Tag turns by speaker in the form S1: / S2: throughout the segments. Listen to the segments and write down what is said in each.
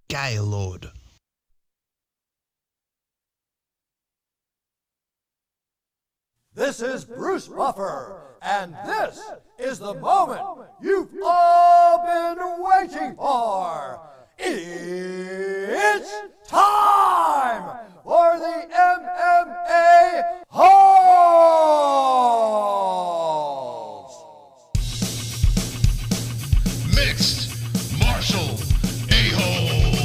S1: Gaylord.
S2: This is Bruce Buffer, and this is the moment you've all been waiting for. It's time for the MMA-Holes!
S3: Mixed martial a-holes.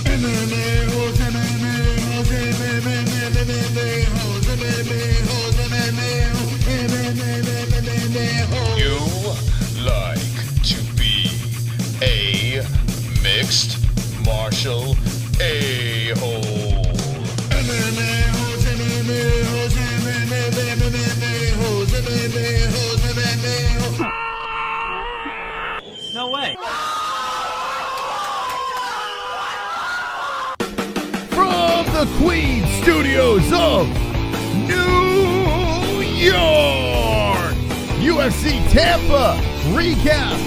S3: MMA-Holes, MMA-Holes, MMA-Holes, MMA-Holes, MMA-Holes. You like to be a mixed martial a-hole. MMA-Holes, MMA-Holes, MMA-Holes, MMA-Holes, MMA-Holes.
S4: No way.
S5: From the Queen Studios of New York, UFC Tampa recap,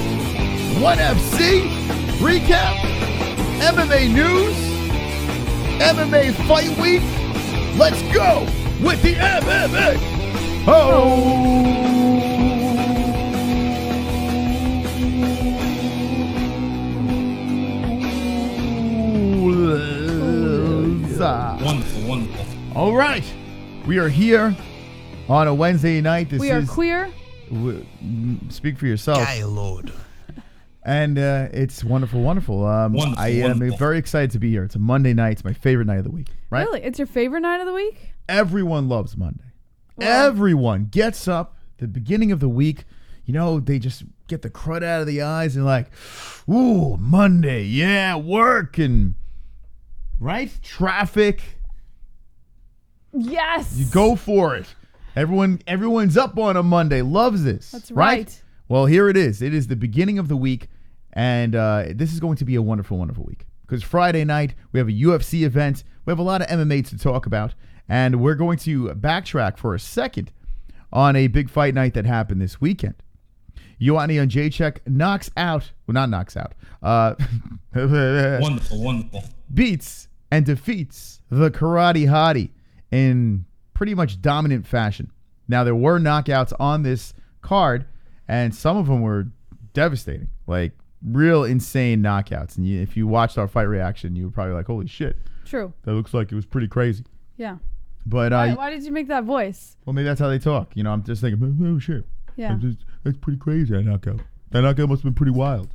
S5: 1FC recap, MMA news, MMA Fight Week. Let's go with the MMA.
S4: Wonderful.
S5: All right, we are here on a Wednesday night.
S6: We are queer.
S5: Speak for yourself.
S1: Gaylord.
S5: And it's wonderful. I am very excited to be here. It's a Monday night. It's my favorite night of the week. Right?
S6: Really? It's your favorite night of the week?
S5: Everyone loves Monday.
S6: Wow.
S5: Everyone gets up the beginning of the week. You know, they just get the crud out of the eyes and like, ooh, Monday, yeah, work and right traffic.
S6: Yes.
S5: You go for it. Everyone's up on a Monday. Loves this.
S6: That's right.
S5: Well, here it is. It is the beginning of the week, and this is going to be a wonderful, wonderful week. Because Friday night, we have a UFC event. We have a lot of MMA to talk about, and we're going to backtrack for a second on a big fight night that happened this weekend. Joanna Jedrzejczyk
S4: Wonderful.
S5: beats and defeats the Karate Hottie in pretty much dominant fashion. Now, there were knockouts on this card, and some of them were devastating, like real insane knockouts. And if you watched our fight reaction, you were probably like, holy shit.
S6: True.
S5: That looks like it was pretty crazy.
S6: Yeah.
S5: But
S6: Why did you make that voice?
S5: well, maybe that's how they talk. You know, I'm just thinking, oh shit.
S6: Yeah.
S5: That's pretty crazy, that knockout. That knockout must have been pretty wild.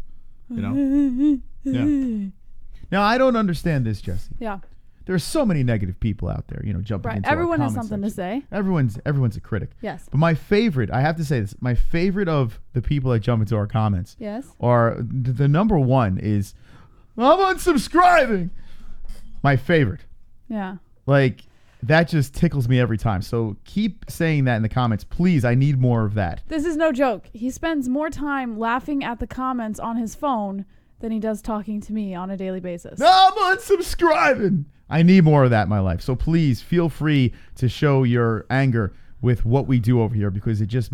S5: You know? Yeah. Now, I don't understand this, Jesse.
S6: Yeah.
S5: There are so many negative people out there, you know, jumping
S6: Right.
S5: into our
S6: Everyone has
S5: comment
S6: something
S5: section.
S6: to say.
S5: Everyone's a critic.
S6: Yes.
S5: But my favorite, I have to say this, my favorite of the people that jump into our comments
S6: Yes.
S5: are the number one is, I'm unsubscribing. My favorite.
S6: Yeah.
S5: Like, that just tickles me every time. So keep saying that in the comments. Please, I need more of that.
S6: This is no joke. He spends more time laughing at the comments on his phone than he does talking to me on a daily basis.
S5: I'm unsubscribing. I need more of that in my life. So please feel free to show your anger with what we do over here, because it just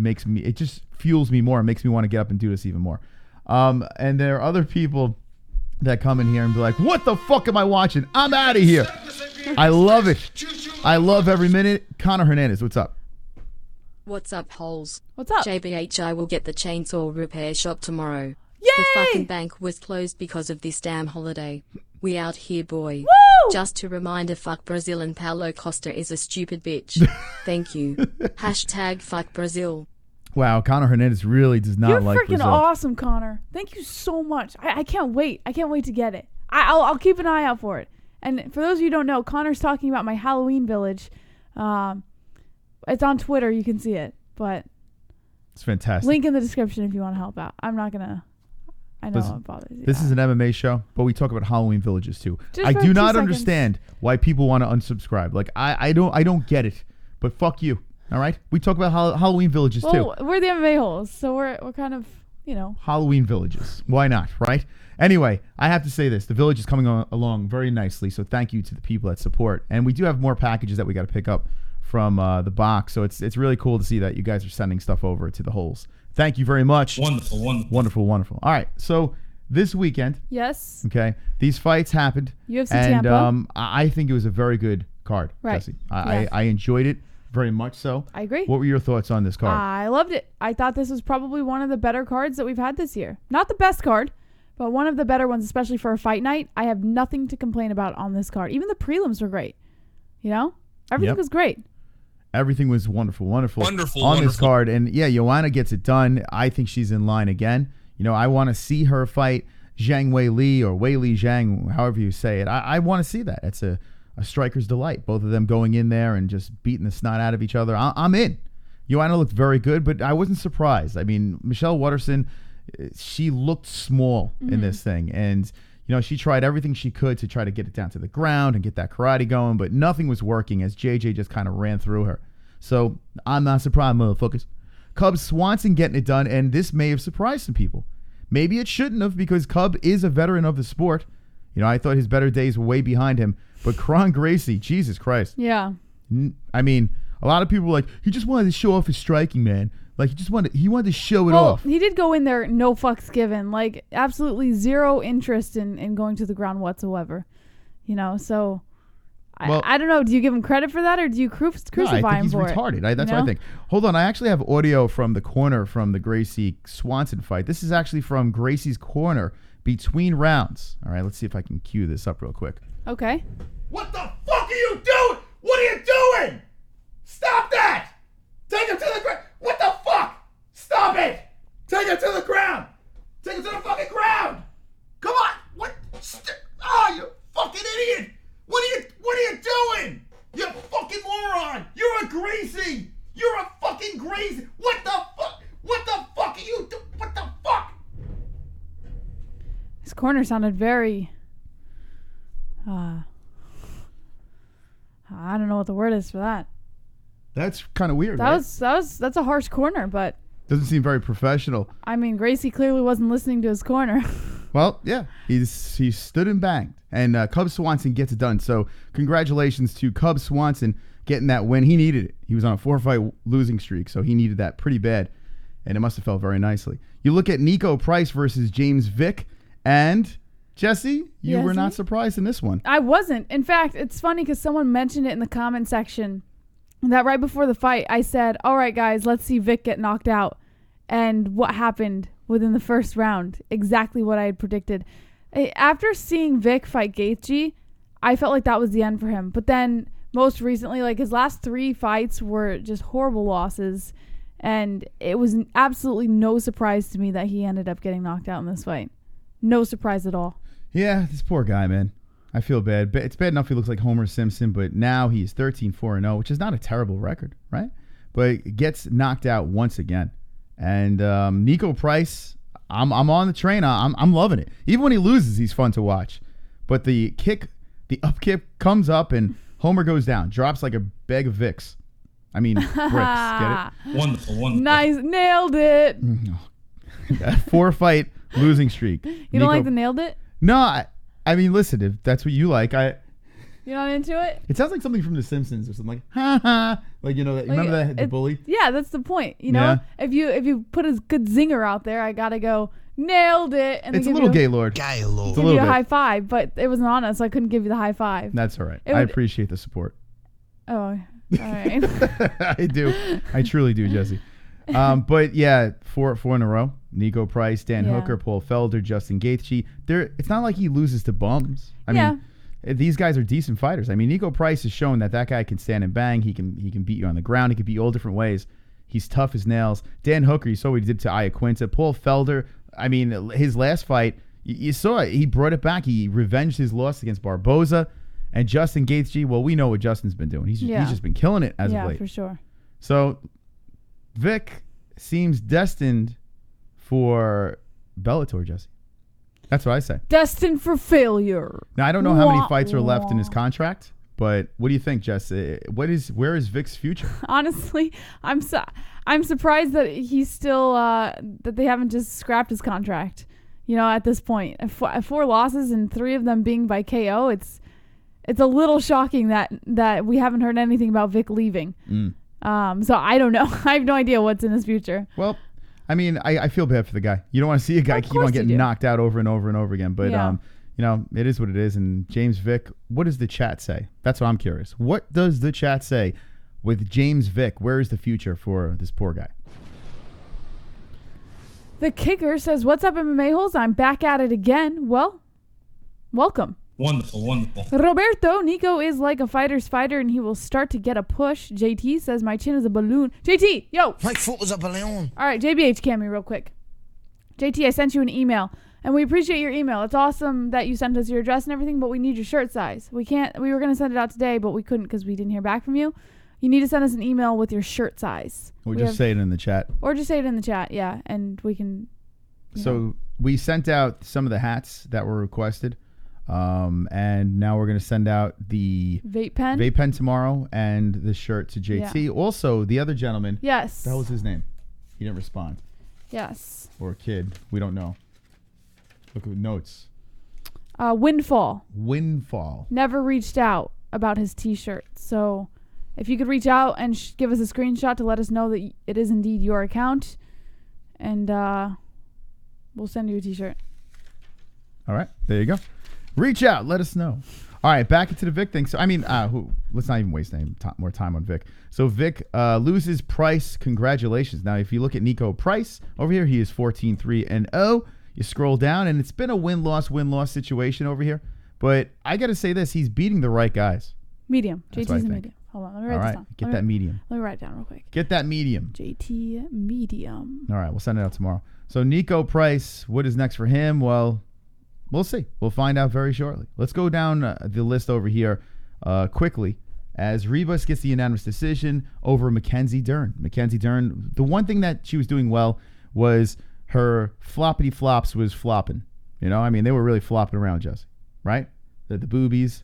S5: fuels me more and makes me want to get up and do this even more. And there are other people that come in here and be like, what the fuck am I watching? I'm out of here. I love it. I love every minute. Connor Hernandez, what's up?
S7: What's up, holes?
S6: What's up?
S7: JBH, I will get the chainsaw repair shop tomorrow.
S6: Yay!
S7: The fucking bank was closed because of this damn holiday. We out here, boy.
S6: Woo!
S7: Just to remind fuck Brazil and Paulo Costa is a stupid bitch. Thank you. Hashtag fuck Brazil.
S5: Wow, Connor Hernandez really does not
S6: You're
S5: like
S6: freaking
S5: Brazil.
S6: awesome, Connor. Thank you so much. I can't wait. I can't wait to get it. I'll keep an eye out for it. And for those of you who don't know, Connor's talking about my Halloween village. It's on Twitter. You can see it. But
S5: It's fantastic.
S6: link in the description if you want to help out. I'm not going to. I know it bothers you.
S5: This is an MMA show, but we talk about Halloween villages too.
S6: Just
S5: I
S6: for
S5: do
S6: 2
S5: not
S6: seconds.
S5: understand why people want to unsubscribe. Like I don't get it. But fuck you. All right? We talk about Halloween villages
S6: Well,
S5: too.
S6: we're the MMA holes, so we're kind of, you know.
S5: Halloween villages. Why not, right? Anyway, I have to say this. The village is coming along very nicely, so thank you to the people that support. And we do have more packages that we got to pick up from the box, so it's really cool to see that you guys are sending stuff over to the holes. Thank you very much.
S4: Wonderful.
S5: Wonderful. All right, so this weekend.
S6: Yes.
S5: Okay, these fights happened.
S6: UFC
S5: and,
S6: Tampa.
S5: I think it was a very good card,
S6: Right.
S5: Jesse.
S6: Yeah.
S5: I enjoyed it very much so.
S6: I agree.
S5: What were your thoughts on this card?
S6: I loved it. I thought this was probably one of the better cards that we've had this year. Not the best card, but one of the better ones, especially for a fight night. I have nothing to complain about on this card. Even the prelims were great. You know? Everything was great.
S5: Everything was wonderful on this
S1: Wonderful.
S5: card. And yeah, Joanna gets it done. I think she's in line again. You know, I want to see her fight Zhang Weili or Weili Zhang, however you say it. I want to see that. It's a striker's delight. Both of them going in there and just beating the snot out of each other. I'm in. Joanna looked very good, but I wasn't surprised. I mean, Michelle Waterson, she looked small in this thing. And, you know, she tried everything she could to try to get it down to the ground and get that karate going, but nothing was working as JJ just kind of ran through her. So I'm not surprised, motherfuckers. Cub Swanson getting it done, and this may have surprised some people. Maybe it shouldn't have, because Cub is a veteran of the sport. You know, I thought his better days were way behind him. But Kron Gracie, Jesus Christ.
S6: Yeah.
S5: I mean, a lot of people were like, he just wanted to show off his striking, man. Like, he wanted to show it off.
S6: He did go in there, no fucks given. Like, absolutely zero interest in going to the ground whatsoever. You know, so...
S5: Well,
S6: I don't know. Do you give him credit for that, or do you crucify
S5: I think
S6: him
S5: he's
S6: for
S5: retarded.
S6: it?
S5: That's what I think. Hold on. I actually have audio from the corner from the Gracie-Swanson fight. This is actually from Gracie's corner between rounds. All right, let's see if I can cue this up real quick.
S6: Okay.
S2: What the fuck are you doing? What are you doing? Stop that! Take him to the ground. What the fuck? Stop it! Take him to the ground. Take him to the fucking ground. Come on. What? You fucking idiot! What are you doing? You fucking moron! You're a Gracie! You're a fucking Gracie! What the fuck? What the fuck are you doing? What the fuck?
S6: His corner sounded very... I don't know what the word is for that.
S5: That's kind of weird,
S6: That's a harsh corner, but...
S5: Doesn't seem very professional.
S6: I mean, Gracie clearly wasn't listening to his corner.
S5: Well, yeah, he stood and banged, and Cub Swanson gets it done. So congratulations to Cub Swanson getting that win. He needed it. He was on a 4-fight losing streak, so he needed that pretty bad, and it must have felt very nicely. You look at Nico Price versus James Vick, and Jesse, you were not surprised in this one.
S6: I wasn't. In fact, it's funny because someone mentioned it in the comment section that right before the fight, I said, all right, guys, let's see Vick get knocked out. And what happened within the first round, exactly what I had predicted. After seeing Vick fight Gaethje, I felt like that was the end for him. But then most recently, like his last 3 fights were just horrible losses. And it was absolutely no surprise to me that he ended up getting knocked out in this fight. No surprise at all.
S5: Yeah, this poor guy, man. I feel bad. It's bad enough he looks like Homer Simpson, but now he's 13-4-0, which is not a terrible record, right? But gets knocked out once again. And Nico Price, I'm on the train. I'm loving it. Even when he loses, he's fun to watch. But the up kick comes up and Homer goes down, drops like a bag of Vicks. I mean, bricks. Get it?
S1: Wonderful.
S6: Nice, nailed it.
S5: That 4-fight losing streak.
S6: You don't like the nailed it?
S5: No, I mean, listen, if that's what you like,
S6: You're not into it?
S5: It sounds like something from The Simpsons or something like, ha ha. Like, you know, remember that, the bully?
S6: Yeah, that's the point. You know, if you put a good zinger out there, I gotta go, nailed it. And
S5: It's a little Gaylord.
S6: Give you a high five, but it wasn't on us, so I couldn't give you the high five.
S5: That's all right. I appreciate the support.
S6: Oh, all right.
S5: I do. I truly do, Jesse. But yeah, four in a row. Nico Price, Dan Hooker, Paul Felder, Justin Gaethje. It's not like he loses to bums. I mean, these guys are decent fighters. I mean, Nico Price has shown that guy can stand and bang. He can beat you on the ground. He can beat you all different ways. He's tough as nails. Dan Hooker, you saw what he did to Iaquinta. Paul Felder, I mean, his last fight, you saw it. He brought it back. He revenged his loss against Barboza. And Justin Gaethje, well, we know what Justin's been doing. He's just been killing it as of late.
S6: Yeah, for sure.
S5: So Vick seems destined for Bellator, Jesse. That's what I say.
S6: Destined for failure.
S5: Now, I don't know how many fights are left in his contract, but what do you think, Jess? Where is Vick's future?
S6: Honestly, I'm surprised that he's still that they haven't just scrapped his contract. You know, at this point, 4 losses and 3 of them being by KO. It's a little shocking that we haven't heard anything about Vick leaving. So I don't know. I have no idea what's in his future.
S5: Well, I mean, I feel bad for the guy. You don't want to see a guy keep on getting knocked out over and over and over again. But, you know, it is what it is. And James Vick, what does the chat say? That's what I'm curious. What does the chat say with James Vick? Where is the future for this poor guy?
S6: The kicker says, "What's up, MMA holes? I'm back at it again." Well, welcome.
S1: Wonderful, wonderful.
S6: Roberto, Nico is like a fighter's fighter and he will start to get a push. JT says, "My chin is a balloon." JT, yo.
S3: My foot was a balloon.
S6: All right, JBH, cam me real quick. JT, I sent you an email, and we appreciate your email. It's awesome that you sent us your address and everything, but we need your shirt size. We were going to send it out today, but we couldn't because we didn't hear back from you. You need to send us an email with your shirt size.
S5: Or just say it in the chat.
S6: Or just say it in the chat, yeah, and we can...
S5: So we sent out some of the hats that were requested. And now we're going to send out the
S6: vape pen
S5: tomorrow and the shirt to JT. Yeah. Also, the other gentleman.
S6: Yes.
S5: That was his name. He didn't respond.
S6: Yes.
S5: Or kid. We don't know. Look at the notes.
S6: Windfall.
S5: Never
S6: reached out about his t-shirt. So if you could reach out and give us a screenshot to let us know that it is indeed your account. And we'll send you a t-shirt.
S5: All right. There you go. Reach out. Let us know. All right. Back into the Vick thing. So, I mean, let's not even waste more time on Vick. So, Vick loses Price. Congratulations. Now, if you look at Nico Price over here, he is 14-3-0. You scroll down, and it's been a win-loss situation over here. But I got to say this. He's beating the right guys.
S6: Medium. JT's a medium. Hold on. Let me write this down.
S5: Get that medium.
S6: Let me write it down real quick.
S5: Get that medium.
S6: JT medium.
S5: All right. We'll send it out tomorrow. So, Nico Price, what is next for him? Well... we'll see. We'll find out very shortly. Let's go down the list over here quickly as Ribas gets the unanimous decision over Mackenzie Dern. Mackenzie Dern, the one thing that she was doing well was her floppity flops was flopping. You know, I mean, they were really flopping around, Jesse, right? The boobies,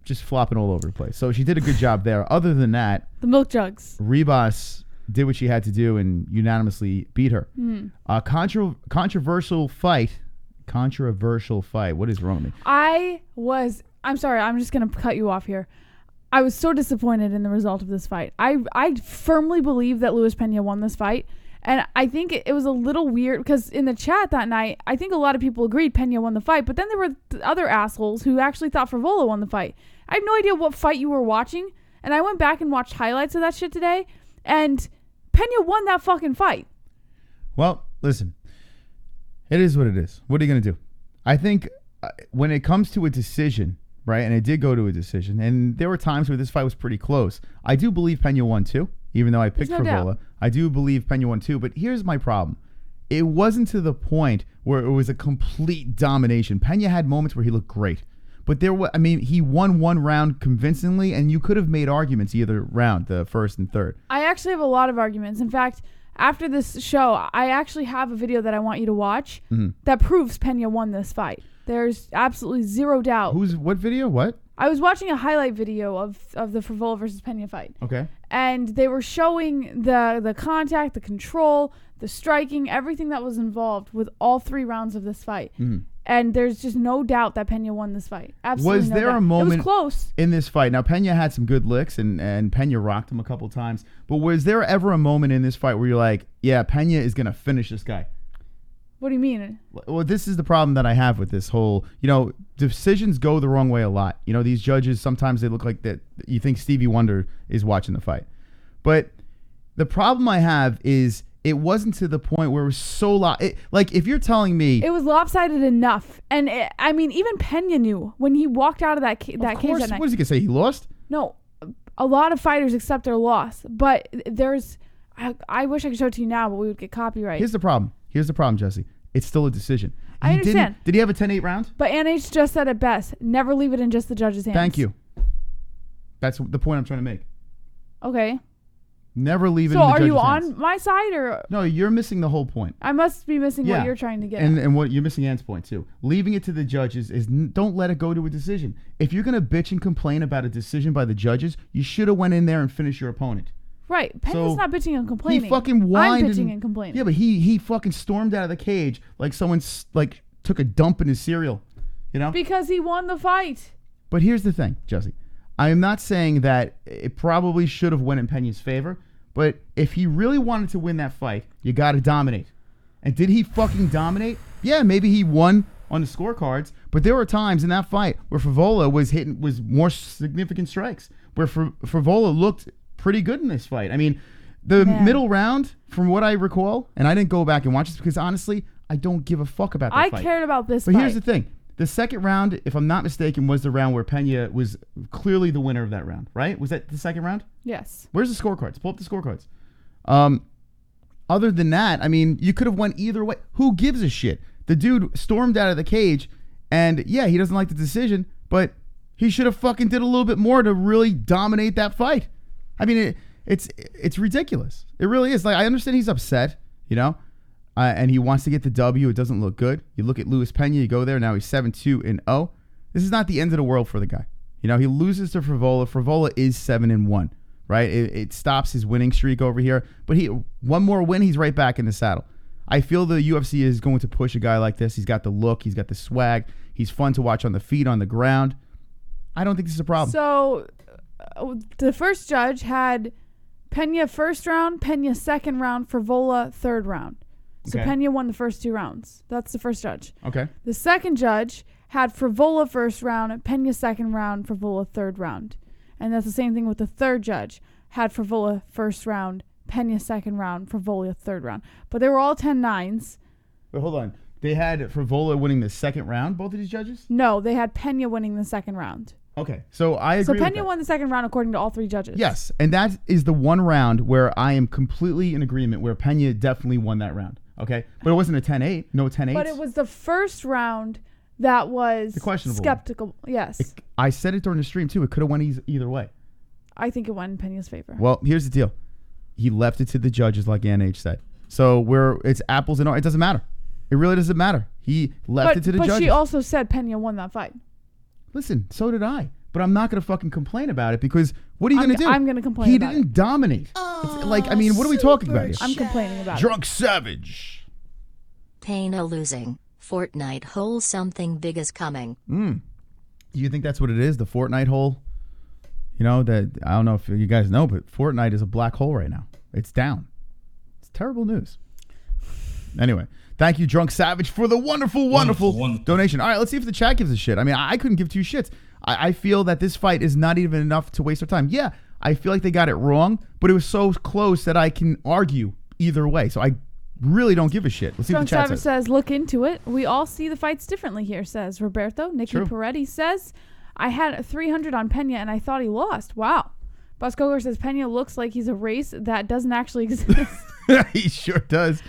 S5: just flopping all over the place. So she did a good job there. Other than that,
S6: the milk jugs.
S5: Ribas did what she had to do and unanimously beat her. Controversial fight. What is wrong with me?
S6: I'm sorry, I'm just going to cut you off here. I was so disappointed in the result of this fight. I firmly believe that Luis Pena won this fight. And I think it was a little weird because in the chat that night, I think a lot of people agreed Pena won the fight. But then there were other assholes who actually thought Frevola won the fight. I have no idea what fight you were watching. And I went back and watched highlights of that shit today. And Pena won that fucking fight.
S5: Well, listen. It is what it is. What are you going to do? I think when it comes to a decision, right, and it did go to a decision, and there were times where this fight was pretty close. I do believe Pena won too, even though I picked Frevola. I do believe Pena won too, but here's my problem. It wasn't to the point where it was a complete domination. Pena had moments where he looked great. But he won one round convincingly, and you could have made arguments either round, the first and third.
S6: I actually have a lot of arguments. In fact, after this show, I actually have a video that I want you to watch that proves Pena won this fight. There's absolutely zero doubt.
S5: What video? What?
S6: I was watching a highlight video of the Frevola versus Pena fight.
S5: Okay.
S6: And they were showing the contact, the control, the striking, everything that was involved with all 3 rounds of this fight. And there's just no doubt that Pena won this fight. Absolutely
S5: Was there a moment
S6: it was close
S5: in this fight? Now, Pena had some good licks, and Pena rocked him a couple times. But was there ever a moment in this fight where you're like, yeah, Pena is going to finish this guy?
S6: What do you mean?
S5: Well, this is the problem that I have with this whole, decisions go the wrong way a lot. These judges, sometimes they look like that. You think Stevie Wonder is watching the fight. But the problem I have is it wasn't to the point where it was so like if you're telling me
S6: it was lopsided enough, and even Pena knew when he walked out of that cage that night.
S5: What is he gonna say? He lost?
S6: No, a lot of fighters accept their loss, but there's. I wish I could show it to you now, but we would get copyright.
S5: Here's the problem, Jesse. It's still a decision.
S6: I understand.
S5: Did he have a 10-8 round?
S6: But NH just said it best. Never leave it in just the judge's hands.
S5: Thank you. That's the point I'm trying to make.
S6: Okay.
S5: Never leave it in the judge's hands.
S6: So are you on my side or?
S5: No, you're missing the whole point.
S6: I must be missing what you're trying to get at.
S5: And what you're missing Ann's point too. Leaving it to the judges is don't let it go to a decision. If you're going to bitch and complain about a decision by the judges, you should have went in there and finished your opponent.
S6: Right. Pena's not bitching and complaining.
S5: He fucking whined.
S6: I'm bitching and complaining.
S5: Yeah, but he fucking stormed out of the cage like someone took a dump in his cereal.
S6: Because he won the fight.
S5: But here's the thing, Jesse. I am not saying that it probably should have went in Pena's favor, But if he really wanted to win that fight, you got to dominate. And did he fucking dominate? Yeah, maybe he won on the scorecards, but there were times in that fight where Frevola was more significant strikes, where Frevola looked pretty good in this fight. I mean, the middle round, from what I recall, and I didn't go back and watch this because honestly, I don't give a fuck about that fight.
S6: I cared about this
S5: fight. But here's the
S6: fight.
S5: thing. The second round, if I'm not mistaken, was the round where Pena was clearly the winner of that round, right? Was that the second round?
S6: Yes.
S5: Where's the scorecards? Pull up the scorecards. Other than that, I mean, you could have went either way. Who gives a shit? The dude stormed out of the cage, and yeah, he doesn't like the decision, but he should have fucking did a little bit more to really dominate that fight. I mean, it's ridiculous. It really is. Like, I understand he's upset, you know, and he wants to get the W. It doesn't look good. You look at Luis Pena, you go there, now he's 7-2-0. This is not the end of the world for the guy. You know, he loses to Frevola. Frevola is 7-1, right? It stops his winning streak over here, but one more win, he's right back in the saddle. I feel the UFC is going to push a guy like this. He's got the look. He's got the swag. He's fun to watch on the feet, on the ground. I don't think this is a problem.
S6: So the first judge had Pena first round, Pena second round, Frevola third round. So
S5: Okay.
S6: Pena won the first 2 rounds. That's the first judge.
S5: Okay.
S6: The second judge had Frevola first round, Pena second round, Frevola third round. And that's the same thing with the third judge. Had Frevola first round, Pena second round, Frevola third round. But they were all 10-9s.
S5: But hold on. They had Frevola winning the second round, both of these judges?
S6: No, they had Pena winning the second round.
S5: Okay. So I agree
S6: So
S5: with
S6: Pena
S5: that.
S6: won the second round according to all 3 judges.
S5: Yes. And that is the one round where I am completely in agreement where Pena definitely won that round. Okay. But it wasn't a 10-8. No 10-8.
S6: But it was the first round that was
S5: The questionable one.
S6: skeptical. Yes.
S5: I said it during the stream too. It could have went either way.
S6: I think it went in Pena's favor.
S5: Well, here's the deal. He left it to the judges, like Ann H said. So it's apples and oranges. It doesn't matter. It really doesn't matter. He left it to the judges.
S6: But she also said Pena won that fight.
S5: Listen, so did I. But I'm not going to fucking complain about it because what are you going to do?
S6: I'm gonna complain
S5: He
S6: about
S5: didn't dominate. It's like, I mean, what are we talking about here?
S6: I'm complaining about
S5: Drunk Savage.
S7: Pena losing. Fortnite hole something big is coming.
S5: Do you think that's what it is? The Fortnite hole? You know, that I don't know if you guys know, but Fortnite is a black hole right now. It's down. It's terrible news. Anyway, thank you, Drunk Savage, for the wonderful donation. All right, let's see if the chat gives a shit. I mean, I couldn't give 2 shits. I feel that this fight is not even enough to waste our time. Yeah, I feel like they got it wrong, but it was so close that I can argue either way. So I really don't give a shit. Let's see what
S6: Drunk
S5: the chat
S6: Savage
S5: says.
S6: says, look into it. We all see the fights differently here, says Roberto. Nikki
S5: True.
S6: Peretti says, I had 300 on Pena and I thought he lost. Wow. Bus Coker says, Pena looks like he's a race that doesn't actually exist.
S5: He sure does.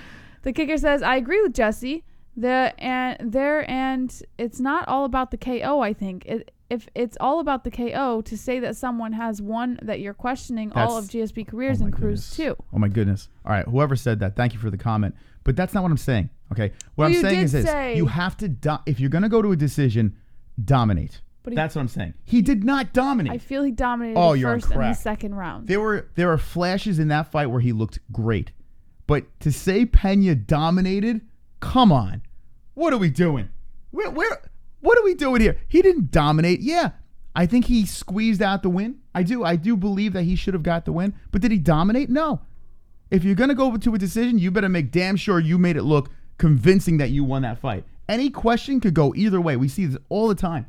S6: The Kicker says, I agree with Jesse. And it's not all about the KO, I think. If it's all about the KO, to say that someone has won that you're questioning all of GSP careers and Cruz too.
S5: Oh my goodness. All right, whoever said that, thank you for the comment. But that's not what I'm saying. Okay, what
S6: Well,
S5: I'm
S6: you
S5: saying
S6: did
S5: is this:
S6: say-
S5: you have to if you're gonna go to a decision, dominate.
S6: But
S5: That's what I'm saying. He did not dominate.
S6: I feel he dominated
S5: Oh,
S6: the
S5: you're on
S6: first and the
S5: crack.
S6: second round.
S5: There were flashes in that fight where he looked great, but to say Pena dominated, come on, what are we doing? What are we doing here? He didn't dominate. Yeah, I think he squeezed out the win. I do believe that he should have got the win, but did he dominate? No. If you're gonna go to a decision, you better make damn sure you made it look convincing that you won that fight. Any question could go either way. We see this all the time.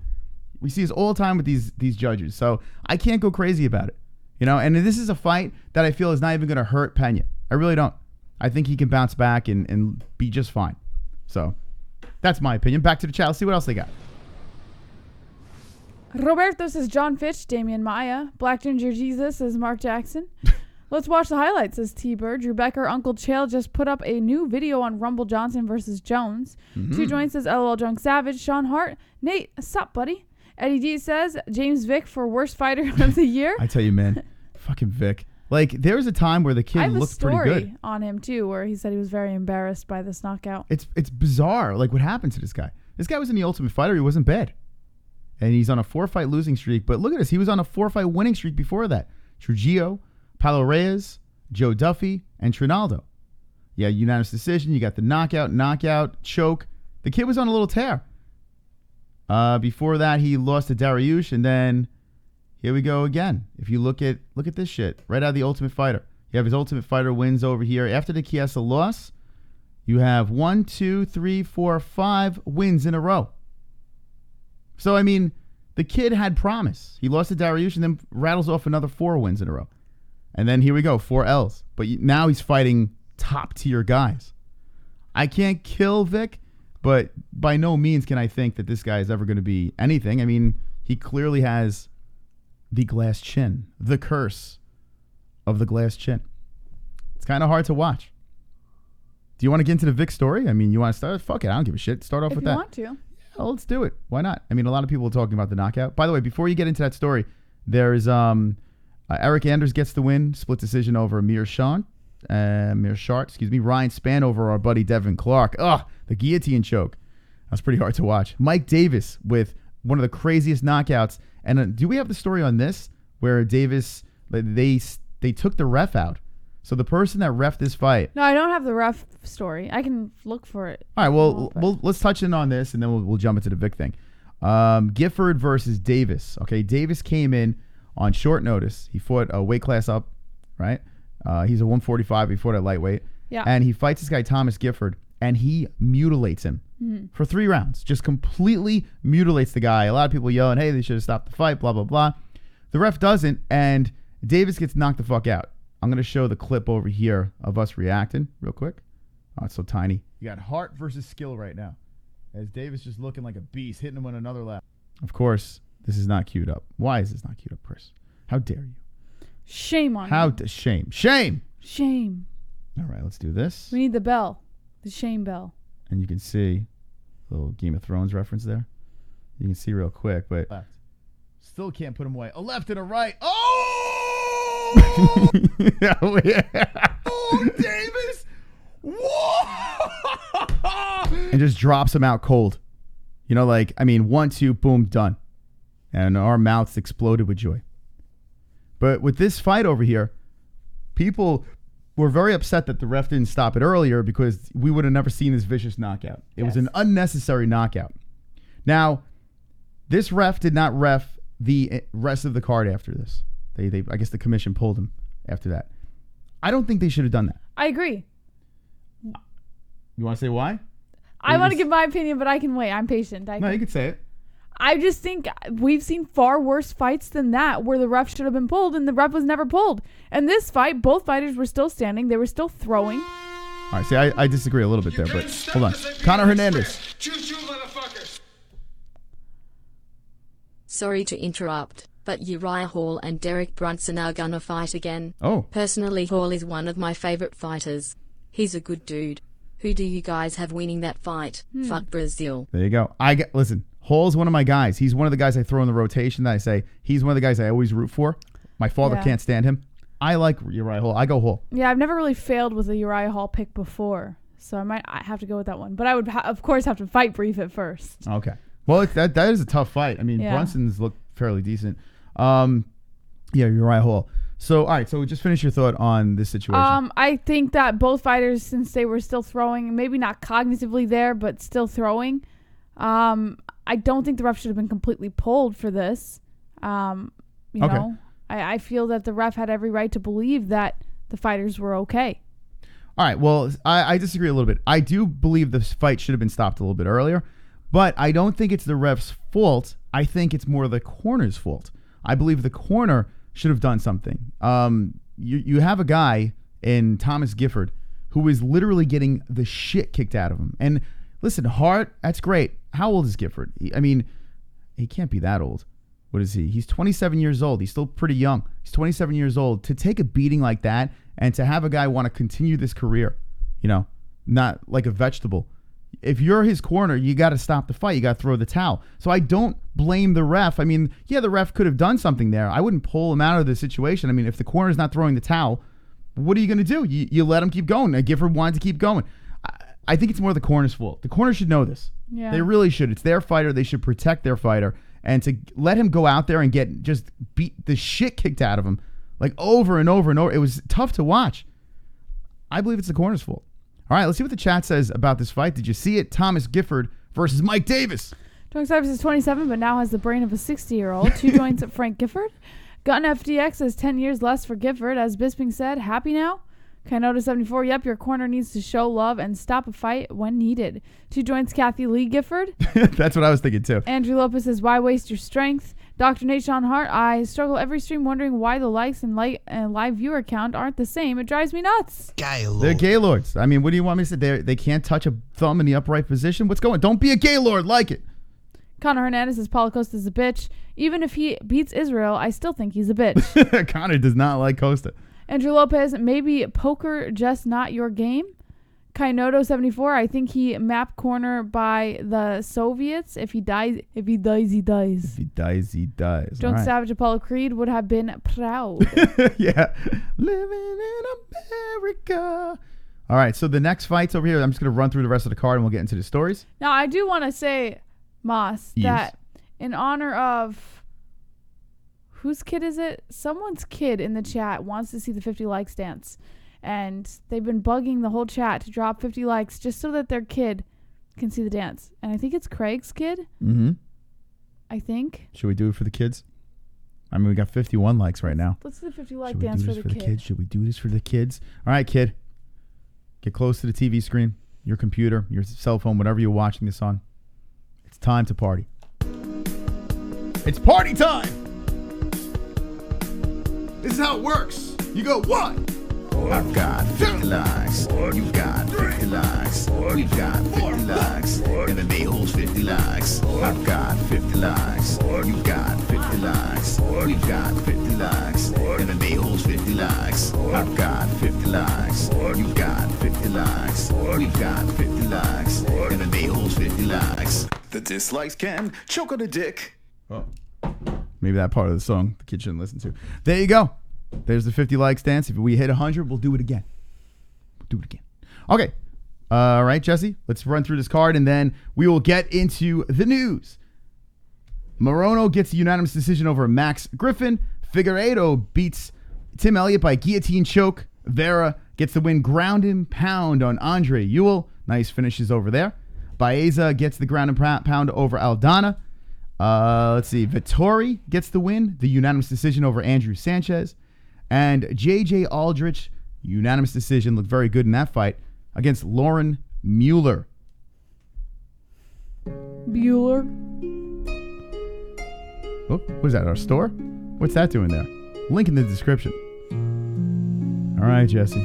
S5: We see this all the time with these judges. So I can't go crazy about it. You know, and this is a fight that I feel is not even going to hurt Pena. I really don't. I think he can bounce back and be just fine. So that's my opinion. Back to the chat. Let's see what else they got.
S6: Roberto says John Fitch, Damian Maya. Black Ginger Jesus says Mark Jackson. Let's watch the highlights, says T-Bird. Rebecca Uncle Chael just put up a new video on Rumble Johnson versus Jones. 2 Joints says LOL Drunk Savage. Sean Hart. Nate, sup, buddy? Eddie D says James Vick for worst fighter of the year.
S5: I tell you, man, fucking Vick. Like, there was a time where the kid
S6: I have
S5: looked pretty
S6: a
S5: good.
S6: story on him, too, where he said he was very embarrassed by this knockout.
S5: It's bizarre, like, what happened to this guy. This guy was in the Ultimate Fighter. He wasn't bad. And he's on a 4-fight losing streak. But look at this. He was on a 4-fight winning streak before that. Trujillo, Paulo Reyes, Joe Duffy, and Trinaldo. Yeah, unanimous decision. You got the knockout, choke. The kid was on a little tear. Before that, he lost to Dariush, and then here we go again. If you look at this shit right out of the Ultimate Fighter, You have his Ultimate Fighter wins over here. After the Chiesa loss, you have 1, 2, 3, 4, 5 wins in a row. So, I mean, the kid had promise. He lost to Dariush and then rattles off another 4 wins in a row. And then here we go, 4 L's. But now he's fighting top-tier guys. I can't kill Vick, but by no means can I think that this guy is ever going to be anything. I mean, he clearly has the glass chin, the curse of the glass chin. It's kind of hard to watch. Do you want to get into the Vick story? I mean, you want to start? Fuck it, I don't give a shit. Start off with that.
S6: If you want to.
S5: Yeah, let's do it. Why not? I mean, a lot of people are talking about the knockout. By the way, before you get into that story, there's Eric Anders gets the win, split decision over Amir Shart, Ryan Spann over our buddy Devin Clark. Ugh, the guillotine choke. That's pretty hard to watch. Mike Davis with one of the craziest knockouts. And do we have the story on this where Davis, they took the ref out? So the person that reffed this fight.
S6: No, I don't have the ref story. I can look for it.
S5: All right, well, let's touch in on this, and then we'll jump into the Vick thing. Gifford versus Davis. Okay, Davis came in on short notice. He fought a weight class up, right? He's a 145. He fought at lightweight.
S6: Yeah.
S5: And he fights this guy, Thomas Gifford, and he mutilates him for 3 rounds. Just completely mutilates the guy. A lot of people yelling, hey, they should have stopped the fight, blah, blah, blah. The ref doesn't, and Davis gets knocked the fuck out. I'm going to show the clip over here of us reacting real quick. Oh, it's so tiny. You got heart versus skill right now. As Davis just looking like a beast, hitting him on another lap. Of course, this is not queued up. Why is this not queued up, Chris? How dare you?
S6: Shame on you.
S5: Shame. Shame!
S6: Shame.
S5: All right, let's do this.
S6: We need the bell. The shame bell.
S5: And you can see a little Game of Thrones reference there. You can see real quick, but left. Still can't put him away. A left and a right. Oh! Oh, yeah. Oh, Davis! Whoa! And just drops him out cold. You know, like, I mean, 1, 2, boom, done. And our mouths exploded with joy. But with this fight over here, people were very upset that the ref didn't stop it earlier because we would have never seen this vicious knockout. It was an unnecessary knockout. Now, this ref did not ref the rest of the card after this. I guess the commission pulled him after that. I don't think they should have done that.
S6: I agree.
S5: You want to say why?
S6: I want to give my opinion, but I can wait. I'm patient.
S5: No, you can say it.
S6: I just think we've seen far worse fights than that where the ref should have been pulled and the ref was never pulled. And this fight, both fighters were still standing. They were still throwing.
S5: All right, see, I disagree a little bit there, but hold on. Conor Hernandez.
S3: Choo-choo, motherfuckers.
S7: Sorry to interrupt, but Uriah Hall and Derek Brunson are gonna fight again.
S5: Oh.
S7: Personally, Hall is one of my favorite fighters. He's a good dude. Who do you guys have winning that fight? Fuck Brazil.
S5: There you go. Listen, Hall's one of my guys. He's one of the guys I throw in the rotation that I say, he's one of the guys I always root for. My father can't stand him. I like Uriah Hall. I go Hall.
S6: Yeah, I've never really failed with a Uriah Hall pick before, so I have to go with that one. But I would, of course, have to fight brief it first.
S5: Okay. Well, that is a tough fight. I mean, Brunson's looked fairly decent. Uriah Hall. So, all right. So, just finish your thought on this situation.
S6: I think that both fighters, since they were still throwing, maybe not cognitively there, but still throwing, I don't think the ref should have been completely pulled for this. You know, I feel that the ref had every right to believe that the fighters were okay.
S5: All right. Well, I disagree a little bit. I do believe this fight should have been stopped a little bit earlier, but I don't think it's the ref's fault. I think it's more the corner's fault. I believe the corner should have done something. You have a guy in Thomas Gifford who is literally getting the shit kicked out of him. And listen, Hart, that's great. How old is Gifford? I mean, he can't be that old. What is he? He's 27 years old. He's still pretty young. He's 27 years old. To take a beating like that and to have a guy want to continue this career, you know, not like a vegetable. If you're his corner, you got to stop the fight. You got to throw the towel. So I don't blame the ref. I mean, yeah, the ref could have done something there. I wouldn't pull him out of the situation. I mean, if the corner's not throwing the towel, what are you going to do? You let him keep going. Gifford wanted to keep going. I think it's more the corner's fault. The corner should know this.
S6: Yeah.
S5: They really should. It's their fighter. They should protect their fighter. And to let him go out there and get just beat the shit kicked out of him, like over and over and over, it was tough to watch. I believe it's the corner's fault. All right, let's see what the chat says about this fight. Did you see it? Thomas Gifford versus Mike Davis.
S6: Doug Salves is 27, but now has the brain of a 60-year-old. 2 joints at Frank Gifford. Gun FDX has 10 years less for Gifford. As Bisping said, happy now? Kainoda 74, yep, your corner needs to show love and stop a fight when needed. 2 joints, Kathy Lee Gifford.
S5: That's what I was thinking too.
S6: Andrew Lopez says, why waste your strength? Dr. Nate Sean Hart, I struggle every stream wondering why the likes and live viewer count aren't the same. It drives me nuts.
S5: They're Gaylords. I mean, what do you want me to say? They can't touch a thumb in the upright position? What's going on? Don't be a Gaylord. Like it.
S6: Connor Hernandez says, Paulo Costa's a bitch. Even if he beats Israel, I still think he's a bitch.
S5: Connor does not like Costa.
S6: Andrew Lopez, maybe poker just not your game. Kainodo 74, I think he mapped corner by the Soviets. If he dies, he dies.
S5: If he dies, he dies.
S6: Drunk
S5: All right.
S6: Savage Apollo Creed would have been proud.
S5: Yeah. Living in America. All right, so the next fight's over here. I'm just going to run through the rest of the card and we'll get into the stories.
S6: Now, I do want to say, Moss,
S5: Yes.
S6: that in honor of... Whose kid is it? Someone's kid in the chat wants to see the 50 likes dance. And they've been bugging the whole chat to drop 50 likes just so that their kid can see the dance. And I think it's Craig's kid.
S5: Mm-hmm.
S6: I think.
S5: Should we do it for the kids? I mean, we got 51 likes right now.
S6: Let's do the 50 like
S5: Should we
S6: dance
S5: do
S6: for
S5: this
S6: the
S5: for
S6: kid.
S5: the kids? Should we do this for the kids? All right, kid. Get close to the TV screen, your computer, your cell phone, whatever you're watching this on. It's time to party. It's party time! This is how it works. You go, what? I've got 50 likes. You've got 50 likes. We've got 50 likes. MMA-Holes 50 likes. I've got 50 likes. You've got 50 likes. We've got 50 likes. MMA-Holes 50 likes. I've got 50 likes. You've got 50 likes. We've got 50 likes. MMA-Holes 50 likes. The dislikes can choke on a dick. Oh. Maybe that part of the song the kid shouldn't listen to. There you go. There's the 50 likes dance. If we hit 100, we'll do it again. Okay. All right, Jesse. Let's run through this card, and then we will get into the news. Morono gets a unanimous decision over Max Griffin. Figueiredo beats Tim Elliott by guillotine choke. Vera gets the win ground and pound on Andre Ewell. Nice finishes over there. Baeza gets the ground and pound over Aldana. Let's see. Vettori gets the win. The unanimous decision over Andrew Sanchez. And J.J. Aldrich, unanimous decision, looked very good in that fight against Lauren Mueller.
S6: Bueller.
S5: Oh, what is that, our store? What's that doing there? Link in the description. All right, Jesse.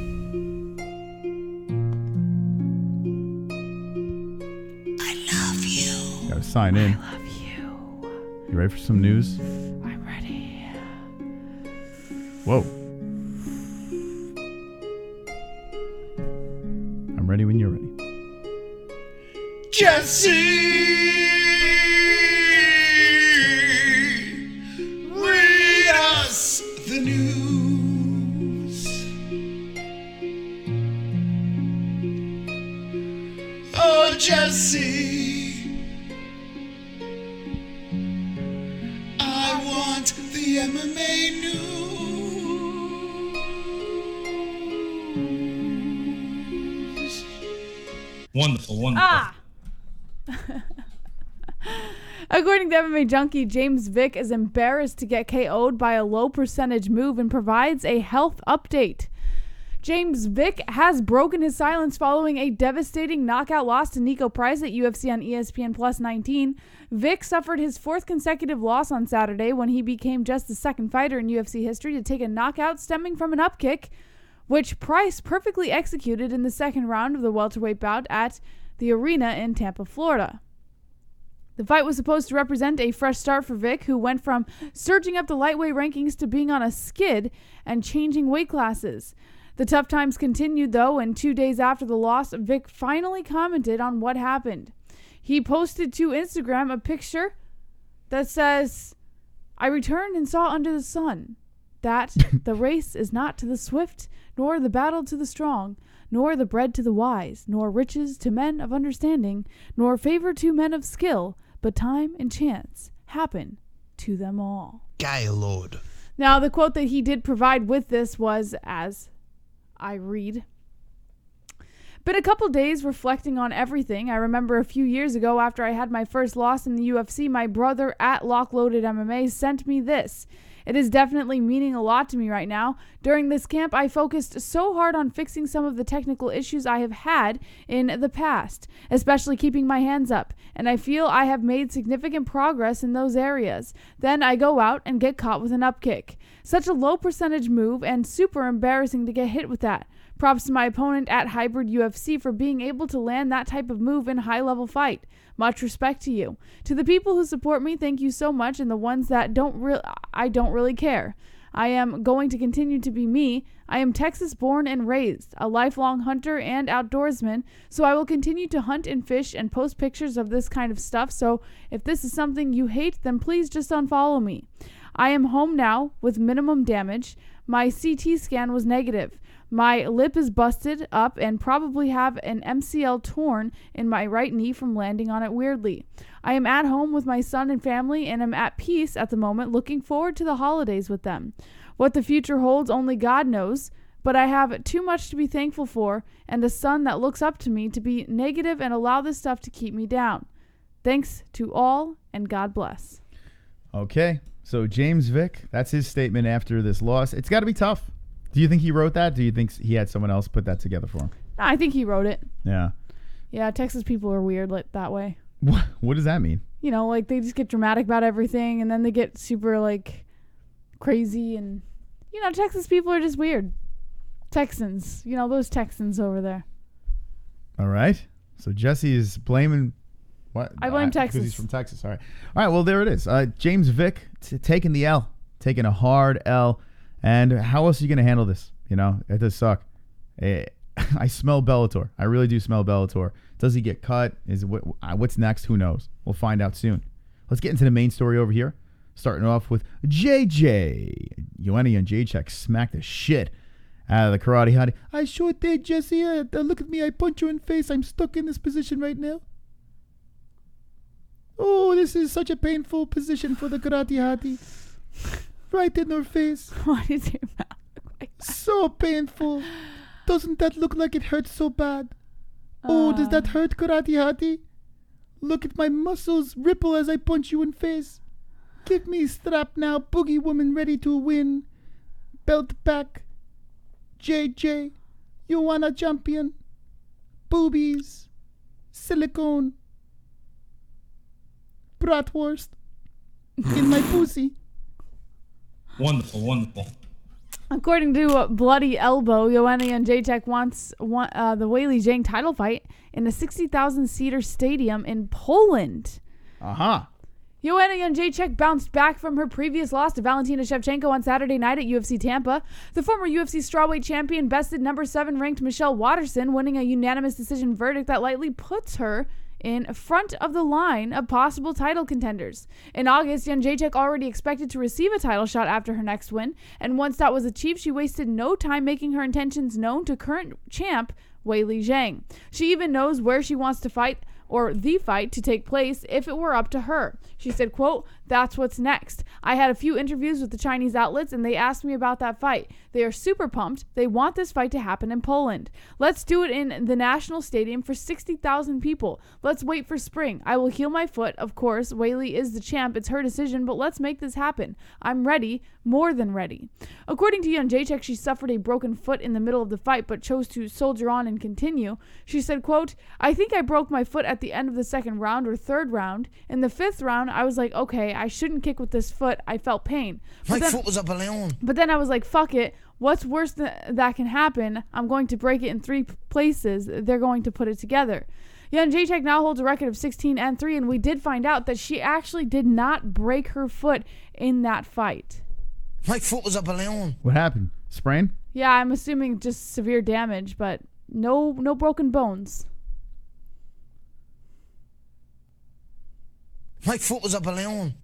S3: I love you.
S5: Gotta sign in.
S6: I love you.
S5: You ready for some news?
S6: I'm ready.
S5: Whoa. I'm ready when you're ready.
S3: Jesse, read us the news. Oh, Jesse, I want the MMA news.
S1: Wonderful.
S6: Ah! According to MMA Junkie, James Vick is embarrassed to get KO'd by a low percentage move and provides a health update. James Vick has broken his silence following a devastating knockout loss to Nico Price at UFC on ESPN Plus 19. Vick suffered his 4th consecutive loss on Saturday when he became just the 2nd fighter in UFC history to take a knockout stemming from an upkick, which Price perfectly executed in the 2nd round of the welterweight bout at the arena in Tampa, Florida. The fight was supposed to represent a fresh start for Vick, who went from surging up the lightweight rankings to being on a skid and changing weight classes. The tough times continued, though, and 2 days after the loss, Vick finally commented on what happened. He posted to Instagram a picture that says, "I returned and saw under the sun that the race is not to the swift, nor the battle to the strong, nor the bread to the wise, nor riches to men of understanding, nor favor to men of skill, but time and chance happen to them all."
S3: Gaylord.
S6: Now, the quote that he did provide with this was, as I read, "Been a couple days reflecting on everything. I remember a few years ago after I had my first loss in the UFC, my brother at Lockloaded MMA sent me this. It is definitely meaning a lot to me right now. During this camp, I focused so hard on fixing some of the technical issues I have had in the past, especially keeping my hands up, and I feel I have made significant progress in those areas. Then I go out and get caught with an up kick. Such a low percentage move and super embarrassing to get hit with that. Props to my opponent at Hybrid UFC for being able to land that type of move in high-level fight. Much respect to you. To the people who support me, thank you so much, and the ones that I don't really care. I am going to continue to be me. I am Texas born and raised, a lifelong hunter and outdoorsman, so I will continue to hunt and fish and post pictures of this kind of stuff, so if this is something you hate, then please just unfollow me. I am home now with minimum damage. My CT scan was negative. My lip is busted up and probably have an MCL torn in my right knee from landing on it weirdly. I am at home with my son and family and am at peace at the moment, looking forward to the holidays with them. What the future holds, only God knows, but I have too much to be thankful for and a son that looks up to me to be negative and allow this stuff to keep me down. Thanks to all, and God bless.
S5: Okay, so James Vick, that's his statement after this loss. It's got to be tough. Do you think he wrote that? Do you think he had someone else put that together for him?
S6: I think he wrote it.
S5: Yeah.
S6: Yeah, Texas people are weird like that way.
S5: What does that mean?
S6: You know, like they just get dramatic about everything and then they get super like crazy and, you know, Texas people are just weird. Texans, you know, those Texans over there.
S5: All right. So Jesse is blaming what?
S6: I blame Texas.
S5: Because he's from Texas. All right. All right. Well, there it is. James Vick taking the L, taking a hard L. And how else are you going to handle this? You know, it does suck. I smell Bellator. I really do smell Bellator. Does he get cut? What's next? Who knows? We'll find out soon. Let's get into the main story over here. Starting off with JJ. Joanna Jedrzejczyk smacked the shit out of the karate hottie. I sure did, Jesse. Look at me. I punch you in the face. I'm stuck in this position right now. Oh, this is such a painful position for the karate hottie. Right in her face.
S6: Why did your mouth look like that?
S5: So painful. Doesn't that look like it hurts so bad? Oh, does that hurt, karate hottie? Look at my muscles ripple as I punch you in face. Give me strap now, boogie woman ready to win. Belt back. JJ, you wanna champion? Boobies. Silicone. Bratwurst. In my pussy.
S2: Wonderful, wonderful.
S6: According to Bloody Elbow, Joanna Jedrzejczyk wants the Weili Zhang title fight in a 60,000-seater stadium in Poland.
S5: Uh-huh.
S6: Joanna Jedrzejczyk bounced back from her previous loss to Valentina Shevchenko on Saturday night at UFC Tampa. The former UFC strawweight champion bested number 7 ranked Michelle Waterson, winning a unanimous decision verdict that likely puts her in front of the line of possible title contenders. In August, Jedrzejczyk already expected to receive a title shot after her next win, and once that was achieved, she wasted no time making her intentions known to current champ Weili Zhang. She even knows where she wants to fight or the fight to take place if it were up to her. She said, quote, "That's what's next. I had a few interviews with the Chinese outlets and they asked me about that fight. They are super pumped. They want this fight to happen in Poland. Let's do it in the national stadium for 60,000 people. Let's wait for spring. I will heal my foot. Of course, Weili is the champ. It's her decision, but let's make this happen. I'm ready, more than ready." According to Jedrzejczyk, she suffered a broken foot in the middle of the fight, but chose to soldier on and continue. She said, quote, "I think I broke my foot at the end of the second round or third round. In the fifth round, I was like, okay, I shouldn't kick with this foot. I felt pain.
S3: My foot was a balloon.
S6: But then I was like, fuck it. What's worse that can happen? I'm going to break it in 3 places. They're going to put it together." Jedrzejczyk now holds a record of 16-3, and we did find out that she actually did not break her foot in that fight.
S3: My foot was a balloon.
S5: What happened? Sprain?
S6: Yeah, I'm assuming just severe damage, but no broken bones.
S3: My foot was a balloon.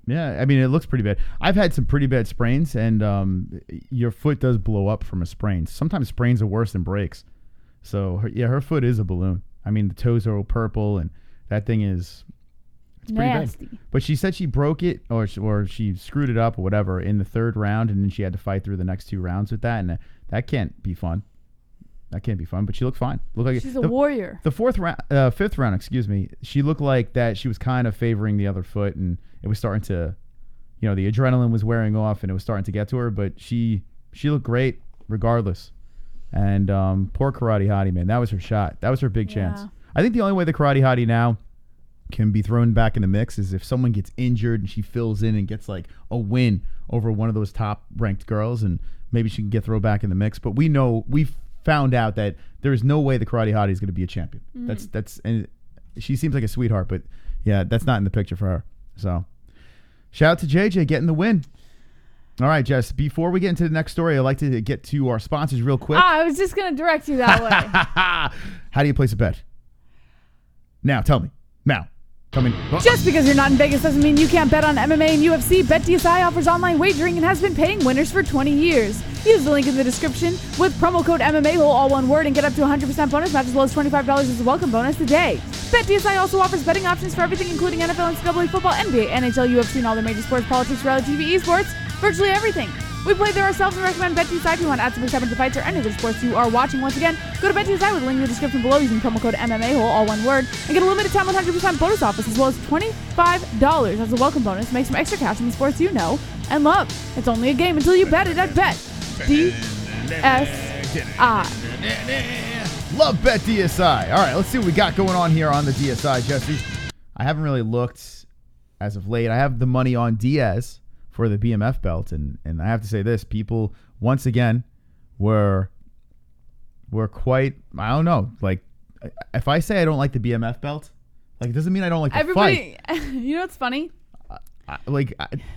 S5: Yeah, I mean, it looks pretty bad. I've had some pretty bad sprains, and your foot does blow up from a sprain. Sometimes sprains are worse than breaks. So, her foot is a balloon. I mean, the toes are all purple, and that thing is... It's pretty
S6: nasty.
S5: bad. But she said she broke it, or she screwed it up or whatever in the third round, and then she had to fight through the next 2 rounds with that, and that can't be fun. That can't be fun, but she looked fine.
S6: She's a warrior.
S5: The fifth round, excuse me, she looked like that she was kind of favoring the other foot, and it was starting to, you know, the adrenaline was wearing off and it was starting to get to her, but she looked great regardless. And poor Karate Hottie, man, that was her shot. That was her big chance. I think the only way the Karate Hottie now can be thrown back in the mix is if someone gets injured and she fills in and gets like a win over one of those top ranked girls, and maybe she can get thrown back in the mix. But we've found out that there's no way the Karate Hottie is going to be a champion. And she seems like a sweetheart, but yeah, that's not in the picture for her. So shout out to JJ getting the win. All right, Jess, before we get into the next story, I'd like to get to our sponsors real quick.
S6: I was just going to direct you that way.
S5: How do you place a bet? Now, tell me. Now. Tell me.
S6: Just because you're not in Vegas doesn't mean you can't bet on MMA and UFC. BetDSI offers online wagering and has been paying winners for 20 years. Use the link in the description with promo code MMA-Hole, all one word, and get up to 100% bonus match as well as $25 as a welcome bonus today. BetDSI also offers betting options for everything, including NFL, NCAA football, NBA, NHL, UFC, and all their major sports, politics, reality TV, esports, virtually everything. We play there ourselves and recommend BetDSI if you want to add some excitement to fights or any of the sports you are watching. Once again, go to BetDSI with the link in the description below using promo code MMA-Hole, all one word, and get a limited time 100% bonus offers as well as $25 as a welcome bonus. Make some extra cash in the sports you know and love. It's only a game until you bet it at BetDSI.
S5: Love BetDSI. All right, let's see what we got going on here on the DSI, Jesse. I haven't really looked as of late. I have the money on Diaz for the BMF belt, and I have to say this, people once again were quite, I don't know, like if I say I don't like the BMF belt, like it doesn't mean I don't like the fight.
S6: You know what's funny?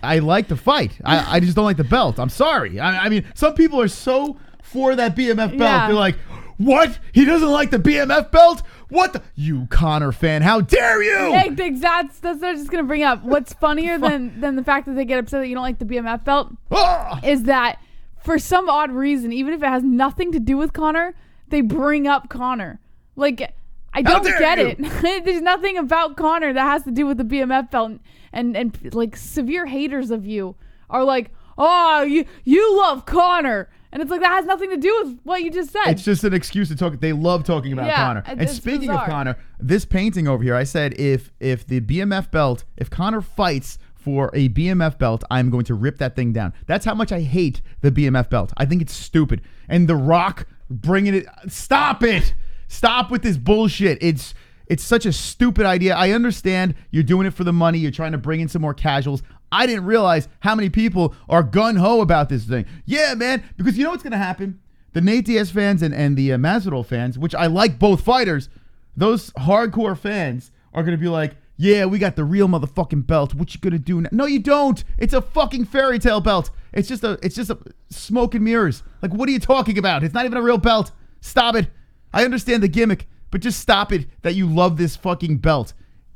S5: I like the fight. I just don't like the belt. I'm sorry. I mean, some people are so for that BMF belt.
S6: Yeah.
S5: They're like, what? He doesn't like the BMF belt? What the? You Connor fan, how dare you?
S6: Yeah, that's what I was just going to bring up. What's funnier than the fact that they get upset that you don't like the BMF belt is that for some odd reason, even if it has nothing to do with Connor, they bring up Connor. Like, I don't get it. There's nothing about Connor that has to do with the BMF belt, and like severe haters of you are like, oh, you love Connor. And it's like, that has nothing to do with what you just said.
S5: It's just an excuse to talk. They love talking about Connor. And speaking of Connor, this painting over here, I said if the BMF belt, if Connor fights for a BMF belt, I'm going to rip that thing down. That's how much I hate the BMF belt. I think it's stupid. And The Rock bringing it, stop it. Stop with this bullshit. It's such a stupid idea. I understand you're doing it for the money. You're trying to bring in some more casuals. I didn't realize how many people are gun-ho about this thing. Yeah, man, because you know what's going to happen? The Nate Diaz fans and the Masvidal fans, which I like both fighters, those hardcore fans are going to be like, yeah, we got the real motherfucking belt. What you going to do now? No, you don't. It's a fucking fairy tale belt. It's just a smoke and mirrors. Like, what are you talking about? It's not even a real belt. Stop it. I understand the gimmick, but just stop it that you love this fucking belt.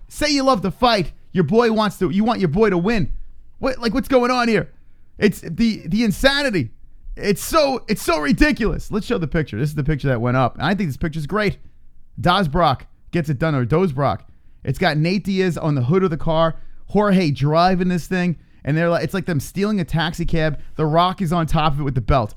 S5: Say you love the fight. You want your boy to win. What's going on here? It's the insanity. It's so ridiculous. Let's show the picture. This is the picture that went up. And I think this picture's great. Dozbrock gets it done, or Dozbrock. It's got Nate Diaz on the hood of the car, Jorge driving this thing, and they're like, it's like them stealing a taxi cab. The Rock is on top of it with the belt.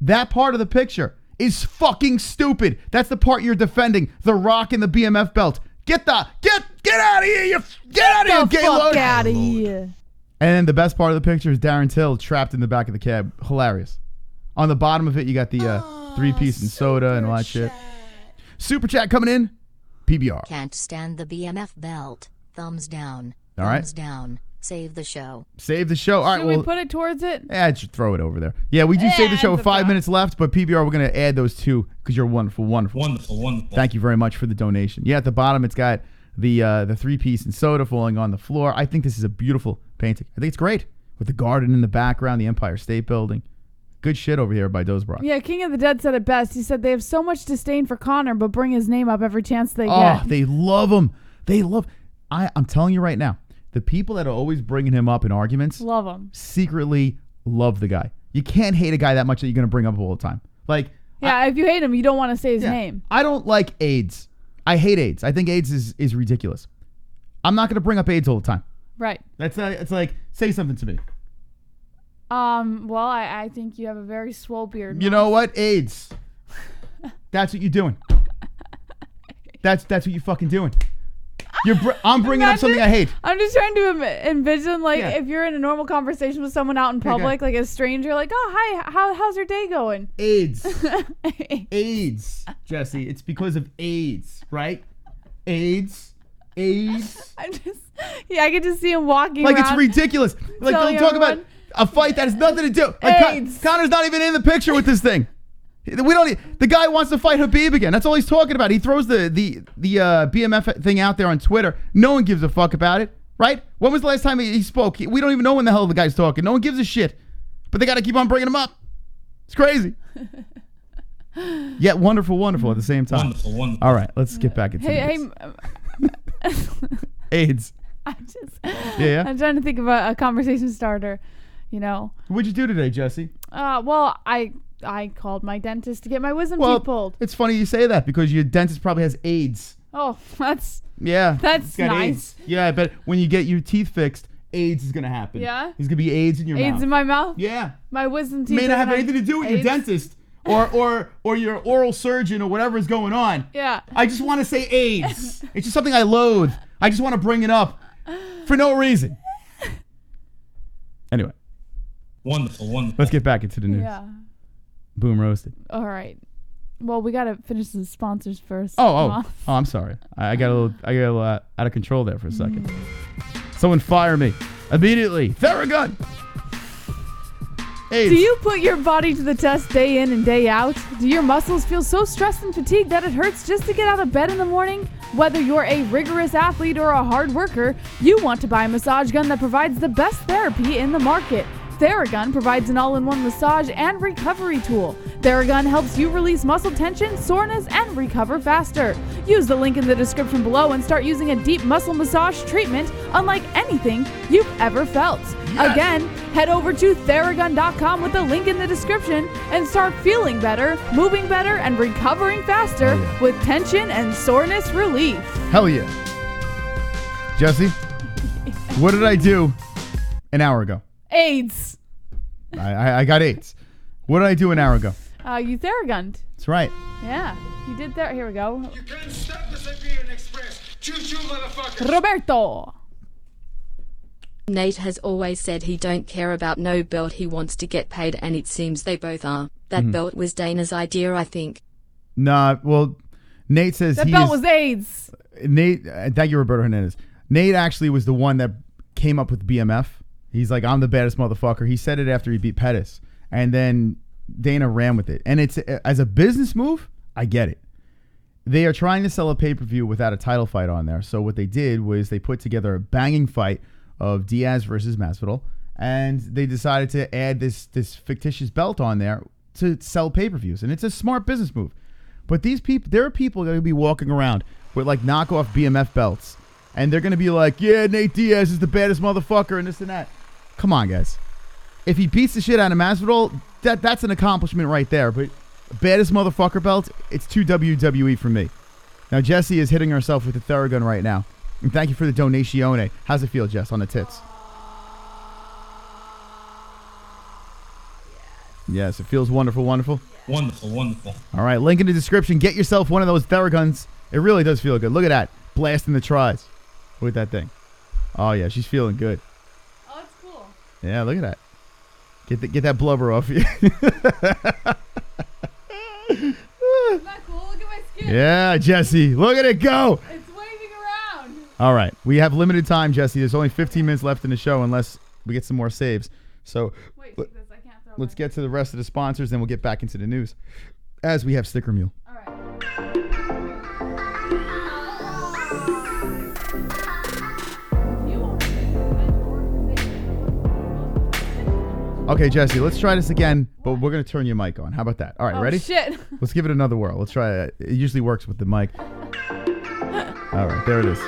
S5: That part of the picture is fucking stupid. That's the part you're defending. The Rock and the BMF belt. Get out of here. Get out of here, Gaylord.
S6: Get out of here.
S5: And then the best part of the picture is Darren Till trapped in the back of the cab. Hilarious. On the bottom of it, you got the 3-piece and soda and all that shit. Super chat coming in. PBR.
S7: Can't stand the BMF belt. Thumbs down.
S5: All right.
S7: Thumbs down. Save the show.
S5: Save the show. All right.
S6: Should we put it towards it?
S5: Yeah, just throw it over there. Yeah, we do save the show with 5 minutes left, but PBR, we're going to add those two because you're wonderful.
S2: Wonderful.
S5: Thank you very much for the donation. Yeah, at the bottom, it's got the 3-piece and soda falling on the floor. I think this is a beautiful painting. I think it's great with the garden in the background, the Empire State Building. Good shit over here by Dozbrock.
S6: Yeah, King of the Dead said it best. He said they have so much disdain for Connor, but bring his name up every chance they get.
S5: Oh, they love him. I'm telling you right now, the people that are always bringing him up in arguments
S6: love him.
S5: Secretly love the guy. You can't hate a guy that much that you're going to bring up all the time. Like,
S6: yeah, if you hate him, you don't want to say his name.
S5: I don't like AIDS. I hate AIDS. I think AIDS is ridiculous. I'm not going to bring up AIDS all the time.
S6: Right.
S5: It's like, say something to me.
S6: Well, I think you have a very swole beard.
S5: You know what? AIDS. That's what you're doing. That's what you fucking doing. I'm bringing up something I hate.
S6: I'm just trying to envision, like,
S5: Yeah.
S6: if you're in a normal conversation with someone out in public, like a stranger, like, oh, hi, how's your day going?
S5: AIDS. AIDS, Jesse. It's because of AIDS, right? AIDS.
S6: I could just see him walking
S5: Like,
S6: around.
S5: it's ridiculous. Like,
S6: telling
S5: don't talk about
S6: everyone,
S5: a fight that has nothing to do. Like,
S6: AIDS.
S5: Connor's not even in the picture with this thing. The guy wants to fight Khabib again. That's all he's talking about. He throws the BMF thing out there on Twitter. No one gives a fuck about it, right? When was the last time he spoke? We don't even know when the hell the guy's talking. No one gives a shit. But they got to keep on bringing him up. It's crazy. Yet wonderful at the same time.
S1: Wonderful.
S5: All right, let's get back into
S6: hey,
S5: AIDS. Yeah.
S6: I'm trying to think of a conversation starter, you know.
S5: What'd you do today, Jesse?
S6: Well, I called my dentist to get my wisdom
S5: Well,
S6: teeth pulled.
S5: it's funny you say that because your dentist probably has AIDS.
S6: Oh, that's
S5: Yeah.
S6: That's
S5: he's got
S6: nice.
S5: AIDS. Yeah, I bet when you get your teeth fixed, AIDS is going to happen.
S6: Yeah?
S5: There's going to be AIDS in your mouth.
S6: AIDS in my mouth.
S5: Yeah.
S6: My wisdom teeth
S5: May not have
S6: doesn't
S5: anything to do with your
S6: AIDS.
S5: dentist or your oral surgeon or whatever's going on.
S6: Yeah.
S5: I just want to say AIDS. It's just something I loathe. I just want to bring it up for no reason. Anyway.
S1: Wonderful.
S5: Let's get back into the news.
S6: Yeah.
S5: Boom roasted.
S6: All right. Well, we gotta finish the sponsors first.
S5: Oh, I'm sorry. I got a little out of control there for a second. Someone fire me immediately. Theragun. AIDS.
S6: Do you put your body to the test day in and day out? Do your muscles feel so stressed and fatigued that it hurts just to get out of bed in the morning? Whether you're a rigorous athlete or a hard worker, you want to buy a massage gun that provides the best therapy in the market. Theragun provides an all-in-one massage and recovery tool. Theragun helps you release muscle tension, soreness, and recover faster. Use the link in the description below and start using a deep muscle massage treatment unlike anything you've ever felt.
S5: Yes.
S6: Again, head over to Theragun.com with the link in the description and start feeling better, moving better, and recovering faster with tension and soreness relief.
S5: Hell yeah. Jesse, what did I do an hour ago?
S6: AIDS.
S5: I got AIDS. What did I do an hour ago?
S6: You Theragunned.
S5: That's right.
S6: Yeah, you did that. Here we go.
S2: You can't stop the Siberian Express. Choo-choo, motherfucker.
S6: Roberto.
S7: Nate has always said he don't care about no belt, he wants to get paid, and it seems they both are. That belt was Dana's idea, I think.
S5: Nah, well, Nate says
S6: That belt was AIDS.
S5: Nate, thank you, Roberto Hernandez. Nate actually was the one that came up with BMF. He's like, I'm the baddest motherfucker. He said it after he beat Pettis. And then Dana ran with it. And it's as a business move, I get it. They are trying to sell a pay-per-view without a title fight on there. So what they did was they put together a banging fight of Diaz versus Masvidal. And they decided to add this fictitious belt on there to sell pay-per-views. And it's a smart business move. But these people, there are people going to be walking around with like knockoff BMF belts. And they're going to be like, yeah, Nate Diaz is the baddest motherfucker and this and that. Come on, guys. If he beats the shit out of Masvidal, that's an accomplishment right there. But baddest motherfucker belt, it's too WWE for me. Now, Jessie is hitting herself with the Theragun right now. And thank you for the donatione. How's it feel, Jess, on the tits? Yes, it feels wonderful.
S1: Wonderful.
S5: All right, link in the description. Get yourself one of those Theraguns. It really does feel good. Look at that. Blasting the tries with that thing. Oh, yeah, she's feeling good.
S6: Oh, it's cool.
S5: Yeah, look at that. Get that blubber off you.
S6: Isn't that cool? Look at my skin.
S5: Yeah, Jesse. Look at it go.
S6: It's waving around.
S5: All right. We have limited time, Jesse. There's only 15 minutes left in the show unless we get some more saves. So
S6: Wait, take this. I can't throw
S5: let's
S6: my-
S5: get to the rest of the sponsors, then we'll get back into the news as we have Sticker Mule.
S6: All right.
S5: Okay, Jesse, let's try this again, but we're going to turn your mic on. How about that? All right,
S6: Oh,
S5: ready?
S6: shit.
S5: Let's give it another whirl. Let's try it. It usually works with the mic. All right, there it is.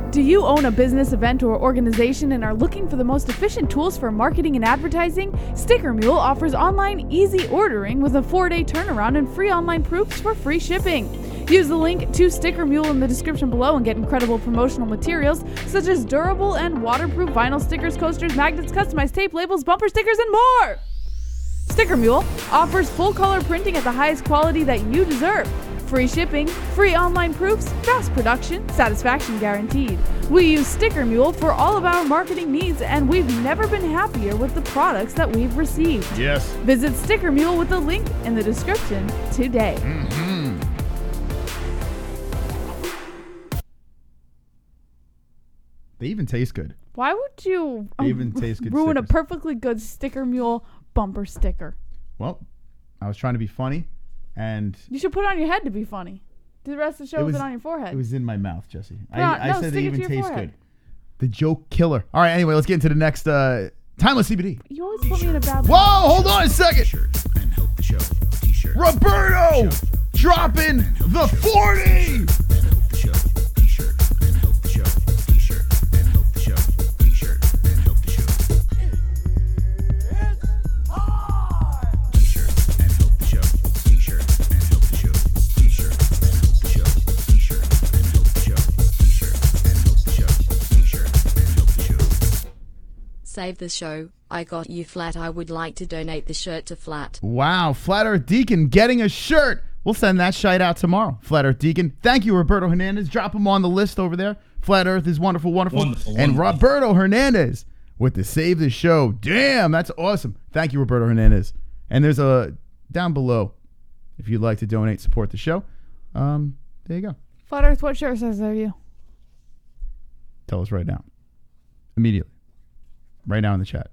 S6: Do you own a business, event, or organization and are looking for the most efficient tools for marketing and advertising? Sticker Mule offers online easy ordering with a 4-day turnaround and free online proofs for free shipping. Use the link to Sticker Mule in the description below and get incredible promotional materials such as durable and waterproof vinyl stickers, coasters, magnets, customized tape, labels, bumper stickers, and more! Sticker Mule offers full color printing at the highest quality that you deserve. Free shipping, free online proofs, fast production, satisfaction guaranteed. We use Sticker Mule for all of our marketing needs, and we've never been happier with the products that we've received.
S5: Yes.
S6: Visit Sticker Mule with the link in the description today.
S5: Mm-hmm. They even taste good.
S6: Why would you
S5: They even taste good
S6: ruin a
S5: stickers.
S6: perfectly good Sticker Mule bumper sticker?
S5: Well, I was trying to be funny, and
S6: You should put it on your head to be funny. Do the rest of the show with it on your forehead.
S5: it was in my mouth, Jesse.
S6: No,
S5: I said
S6: stick
S5: they
S6: it
S5: even
S6: to your
S5: taste
S6: forehead.
S5: good. The joke killer. All right, anyway, let's get into the next Timeless CBD.
S6: You always put me in a bad
S5: Whoa, hold on a second.
S2: And help the show. T-shirt.
S5: Roberto dropping the 40.
S2: And help the show. T-shirt. And help the show. T-shirt. And help the show. T-shirt. And help the show. T-shirt. And help the show. T-shirt. And help the show. T-shirt. And help the show. T-shirt. And help the show. T-shirt. And help the show. T-shirt. And help the show.
S7: Save the show. I got you Flat. I would like to donate the shirt to Flat.
S5: Wow, Flat Earth Deacon getting a shirt. We'll send that shout out tomorrow. Flat Earth Deacon. Thank you, Roberto Hernandez. Drop him on the list over there. Flat Earth is wonderful, wonderful.
S1: Wonderful,
S5: And
S1: wonderful.
S5: Roberto Hernandez with the Save the Show. Damn, that's awesome. Thank you, Roberto Hernandez. And there's a down below if you'd like to donate, support the show. There you go.
S6: Flat Earth, what shirt says there you?
S5: Tell us right now. Immediately. Right now in the chat.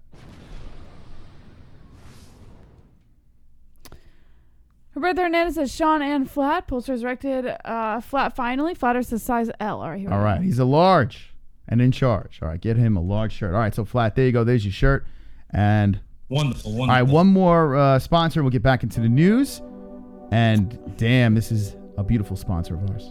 S6: Roberto Hernandez says Sean and Flat. Post resurrected Flat finally. Flat Earth says size L. All right, here we
S5: All
S6: go.
S5: right. He's a large and in charge. All right. Get him a large shirt. All right. So Flat, there you go. There's your shirt. And
S1: Wonderful,
S5: all
S1: wonderful.
S5: right, one more sponsor. We'll get back into the news. And damn, this is a beautiful sponsor of ours.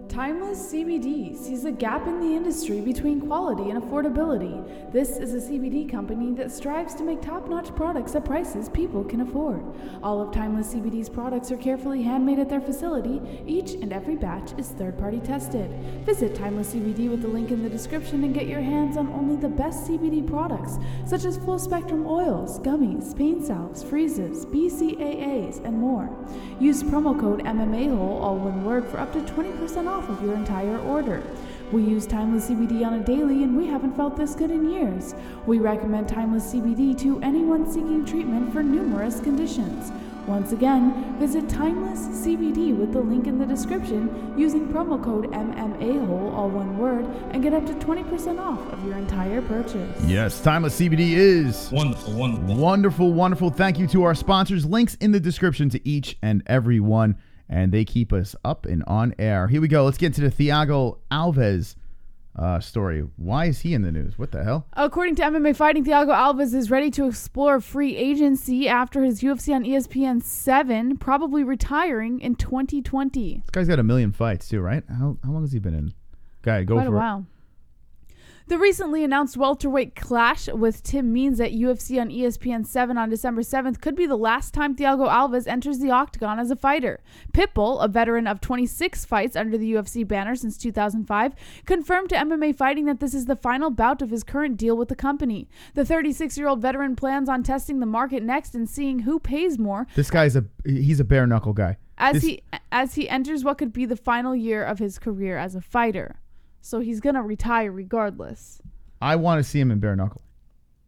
S6: Timeless CBD sees a gap in the industry between quality and affordability. This is a CBD company that strives to make top-notch products at prices people can afford. All of Timeless CBD's products are carefully handmade at their facility. Each and every batch is third-party tested. Visit Timeless CBD with the link in the description and get your hands on only the best CBD products, such as full-spectrum oils, gummies, pain salves, freezes, BCAAs, and more. Use promo code MMA-HOLE, all one word, for up to 20% off of your entire order. We use Timeless CBD on a daily, and we haven't felt this good in years. We recommend Timeless CBD to anyone seeking treatment for numerous conditions. Once again, visit Timeless CBD with the link in the description using promo code MMAHOLE, all one word, and get up to 20% off of your entire purchase.
S5: Yes, Timeless CBD is
S1: Wonderful, wonderful.
S5: wonderful, wonderful. Thank you to our sponsors. Links in the description to each and every one. And they keep us up and on air. Here we go. Let's get into the Thiago Alves story. Why is he in the news? What the hell?
S6: According to MMA Fighting, Thiago Alves is ready to explore free agency after his UFC on ESPN 7, probably retiring in 2020.
S5: This guy's got 1 million fights too, right? How long has he been in? Guy, go
S6: Quite a
S5: for it.
S6: while. The recently announced welterweight clash with Tim Means at UFC on ESPN 7 on December 7th could be the last time Thiago Alves enters the octagon as a fighter. Pitbull, a veteran of 26 fights under the UFC banner since 2005, confirmed to MMA Fighting that this is the final bout of his current deal with the company. The 36-year-old veteran plans on testing the market next and seeing who pays more
S5: This guy's he's a bare knuckle guy.
S6: as he enters what could be the final year of his career as a fighter. So he's going to retire regardless.
S5: I want to see him in bare knuckle.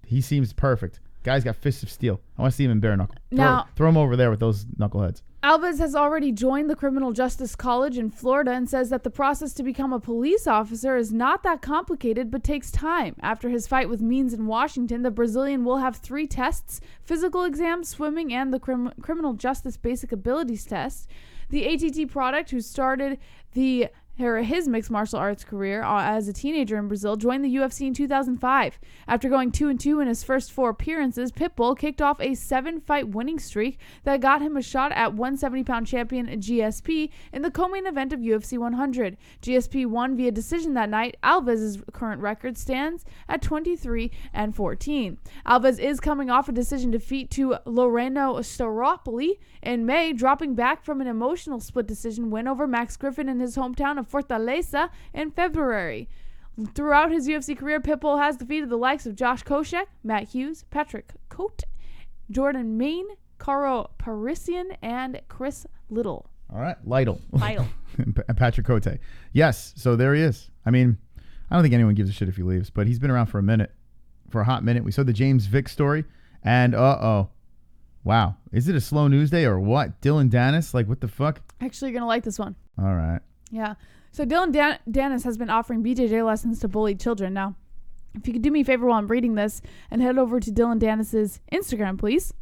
S5: He seems perfect. Guy's got fists of steel. I want to see him in bare knuckle. Throw him over there with those knuckleheads.
S6: Alves has already joined the Criminal Justice College in Florida and says that the process to become a police officer is not that complicated but takes time. After his fight with Means in Washington, the Brazilian will have 3 tests: physical exams, swimming, and the Criminal Justice Basic Abilities Test. The ATT product, who started his mixed martial arts career as a teenager in Brazil, joined the UFC in 2005. After going 2-2 in his first 4 appearances, Pitbull kicked off a 7-fight winning streak that got him a shot at 170-pound champion GSP in the co-main event of UFC 100. GSP won via decision that night. Alves' current record stands at 23-14. Alves is coming off a decision defeat to Loreno Staropoli in May, dropping back from an emotional split decision win over Max Griffin in his hometown of Fortaleza in February. Throughout his UFC career, Pitbull has defeated the likes of Josh Koscheck, Matt Hughes, Patrick Cote, Jordan Main, Caro Parisian, and Chris Little.
S5: All right. Lytle.
S6: Lytle.
S5: And Patrick Cote. Yes. So there he is. I mean, I don't think anyone gives a shit if he leaves, but he's been around for a hot minute. We saw the James Vick story, and wow. Is it a slow news day or what? Dylan Danis? Like, what the fuck?
S6: Actually, you're going to like this one.
S5: All right.
S6: Yeah. So Dylan Danis has been offering BJJ lessons to bullied children. Now, if you could do me a favor while I'm reading this and head over to Dylan Danis's Instagram, please.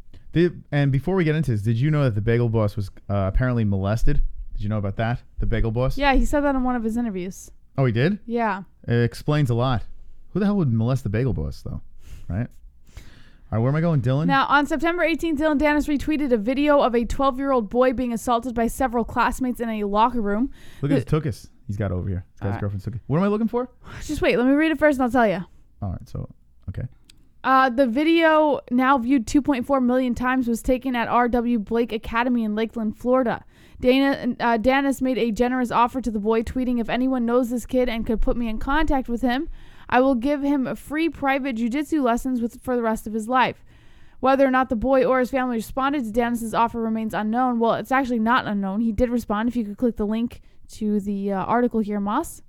S5: And before we get into this, did you know that the Bagel Boss was apparently molested? Did you know about that? The Bagel Boss?
S6: Yeah, he said that in one of his interviews.
S5: Oh, he did?
S6: Yeah.
S5: It explains a lot. Who the hell would molest the Bagel Boss, though? Right? All right, where am I going, Dylan?
S6: Now, on September 18th, Dylan Danis retweeted a video of a 12-year-old boy being assaulted by several classmates in a locker room.
S5: Look at his tuchus he's got over here. This guy's girlfriend's tuchus. What am I looking for?
S6: Just wait. Let me read it first and I'll tell you.
S5: All right, so, okay.
S6: The video, now viewed 2.4 million times, was taken at R.W. Blake Academy in Lakeland, Florida. Danis made a generous offer to the boy, tweeting, "If anyone knows this kid and could put me in contact with him, I will give him free private jiu-jitsu lessons for the rest of his life." Whether or not the boy or his family responded to Danis' offer remains unknown. Well, it's actually not unknown. He did respond. If you could click the link to the article here, Moss.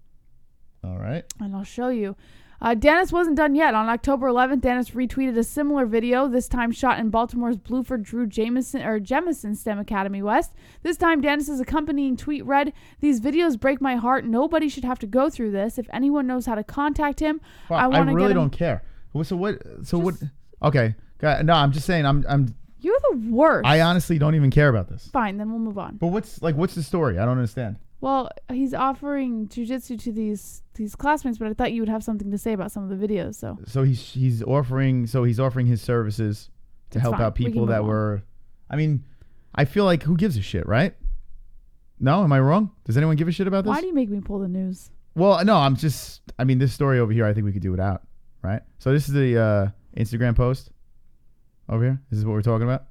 S5: All right.
S6: And I'll show you. Danis wasn't done yet. On October 11th, Danis retweeted a similar video, this time shot in Baltimore's Bluford Drew Jemison STEM Academy West. This time, Danis' accompanying tweet read, "These videos break my heart. Nobody should have to go through this. If anyone knows how to contact him,
S5: well,
S6: I want to
S5: really
S6: get him."
S5: don't care. So what? Okay. No, I'm just saying. I'm.
S6: You're the worst.
S5: I honestly don't even care about this.
S6: Fine, then we'll move on.
S5: But what's the story? I don't understand.
S6: Well, he's offering jiu-jitsu to these classmates, but I thought you would have something to say about some of the videos. So
S5: he's offering his services to help out people that were. I mean, I feel like who gives a shit, right? No, am I wrong? Does anyone give a shit about this?
S6: Why do you make me pull the news?
S5: Well, no, this story over here, I think we could do without, right? So this is the Instagram post over here. This is what we're talking about.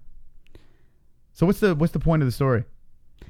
S5: So what's the point of the story?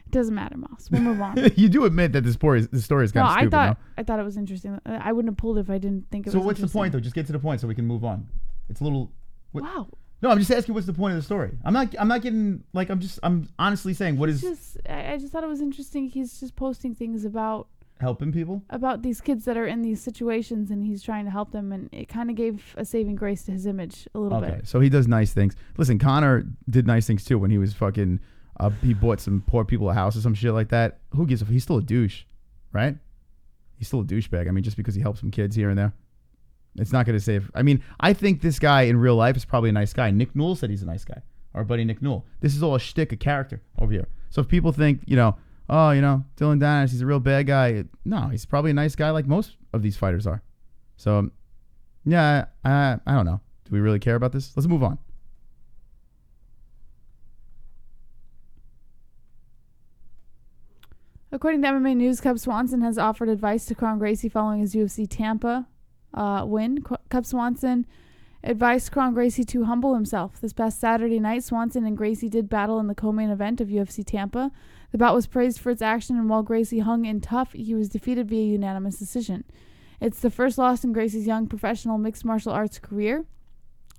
S6: It doesn't matter, Moss. We'll move on.
S5: You do admit that the story is kind of stupid,
S6: I thought it was interesting. I wouldn't have pulled it if I didn't think it was
S5: So what's the
S6: interesting.
S5: point, though? Just get to the point so we can move on. It's a little...
S6: Wow.
S5: No, I'm just asking what's the point of the story. I'm not getting... Like, I'm honestly saying what is...
S6: I just thought it was interesting. He's just posting things about...
S5: Helping people?
S6: About these kids that are in these situations, and he's trying to help them, and it kind of gave a saving grace to his image a little bit.
S5: Okay, so he does nice things. Listen, Connor did nice things, too, when he was fucking... he bought some poor people a house or some shit like that. Who gives a... He's still a douche, right? He's still a douchebag. I mean, just because he helps some kids here and there. It's not going to save... I mean, I think this guy in real life is probably a nice guy. Nick Newell said he's a nice guy. Our buddy Nick Newell. This is all a shtick, a character over here. So if people think, Dylan Danis, he's a real bad guy. No, he's probably a nice guy like most of these fighters are. So, yeah, I don't know. Do we really care about this? Let's move on.
S6: According to MMA News, Cub Swanson has offered advice to Kron Gracie following his UFC Tampa win. Cub Swanson advised Kron Gracie to humble himself. This past Saturday night, Swanson and Gracie did battle in the co-main event of UFC Tampa. The bout was praised for its action, and while Gracie hung in tough, he was defeated via unanimous decision. It's the first loss in Gracie's young professional mixed martial arts career.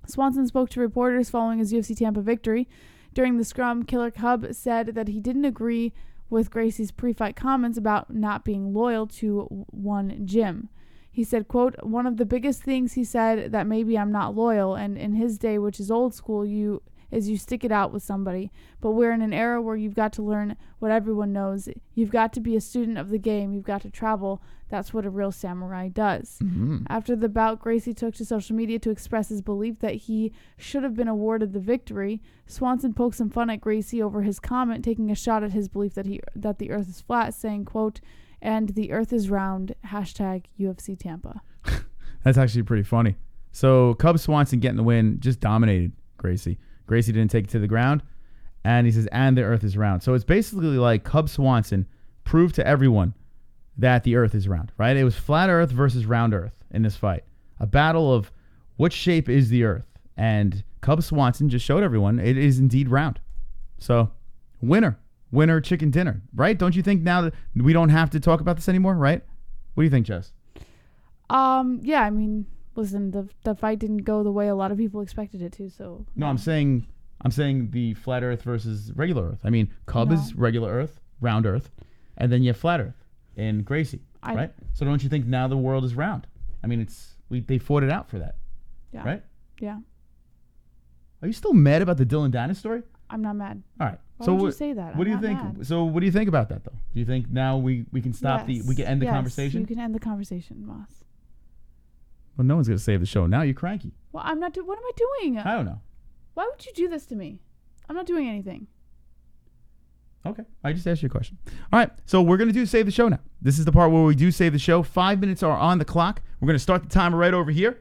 S6: Swanson spoke to reporters following his UFC Tampa victory. During the scrum, Killer Cub said that he didn't agree with Gracie's pre-fight comments about not being loyal to one gym. He said, quote, "One of the biggest things he said that maybe I'm not loyal, and in his day, which is old school, you stick it out with somebody. But we're in an era where you've got to learn what everyone knows. You've got to be a student of the game. You've got to travel. That's what a real samurai does."
S5: Mm-hmm.
S6: After the bout, Gracie took to social media to express his belief that he should have been awarded the victory. Swanson poked some fun at Gracie over his comment, taking a shot at his belief that the earth is flat, saying, quote, "And the earth is round, #UFC Tampa."
S5: That's actually pretty funny. So Cub Swanson getting the win, just dominated Gracie. Gracie didn't take it to the ground. And he says, "And the earth is round." So it's basically like Cub Swanson proved to everyone that the earth is round, right? It was flat earth versus round earth in this fight. A battle of what shape is the earth. And Cub Swanson just showed everyone it is indeed round. So winner chicken dinner, right? Don't you think now that we don't have to talk about this anymore, right? What do you think, Jess?
S6: Yeah, I mean, listen, the fight didn't go the way a lot of people expected it to, so...
S5: No, I'm saying the flat earth versus regular earth. I mean, Cub is regular earth. round Earth, and then you have flat Earth in Gracie,
S6: I-
S5: right? So don't you think now the world is round? I mean, they fought it out for that,
S6: Yeah.
S5: right?
S6: Yeah.
S5: Are you still mad about the Dylan Danis story?
S6: I'm not mad.
S5: All right.
S6: Why
S5: so
S6: would you
S5: what,
S6: say that?
S5: What do
S6: I'm
S5: you
S6: not
S5: think?
S6: mad.
S5: So what do you think about that, though? Do you think now we can stop we can end the
S6: Yes,
S5: conversation?
S6: You can end the conversation, Moss.
S5: Well, no one's gonna save the show now. You're cranky.
S6: Well, I'm not. What am I doing?
S5: I don't know.
S6: Why would you do this to me? I'm not doing anything.
S5: Okay. I just asked you a question. All right. So we're going to do Save the Show now. This is the part where we do Save the Show. 5 minutes are on the clock. We're going to start the timer right over here.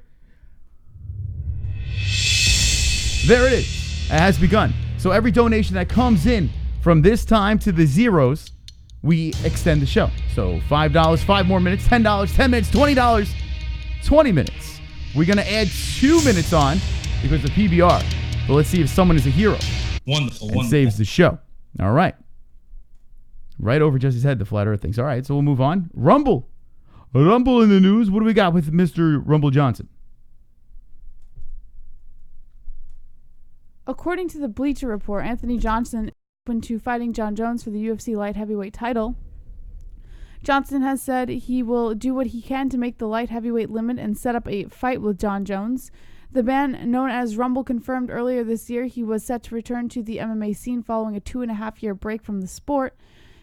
S5: There it is. It has begun. So every donation that comes in from this time to the zeros, we extend the show. So $5, 5 more minutes, $10, 10 minutes, $20, 20 minutes. We're going to add 2 minutes on because of PBR. But let's see if someone is a hero
S1: Wonderful,
S5: and
S1: wonderful.
S5: saves the show. All right. Right over Jesse's head, the flat earth things. All right, so we'll move on. Rumble. Rumble in the news. What do we got with Mr. Rumble Johnson?
S6: According to the Bleacher Report, Anthony Johnson open to fighting Jon Jones for the UFC Light Heavyweight title. Johnson has said he will do what he can to make the light heavyweight limit and set up a fight with Jon Jones. The man known as Rumble confirmed earlier this year he was set to return to the MMA scene following a 2.5-year break from the sport.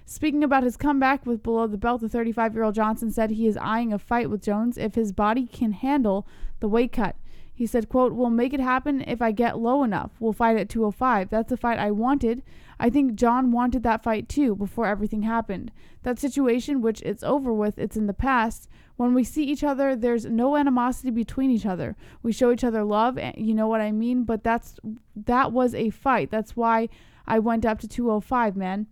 S6: Speaking about his comeback with below the belt, the 35-year-old Johnson said he is eyeing a fight with Jones if his body can handle the weight cut. He said, quote, "We'll make it happen if I get low enough. We'll fight at 205. That's the fight I wanted. I think Jon wanted that fight too before everything happened. That situation, which it's over with, it's in the past. When we see each other, there's no animosity between each other. We show each other love, you know what I mean? But that was a fight. That's why I went up to 205, man."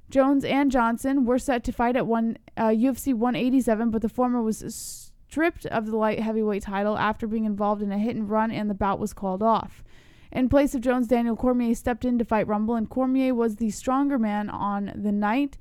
S6: Jones and Johnson were set to fight at UFC 187, but the former was stripped of the light heavyweight title after being involved in a hit and run, and the bout was called off. In place of Jones, Daniel Cormier stepped in to fight Rumble, and Cormier was the stronger man on the night,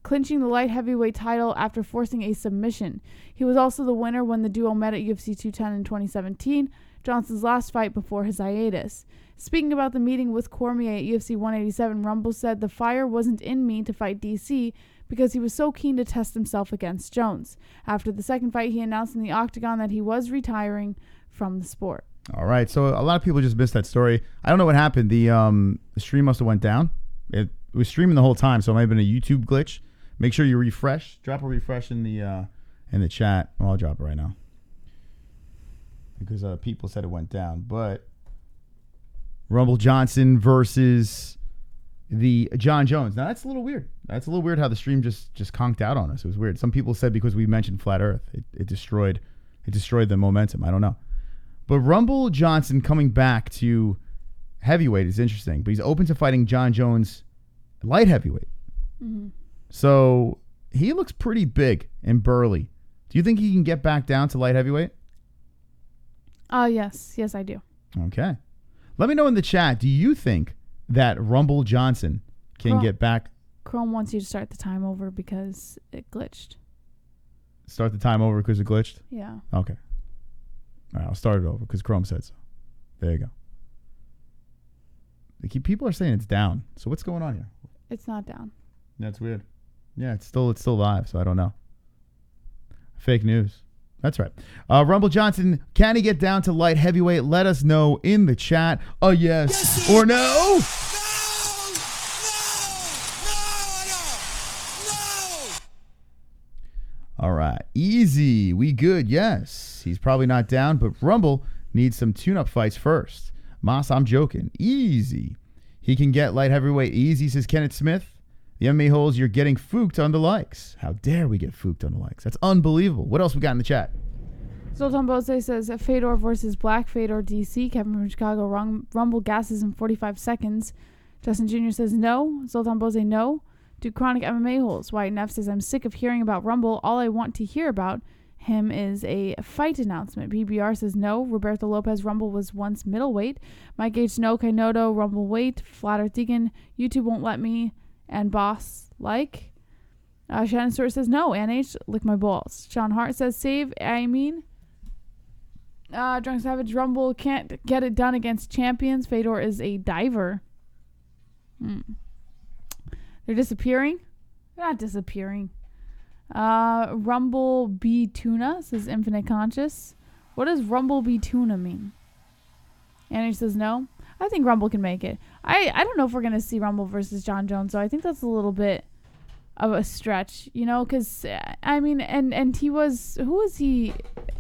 S6: clinching the light heavyweight title after forcing a submission. He was also the winner when the duo met at UFC 210 in 2017, Johnson's last fight before his hiatus. Speaking about the meeting with Cormier at UFC 187, Rumble said the fire wasn't in me to fight DC because he was so keen to test himself against Jones. After the second fight, he announced in the octagon that he was retiring from the sport.
S5: All right, so a lot of people just missed that story. I don't know what happened. The stream must have went down. It was streaming the whole time, so it might have been a YouTube glitch. Make sure you refresh. Drop a refresh in the chat. Well, I'll drop it right now because people said it went down. But Rumble Johnson versus the Jon Jones. Now that's a little weird. That's a little weird how the stream just conked out on us. It was weird. Some people said because we mentioned Flat Earth, it destroyed the momentum. I don't know. But Rumble Johnson coming back to heavyweight is interesting. But he's open to fighting Jon Jones light heavyweight.
S6: Mm-hmm.
S5: So he looks pretty big and burly. Do you think he can get back down to light heavyweight?
S6: Yes, I do.
S5: Okay. Let me know in the chat, do you think that Rumble Johnson can get back?
S6: Kron wants you to start the time over because it glitched.
S5: Start the time over because it glitched?
S6: Yeah.
S5: Okay. All right, I'll start it over because Chrome said so. There you go. People are saying it's down. So what's going on here?
S6: It's not down.
S5: That's weird. Yeah, it's still live, so I don't know. Fake news. That's right. Rumble Johnson, can he get down to light heavyweight? Let us know in the chat. Yes or no? All right. Easy. We good. Yes. He's probably not down, but Rumble needs some tune-up fights first. Moss, I'm joking. Easy. He can get light heavyweight easy, says Kenneth Smith. The MMA holes, you're getting fooked on the likes. How dare we get fooked on the likes? That's unbelievable. What else we got in the chat?
S6: Zoltan Bose says Fedor versus Black Fedor DC. Kevin from Chicago. Rumble gasses in 45 seconds. Justin Jr. says no. Zoltan Bose no. Do chronic MMA holes. White Neff says I'm sick of hearing about Rumble. All I want to hear about him is a fight announcement. PBR says no. Roberto Lopez, Rumble was once middleweight. Mike H. No. Kainoto, Rumble weight. Flat Earth Deacon, YouTube won't let me. And Boss like. Shannon Stewart says no. NH, lick my balls. Sean Hart says save. Drunk Savage, Rumble can't get it done against champions. Fedor is a diver. There's They're disappearing? They're not disappearing. Rumble B Tuna says Infinite Conscious. What does Rumble B Tuna mean? Annie says no. I think Rumble can make it. I don't know if we're going to see Rumble versus Jon Jones, so I think that's a little bit of a stretch, you know, because, I mean, and he was, who was he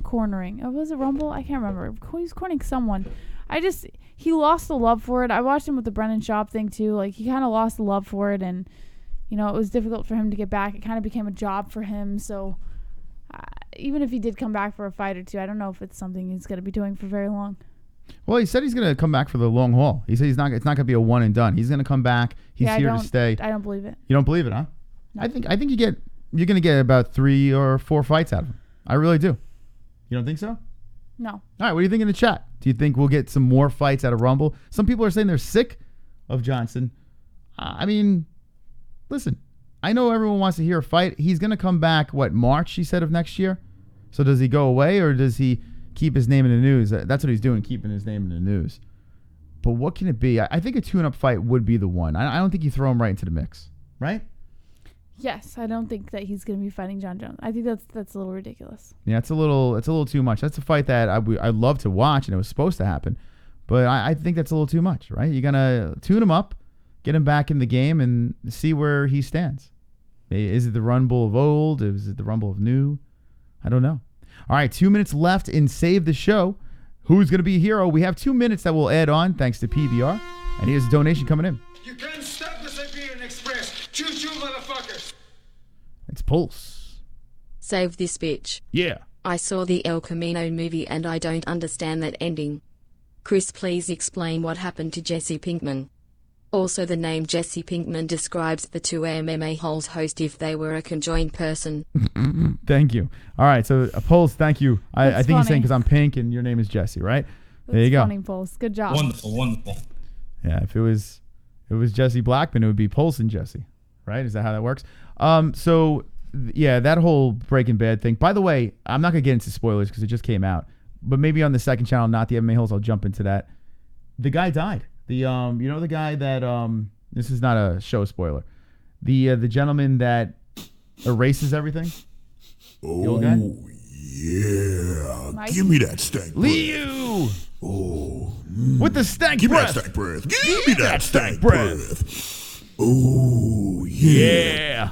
S6: cornering? Was it Rumble? I can't remember. He was cornering someone. He lost the love for it. I watched him with the Brennan Schaub thing, too. Like, he kind of lost the love for it, and, you know, it was difficult for him to get back. It kind of became a job for him, so even if he did come back for a fight or two, I don't know if it's something he's going to be doing for very long.
S5: Well, he said he's going to come back for the long haul. He said it's not going to be a one and done. He's going to come back. He's here to stay.
S6: I don't believe it. You
S5: don't believe it, huh?
S6: No.
S5: I think you're going to get about 3 or 4 fights out of him. I really do. You don't think so?
S6: No.
S5: All right, what do you think in the chat? Do you think we'll get some more fights out of Rumble? Some people are saying they're sick of Johnson. I mean, listen, I know everyone wants to hear a fight. He's going to come back, March, he said, of next year? So does he go away or does he keep his name in the news? That's what he's doing, keeping his name in the news. But what can it be? I think a tune-up fight would be the one. I don't think you throw him right into the mix, right?
S6: Yes, I don't think that he's going to be fighting Jon Jones. I think that's a little ridiculous.
S5: Yeah, it's a little too much. That's a fight that I'd love to watch, and it was supposed to happen. But I think that's a little too much, right? You're going to tune him up, get him back in the game, and see where he stands. Is it the Rumble of old? Is it the Rumble of new? I don't know. All right, 2 minutes left in Save the Show. Who's going to be a hero? We have 2 minutes that we'll add on thanks to PBR. And here's a donation coming in.
S4: You can't stop the Siberian Express. Choo-choo, motherfuckers.
S5: It's Pulse.
S7: Save this bitch.
S5: Yeah.
S7: I saw the El Camino movie and I don't understand that ending. Chris, please explain what happened to Jesse Pinkman. Also, the name Jesse Pinkman describes the two MMA-Holes host if they were a conjoined person.
S5: Thank you. All right, so Pulse, thank you. I think he's saying because I'm pink and your name is Jesse, right? There you go.
S6: Funny, Pulse. Good job.
S1: Wonderful.
S5: Yeah, if it was Jesse Blackman, it would be Pulse and Jesse, right? Is that how that works? So yeah, that whole Breaking Bad thing. By the way, I'm not gonna get into spoilers because it just came out, but maybe on the second channel, not the MMA-Holes, I'll jump into that. The guy died. The the guy that this is not a show spoiler. The gentleman that erases everything.
S4: Oh yeah,
S6: Mike?
S4: give me that stank breath.
S5: Liu!
S4: Oh,
S5: With the stank
S4: give me
S5: breath.
S4: that stank breath. Give me that stank breath. Oh
S5: Yeah.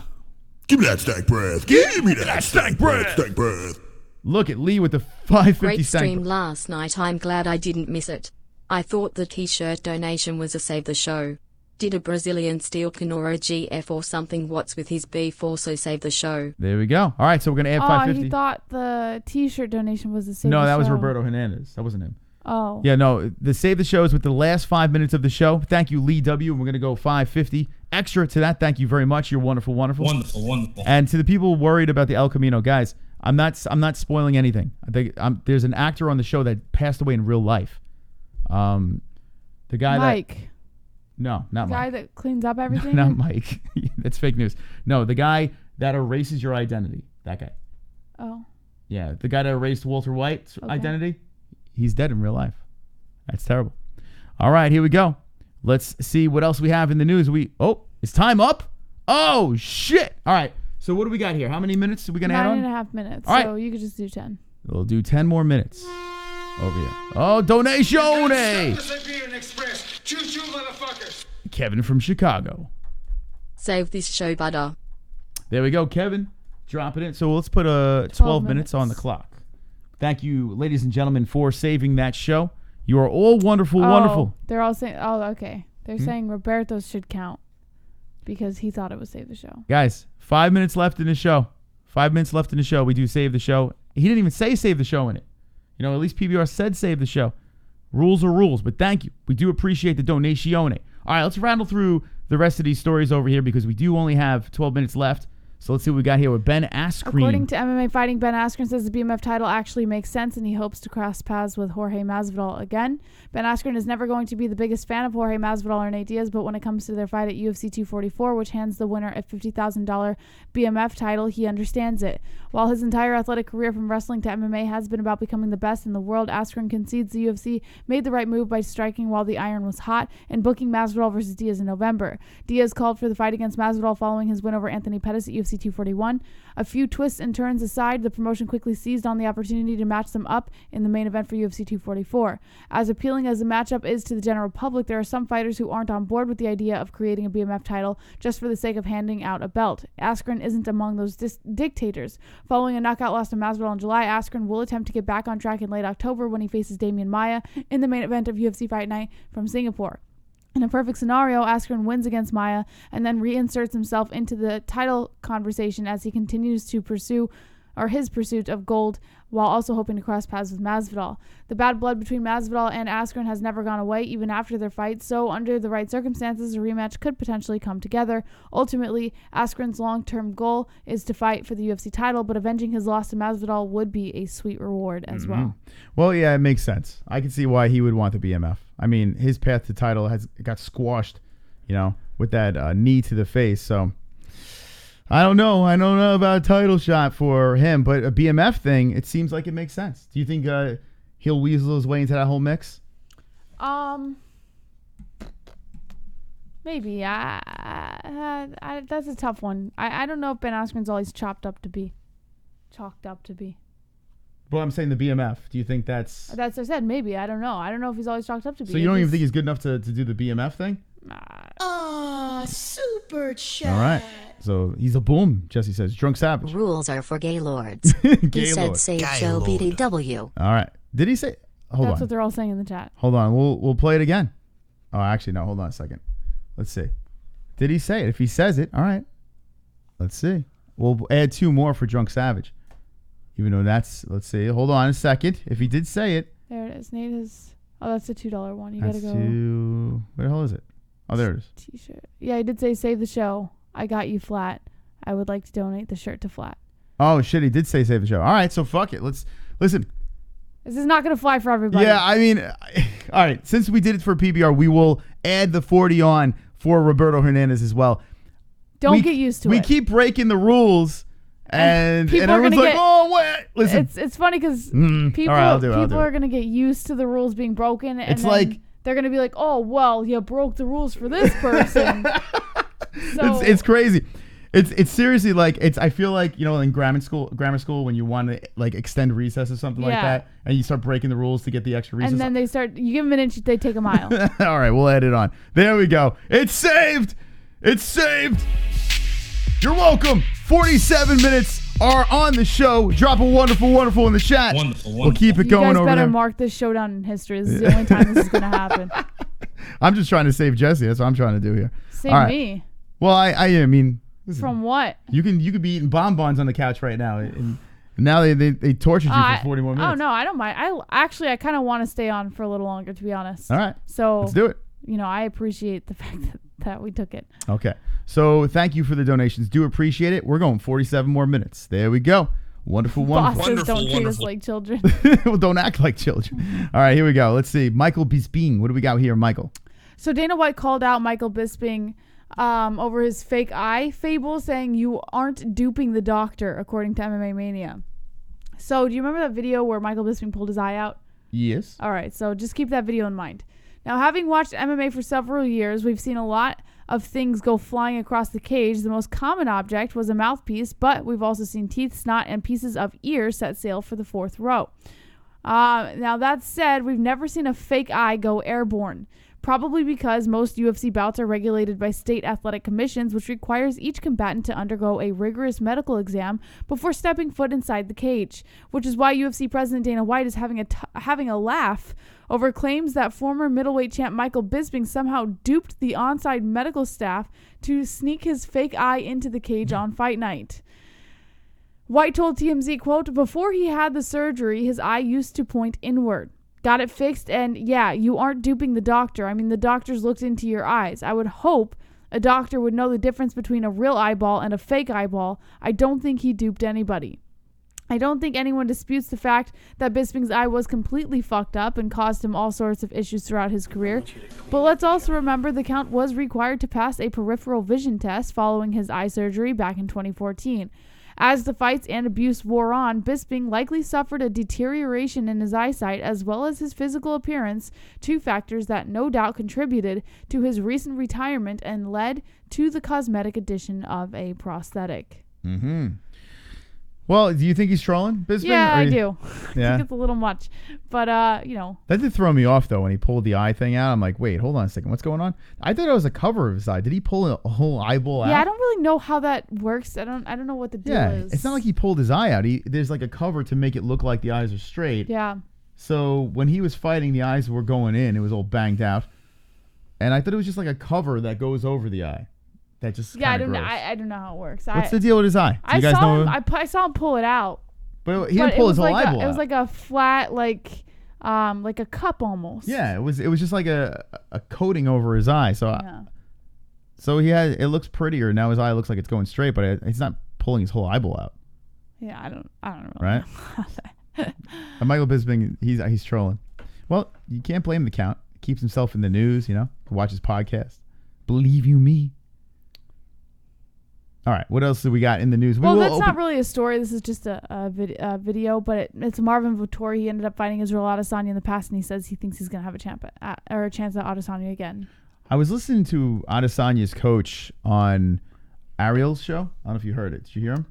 S4: Give me that stank breath. Give me that stank breath. Stank breath.
S5: Look at Lee with the 550
S7: Great
S5: stank
S7: stream
S5: breath.
S7: last night. I'm glad I didn't miss it. I thought the t-shirt donation was a save the show. Did a Brazilian steal Kron or a GF or something? What's with his beef? Also save the show.
S5: There we go. All right, so we're going to add 550.
S6: He thought the t-shirt donation was the save
S5: No,
S6: the
S5: that was
S6: show.
S5: Roberto Hernandez. That wasn't him.
S6: Oh.
S5: Yeah, no, the Save the Show is with the last 5 minutes of the show. Thank you, Lee W. And we're going to go 550. Extra to that, thank you very much. You're wonderful.
S1: Wonderful.
S5: And to the people worried about the El Camino, guys, I'm not spoiling anything. I think there's an actor on the show that passed away in real life. The guy
S6: Mike.
S5: No, not
S6: The
S5: Mike.
S6: guy that cleans up everything?
S5: Not Mike. That's fake news. No, the guy that erases your identity. That guy.
S6: Oh.
S5: Yeah, the guy that erased Walter White's identity. He's dead in real life. That's terrible. All right, here we go. Let's see what else we have in the news. Is time up? Oh, shit. All right, so what do we got here? How many minutes are we going to add on?
S6: 9.5 minutes.
S5: All right.
S6: So you could just do 10.
S5: We'll do 10 more minutes over here. Oh, donation!
S4: Stop the Siberian Express. Choo-choo, motherfuckers.
S5: Kevin from Chicago.
S7: Save this show, butter.
S5: There we go, Kevin. Drop it in. So let's put 12 minutes on the clock. Thank you, ladies and gentlemen, for saving that show. You are all wonderful.
S6: They're all saying, okay. They're saying Roberto's should count because he thought it was Save the Show.
S5: Guys, 5 minutes left in the show. 5 minutes left in the show. We do Save the Show. He didn't even say Save the Show in it. You know, at least PBR said Save the Show. Rules are rules, but thank you. We do appreciate the donation. All right, let's rattle through the rest of these stories over here because we do only have 12 minutes left. So let's see what we got here with Ben Askren.
S6: According to MMA Fighting, Ben Askren says the BMF title actually makes sense and he hopes to cross paths with Jorge Masvidal again. Ben Askren is never going to be the biggest fan of Jorge Masvidal or Nate Diaz, but when it comes to their fight at UFC 244, which hands the winner a $50,000 BMF title, he understands it. While his entire athletic career from wrestling to MMA has been about becoming the best in the world, Askren concedes the UFC made the right move by striking while the iron was hot and booking Masvidal versus Diaz in November. Diaz called for the fight against Masvidal following his win over Anthony Pettis at UFC 241. A few twists and turns aside, the promotion quickly seized on the opportunity to match them up in the main event for UFC 244. As appealing as the matchup is to the general public, there are some fighters who aren't on board with the idea of creating a BMF title just for the sake of handing out a belt. Askren isn't among those dictators. Following a knockout loss to Masvidal in July, Askren will attempt to get back on track in late October when he faces Damian Maia in the main event of UFC Fight Night from Singapore. In a perfect scenario, Askren wins against Maia and then reinserts himself into the title conversation as he continues to pursue his pursuit of gold while also hoping to cross paths with Masvidal. The bad blood between Masvidal and Askren has never gone away even after their fight, so under the right circumstances, a rematch could potentially come together. Ultimately, Askren's long-term goal is to fight for the UFC title, but avenging his loss to Masvidal would be a sweet reward as well.
S5: Well, yeah, it makes sense. I can see why he would want the BMF. I mean, his path to title got squashed, with that knee to the face, so I don't know. I don't know about a title shot for him, but a BMF thing, it seems like it makes sense. Do you think he'll weasel his way into that whole mix?
S6: Maybe. That's a tough one. I don't know if Ben Askren's always chalked up to be.
S5: Well, I'm saying the BMF. Do you think that's...
S6: That's what I said. Maybe. I don't know. I don't know if he's always chalked up to be.
S5: So you don't even think he's good enough to do the BMF thing?
S3: Super chat.
S5: All right. So he's a boom, Jesse says. Drunk Savage.
S7: Rules are for gay lords.
S5: Gay
S7: He said
S5: lord.
S7: save
S3: Gay
S7: show
S3: lord.
S7: BDW.
S5: All right. Did he say... Hold
S6: That's
S5: on.
S6: what they're all saying in the chat.
S5: Hold on. We'll play it again. Oh, actually, no. Hold on a second. Let's see. Did he say it? If he says it, all right. Let's see. We'll add 2 more for Drunk Savage. Even though that's... Let's see. Hold on a second. If he did say it...
S6: There it is. Nate is... Oh, that's a $2 one. You
S5: That's
S6: gotta go...
S5: Where the hell is it? Oh, there it is.
S6: T-shirt. Yeah, I did say save the show. I got you flat. I would like to donate the shirt to Flat.
S5: Oh, shit. He did say save the show. All right. So, fuck it. Let's... Listen...
S6: This is not going to fly for everybody.
S5: Yeah, I mean, all right. Since we did it for PBR, we will add the 40 on for Roberto Hernandez as well.
S6: Don't get used to it.
S5: We keep breaking the rules, and
S6: people are
S5: everyone's
S6: gonna
S5: like,
S6: get-
S5: oh, wait. Listen,
S6: It's funny because people
S5: All right, I'll do it.
S6: are going to get used to the rules being broken. And
S5: It's
S6: then
S5: like-
S6: they're going to be like, oh, well, you broke the rules for this person. So
S5: it's crazy. It's seriously like I feel like in grammar school when you want to like extend recess or something like
S6: Yeah.
S5: that, and you start breaking the rules to get the extra recess.
S6: and then you give them an inch, they take a mile.
S5: All right, we'll add it on. There we go. It's saved. It's saved. You're welcome. 47 minutes are on the show. Drop a wonderful, wonderful in the chat.
S1: Wonderful,
S5: We'll keep it
S6: You
S5: going
S6: guys
S5: over
S6: better
S5: there.
S6: mark this showdown in history. This is the only time this is going to happen.
S5: I'm just trying to save Jesse. That's what I'm trying to do here.
S6: Save
S5: All right.
S6: me.
S5: Well, I mean, listen,
S6: From what?
S5: you could be eating bonbons on the couch right now, and now they tortured you for 40 more minutes.
S6: Oh, no, I don't mind. I kind of want to stay on for a little longer, to be honest.
S5: All right,
S6: So,
S5: let's do it.
S6: I appreciate the fact that we took it.
S5: Okay. So thank you for the donations. Do appreciate it. We're going 47 more minutes. There we go. Wonderful, wonderful.
S6: Bosses don't treat us
S1: wonderful.
S6: like children.
S5: Well, don't act like children. All right, here we go. Let's see. Michael Bisping. What do we got here, Michael?
S6: So Dana White called out Michael Bisping over his fake eye fable, saying you aren't duping the doctor, according to MMA Mania. So do you remember that video where Michael Bisping pulled his eye out?
S5: Yes.
S6: All right, so just keep that video in mind. Now, having watched MMA for several years, we've seen a lot of things go flying across the cage. The most common object was a mouthpiece, but we've also seen teeth, snot, and pieces of ear set sail for the 4th row. Now, that said, we've never seen a fake eye go airborne, probably because most UFC bouts are regulated by state athletic commissions, which requires each combatant to undergo a rigorous medical exam before stepping foot inside the cage, which is why UFC President Dana White is having a laugh over claims that former middleweight champ Michael Bisping somehow duped the onside medical staff to sneak his fake eye into the cage on fight night. White told TMZ, quote, "Before he had the surgery, his eye used to point inward. Got it fixed, and yeah, you aren't duping the doctor. I mean, the doctors looked into your eyes. I would hope A doctor would know the difference between a real eyeball and a fake eyeball. I don't think he duped anybody. I don't think anyone disputes the fact that Bisping's eye was completely fucked up and caused him all sorts of issues throughout his career. But let's also remember the Count was required to pass a peripheral vision test following his eye surgery back in 2014. As the fights and abuse wore on, Bisping likely suffered a deterioration in his eyesight as well as his physical appearance, two factors that no doubt contributed to his recent retirement and led to the cosmetic addition of a prosthetic.
S5: Mm-hmm. Well, do you think he's trolling Bisping?
S6: Yeah, I do.
S5: Yeah.
S6: I think it's a little much. But,
S5: That did throw me off, though, when he pulled the eye thing out. I'm like, wait, hold on a second. What's going on? I thought it was a cover of his eye. Did he pull a whole eyeball out?
S6: Yeah, I don't really know how that works. I don't know what the deal is.
S5: It's not like he pulled his eye out. There's like a cover to make it look like the eyes are straight.
S6: Yeah.
S5: So when he was fighting, the eyes were going in. It was all banged out. And I thought it was just like a cover that goes over the eye. That just
S6: I don't know. I don't know how it works.
S5: What's the deal with his eye? Do you guys know?
S6: I saw him pull it out.
S5: But he didn't pull his whole eyeball out.
S6: It was like a flat, like a cup almost.
S5: Yeah, it was just like a coating over his eye. So
S6: yeah.
S5: So it looks prettier now. His eye looks like it's going straight, but he's not pulling his whole eyeball out.
S6: Yeah, I don't know.
S5: Right. And Michael Bisping, he's trolling. Well, you can't blame the Count. He keeps himself in the news. Watch his podcast. Believe you me. All right, what else do we got in the news?
S6: That's not really a story. This is just a video, but it's Marvin Vettori. He ended up fighting Israel Adesanya in the past, and he says he thinks he's going to have a chance at Adesanya again.
S5: I was listening to Adesanya's coach on Ariel's show. I don't know if you heard it. Did you hear him?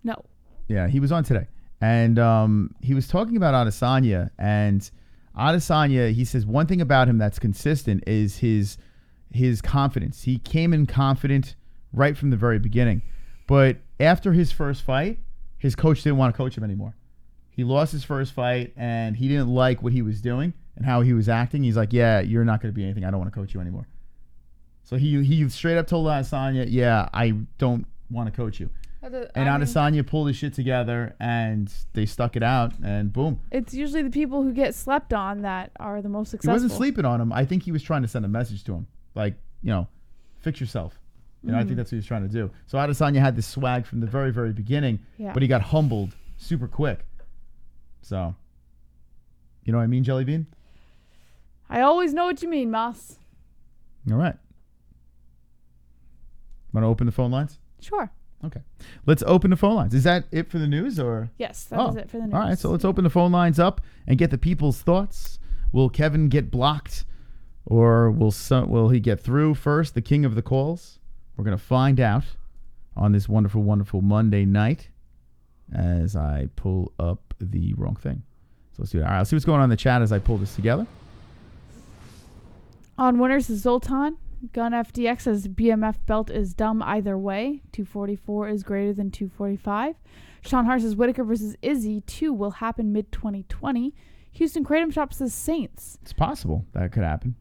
S6: No.
S5: Yeah, he was on today. And he was talking about Adesanya. And Adesanya, he says one thing about him that's consistent is his confidence. He came in confident right from the very beginning. But after his first fight, his coach didn't want to coach him anymore. He lost his first fight, and he didn't like what he was doing and how he was acting. He's like, yeah, you're not going to be anything. I don't want to coach you anymore. So he straight up told Adesanya, yeah, I don't want to coach you. Adesanya pulled his shit together, and they stuck it out, and boom.
S6: It's usually the people who get slept on that are the most successful.
S5: He wasn't sleeping on him. I think he was trying to send a message to him. Like, fix yourself. I think that's what he was trying to do. So Adesanya had this swag from the very, very beginning, but he got humbled super quick. So, you know what I mean, Jelly Bean?
S6: I always know what you mean, Moss.
S5: All right. Want to open the phone lines?
S6: Sure.
S5: Okay. Let's open the phone lines. Is that it for the news, or?
S6: Yes, that is it for the news.
S5: All right, so let's open the phone lines up and get the people's thoughts. Will Kevin get blocked, or will he get through first, the king of the calls? We're going to find out on this wonderful, wonderful Monday night as I pull up the wrong thing. So let's do that. All right, let's see what's going on in the chat as I pull this together.
S6: On winners is Zoltan. Gun FDX says BMF belt is dumb either way. 244 is greater than 245. Sean Hart says Whitaker versus Izzy 2 will happen mid-2020. Houston Kratom Shop says Saints.
S5: It's possible that could happen.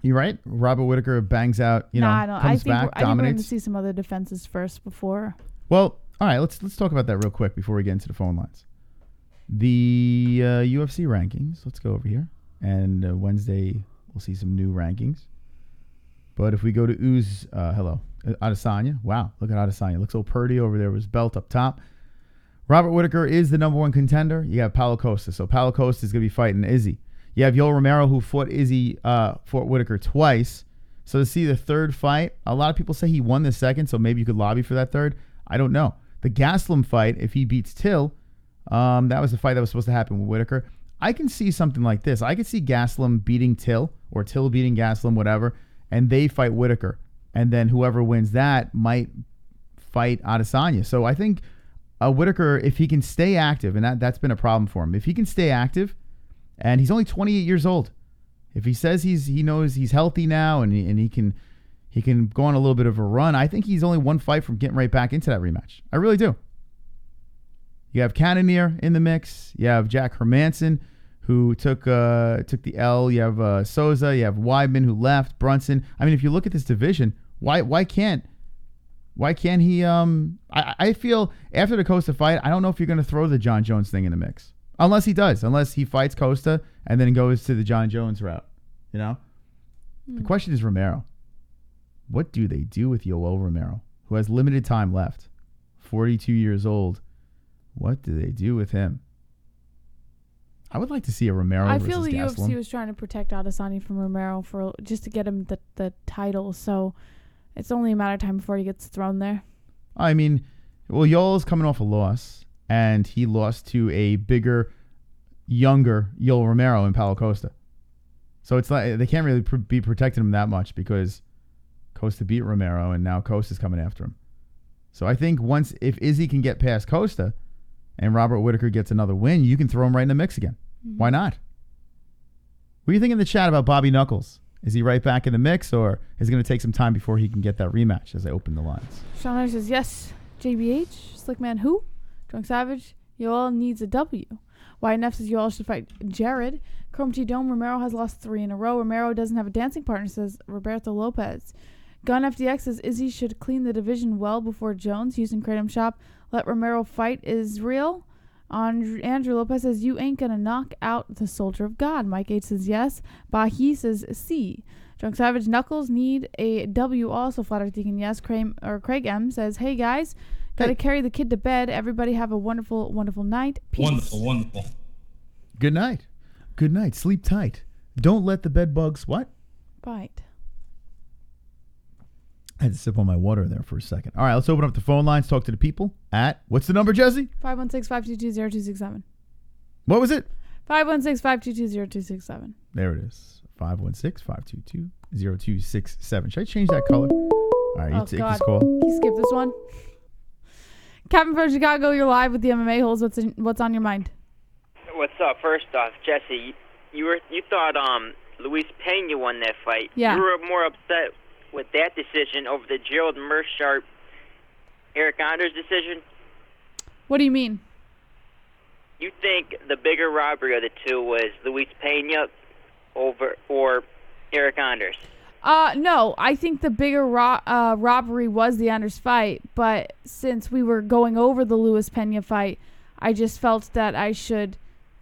S5: You right? Robert Whitaker bangs out, comes back,
S6: I think we're going
S5: dominates.
S6: to see some other defenses first before.
S5: Well, all right, let's talk about that real quick before we get into the phone lines. The UFC rankings. Let's go over here. And Wednesday, we'll see some new rankings. But if we go to Adesanya. Wow, look at Adesanya. Looks so pretty over there with his belt up top. Robert Whitaker is the number one contender. You have Paulo Costa. So Paulo Costa is going to be fighting Izzy. You have Yoel Romero, who fought Whitaker twice. So to see the third fight, a lot of people say he won the second, so maybe you could lobby for that third. I don't know. The Gastelum fight, if he beats Till, that was the fight that was supposed to happen with Whitaker. I can see something like this. I could see Gastelum beating Till, or Till beating Gastelum, whatever, and they fight Whitaker. And then whoever wins that might fight Adesanya. So I think Whitaker, if he can stay active, and that's been a problem for him. If he can stay active, and he's only 28 years old. If he says he knows he's healthy now and he can go on a little bit of a run, I think he's only one fight from getting right back into that rematch. I really do. You have Cannonier in the mix. You have Jack Hermanson, who took the L. You have Souza. You have Weidman, who left. Brunson. I mean, if you look at this division, why can't he? I feel after the Costa fight, I don't know if you're going to throw the Jon Jones thing in the mix. Unless he does. Unless he fights Costa and then goes to the Jon Jones route. The question is Romero. What do they do with Yoel Romero, who has limited time left? 42 years old. What do they do with him? I would like to see a Romero
S6: I
S5: versus
S6: feel the
S5: Gastelum.
S6: UFC was trying to protect Adesanya from Romero for just to get him the title, so it's only a matter of time before he gets thrown there.
S5: I mean, well, Yoel is coming off a loss, and he lost to a bigger, younger Yoel Romero in Paulo Costa. So it's like they can't really be protecting him that much because Costa beat Romero, and now Costa's coming after him. So I think if Izzy can get past Costa and Robert Whittaker gets another win, you can throw him right in the mix again. Mm-hmm. Why not? What do you think in the chat about Bobby Knuckles? Is he right back in the mix, or is it going to take some time before he can get that rematch as I open the lines?
S6: Sean Hunter says, yes, JBH, Slickman who? Drunk Savage, Yoel needs a W. YNF says Yoel should fight Jared. Chrome T Dome, Romero has lost 3 in a row. Romero doesn't have a dancing partner, says Roberto Lopez. Gun FDX says Izzy should clean the division well before Jones. Houston Kratom Shop, let Romero fight is real. Andrew Lopez says, you ain't gonna knock out the soldier of God. Mike H says yes. Bahi says C. Drunk Savage Knuckles need a W also. Flat Earth Deacon yes. Craig M says, hey guys, gotta carry the kid to bed. Everybody have a wonderful, wonderful night. Peace.
S1: Wonderful.
S5: Good night. Good night. Sleep tight. Don't let the bed bugs what?
S6: Bite.
S5: I had to sip on my water there for a second. All right, let's open up the phone lines, talk to the people at, what's the number, Jesse?
S6: 516-522-0267.
S5: What was it?
S6: 516-522-0267.
S5: There it is. 516-522-0267. Should I change that color? All right, you take this call.
S6: Can you skip this one? Captain from Chicago, you're live with the MMA Holes. What's on your mind?
S8: What's up? First off, Jesse, you thought Luis Pena won that fight.
S6: Yeah.
S8: You were more upset with that decision over the Gerald Meerschaert Eric Anders decision.
S6: What do you mean?
S8: You think the bigger robbery of the two was Luis Pena or Eric Anders?
S6: No, I think the bigger robbery was the Anders fight, but since we were going over the Luis Pena fight, I just felt that I should,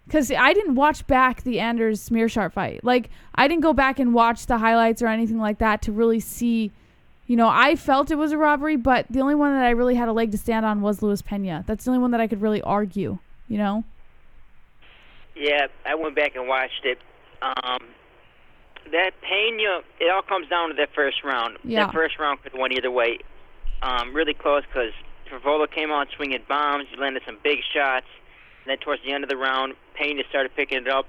S6: because I didn't watch back the Anders Meerschaert fight. Like, I didn't go back and watch the highlights or anything like that to really see, I felt it was a robbery, but the only one that I really had a leg to stand on was Luis Pena. That's the only one that I could really argue,
S8: Yeah, I went back and watched it. That Pena, it all comes down to that first round.
S6: Yeah.
S8: That first round could have went either way. Really close because Favola came out swinging bombs. He landed some big shots. And then towards the end of the round, Pena started picking it up.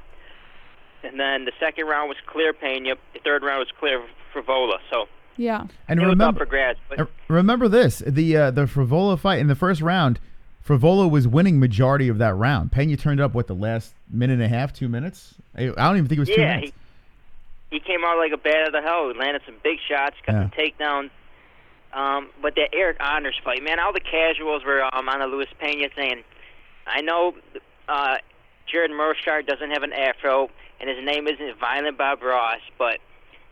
S8: And then the second round was clear Pena. The third round was clear Favola. So
S6: yeah.
S5: And
S8: it was up for grabs. But
S5: remember this, the Favola fight in the first round, Favola was winning majority of that round. Pena turned up, the last minute and a half, 2 minutes? I don't even think it was 2 minutes.
S8: He came out like a bat out of the hell. He landed some big shots, got some takedowns. But that Eric Anders fight, man, all the casuals were on the Luis Pena saying, I know Jared Meerschaert doesn't have an afro, and his name isn't Violent Bob Ross, but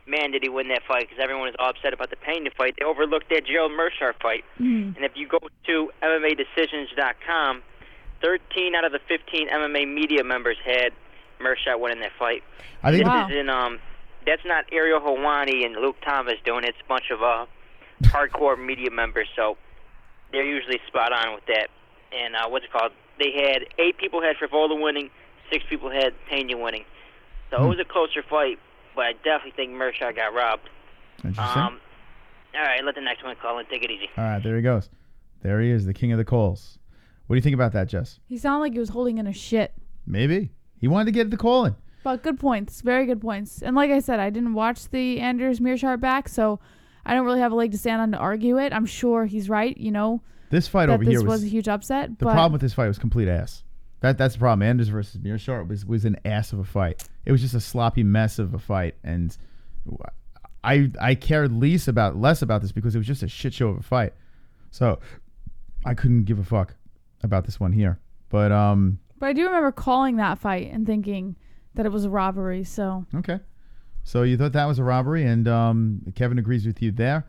S8: man, did he win that fight, because everyone was all upset about the Pena fight. They overlooked that Gerald Meerschaert fight. Mm-hmm. And if you go to MMADecisions.com, 13 out of the 15 MMA media members had Meerschaert winning that fight.
S5: I think
S8: this is in, that's not Ariel Helwani and Luke Thomas doing it. It's a bunch of hardcore media members, so they're usually spot on with that. And what's it called? They had 8 people had Favola winning, 6 people had Pena winning. So it was a closer fight, but I definitely think Meerschaert got robbed.
S5: Interesting.
S8: All right, let the next one call and take it easy.
S5: All right, there he goes. There he is, the king of the calls. What do you think about that, Jess?
S6: He sounded like he was holding in a shit.
S5: Maybe. He wanted to get the call in.
S6: But good points. Very good points. And like I said, I didn't watch the Anders Meerschaert back, so I don't really have a leg to stand on to argue it. I'm sure he's right,
S5: This fight over here
S6: was a huge upset.
S5: The problem with this fight was complete ass. That's the problem. Anders versus Meerschaert was an ass of a fight. It was just a sloppy mess of a fight, and I cared less about this because it was just a shit show of a fight. So I couldn't give a fuck about this one here. But
S6: I do remember calling that fight and thinking that it was a robbery. So
S5: okay, so you thought that was a robbery, and Kevin agrees with you there.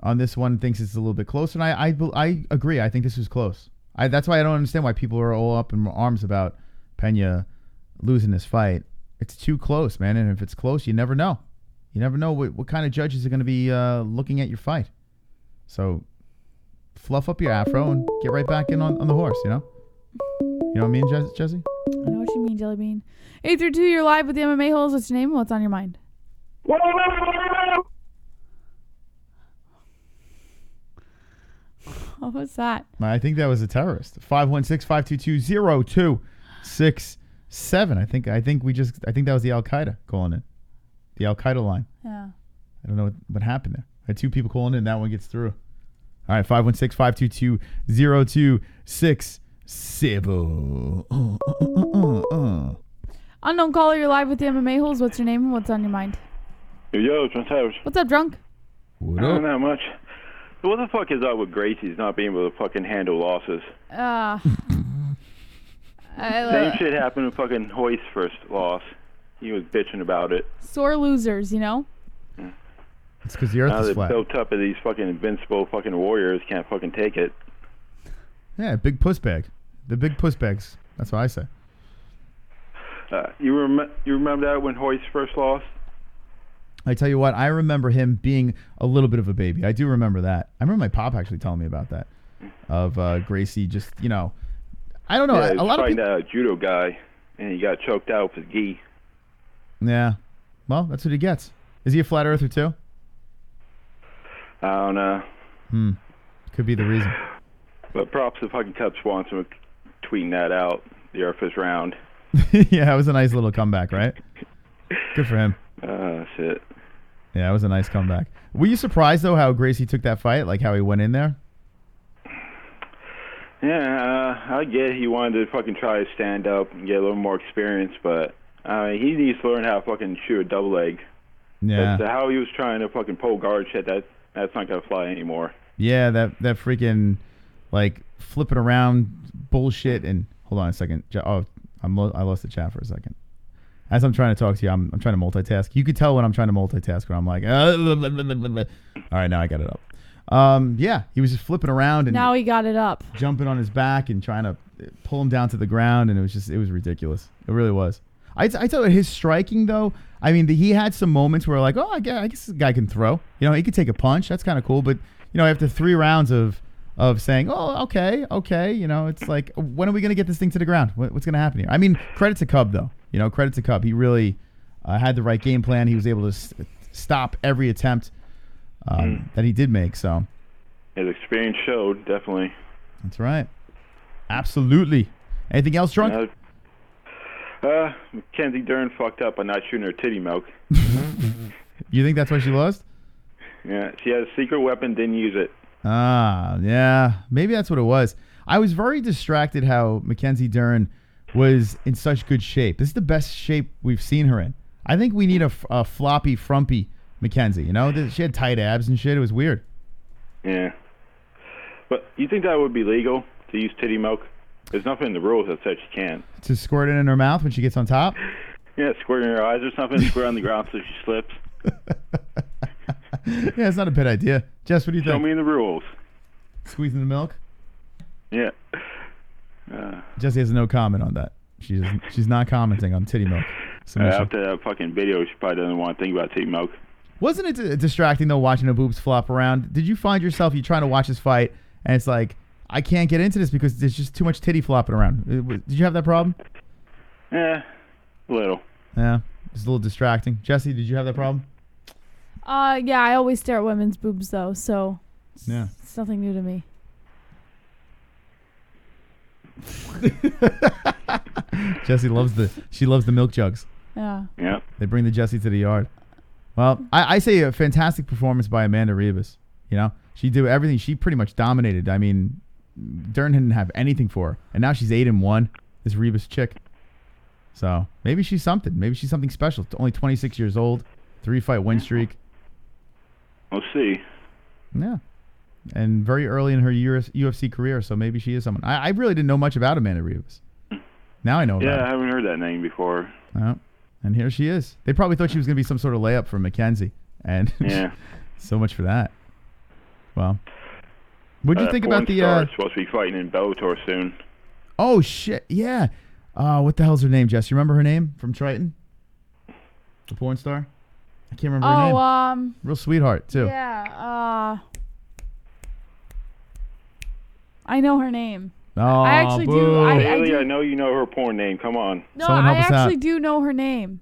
S5: On this one, thinks it's a little bit closer, and I agree. I think this was close. That's why I don't understand why people are all up in arms about Pena losing this fight. It's too close, man, and if it's close, you never know. You never know what kind of judges are going to be looking at your fight. So fluff up your afro and get right back in on the horse, you know? You know what I mean, Jesse?
S6: I know what you mean, Jelly Bean. 832, you're live with the MMA Holes. What's your name and what's on your mind? What was that?
S5: I think that was a terrorist. 516-522-0267. I think that was the Al Qaeda calling it. The Al Qaeda line.
S6: Yeah.
S5: I don't know what happened there. I had two people calling in. That one gets through. All right, 516-522-0267.
S6: Unknown caller, you're live with the MMA Holes. What's your name and what's on your mind?
S9: Yo, John Savage.
S6: What's up, drunk?
S5: What up?
S9: Not much. What the fuck is up with Gracie's not being able to fucking handle losses?
S6: Same
S9: Same shit happened with fucking Hoist's first loss. He was bitching about it.
S6: Sore losers, you know?
S5: It's because the earth
S9: Now
S5: is
S9: they're
S5: flat.
S9: built up of these fucking invincible fucking warriors can't fucking take it.
S5: Yeah, big puss bag. The big puss bags. That's what I say.
S9: You remember that when Hoist first lost?
S5: I tell you what, I remember him being a little bit of a baby. I do remember that. I remember my pop actually telling me about that. Of Gracie just, you know, I don't know.
S9: Yeah, he
S5: a
S9: was
S5: lot of
S9: fighting
S5: people.
S9: a judo guy, and he got choked out with his gi.
S5: Yeah. Well, that's what he gets. Is he a flat earther too?
S9: I don't know.
S5: Could be the reason.
S9: But props to fucking Cub Swanson for tweeting that out. The earth is round.
S5: Yeah, it was a nice little comeback, right? Good for him.
S9: Shit.
S5: Yeah, it was a nice comeback. Were you surprised, though, how Gracie took that fight? Like, how he went in there?
S9: Yeah, I get he wanted to fucking try to stand up and get a little more experience, but he needs to learn how to fucking shoot a double leg.
S5: Yeah.
S9: That's how he was trying to fucking pull guard shit, that's not going to fly anymore.
S5: Yeah, that freaking, like, flipping around bullshit. And hold on a second. I lost the chat for a second. As I'm trying to talk to you, I'm trying to multitask. You could tell when I'm trying to multitask when I'm like, all right, now I got it up. Yeah, he was just flipping around and
S6: Now he got it up.
S5: jumping on his back and trying to pull him down to the ground, and it was ridiculous. It really was. I tell you, his striking though, I mean, he had some moments where like, oh, I guess this guy can throw. You know, he could take a punch. That's kind of cool. But you know, after 3 rounds of saying, oh, okay, you know, it's like, when are we gonna get this thing to the ground? What's gonna happen here? I mean, credit to Cub though. You know, credit to Cub. He really had the right game plan. He was able to stop every attempt that he did make. So
S9: His experience showed, definitely.
S5: that's right. Absolutely. Anything else, Drunk?
S9: Mackenzie Dern fucked up by not shooting her titty milk.
S5: You think that's why she lost?
S9: Yeah, she had a secret weapon, didn't use it.
S5: Ah, yeah. Maybe that's what it was. I was very distracted how Mackenzie Dern was in such good shape. This is the best shape we've seen her in. I think we need a floppy, frumpy Mackenzie. You know, she had tight abs and shit. It was weird.
S9: Yeah. But you think that would be legal to use titty milk? There's nothing in the rules that says she can't.
S5: To squirt it in her mouth when she gets on top?
S9: Yeah, squirt in her eyes or something, squirt on the ground so she slips.
S5: Yeah, it's not a bad idea. Jess, what do you
S9: Show
S5: think?
S9: me the rules.
S5: Squeezing the milk?
S9: Yeah.
S5: Jessie has no comment on that. She's not commenting on titty milk.
S9: After that fucking video, she probably doesn't want to think about titty milk.
S5: Wasn't it distracting, though, watching the boobs flop around? Did you find yourself, you trying to watch this fight, and it's like, I can't get into this because there's just too much titty flopping around. Did you have that problem?
S9: Yeah, a little.
S5: Yeah, it's a little distracting. Jesse, did you have that problem?
S6: Yeah, I always stare at women's boobs though, so
S5: Yeah.
S6: it's nothing new to me.
S5: Jessie loves the milk jugs.
S6: Yeah.
S9: Yeah.
S5: They bring the Jessie to the yard. Well, I say a fantastic performance by Amanda Ribas. You know, she did everything. She pretty much dominated. I mean, Dern didn't have anything for her, and now she's 8-1. This Ribas chick. So maybe she's something. Maybe she's something special. Only 26 years old, 3-fight win streak.
S9: We'll see.
S5: Yeah. And very early in her UFC career, so maybe she is someone. I really didn't know much about Amanda Ribas. Now I know about
S9: Yeah,
S5: her.
S9: I haven't heard that name before.
S5: And here she is. They probably thought she was going to be some sort of layup for Mackenzie. And
S9: Yeah.
S5: so much for that. Well, what do you think about the...
S9: supposed to be fighting in Bellator soon.
S5: Oh, shit. Yeah. What the hell's her name, Jess? You remember her name from Triton? The porn star? I can't remember her name. Real sweetheart too.
S6: Yeah. I know her name.
S5: Oh,
S6: I actually do.
S9: Haley, I know you know her porn name. Come on.
S6: No,
S5: Someone
S6: I
S5: help us
S6: actually
S5: out.
S6: do know her name.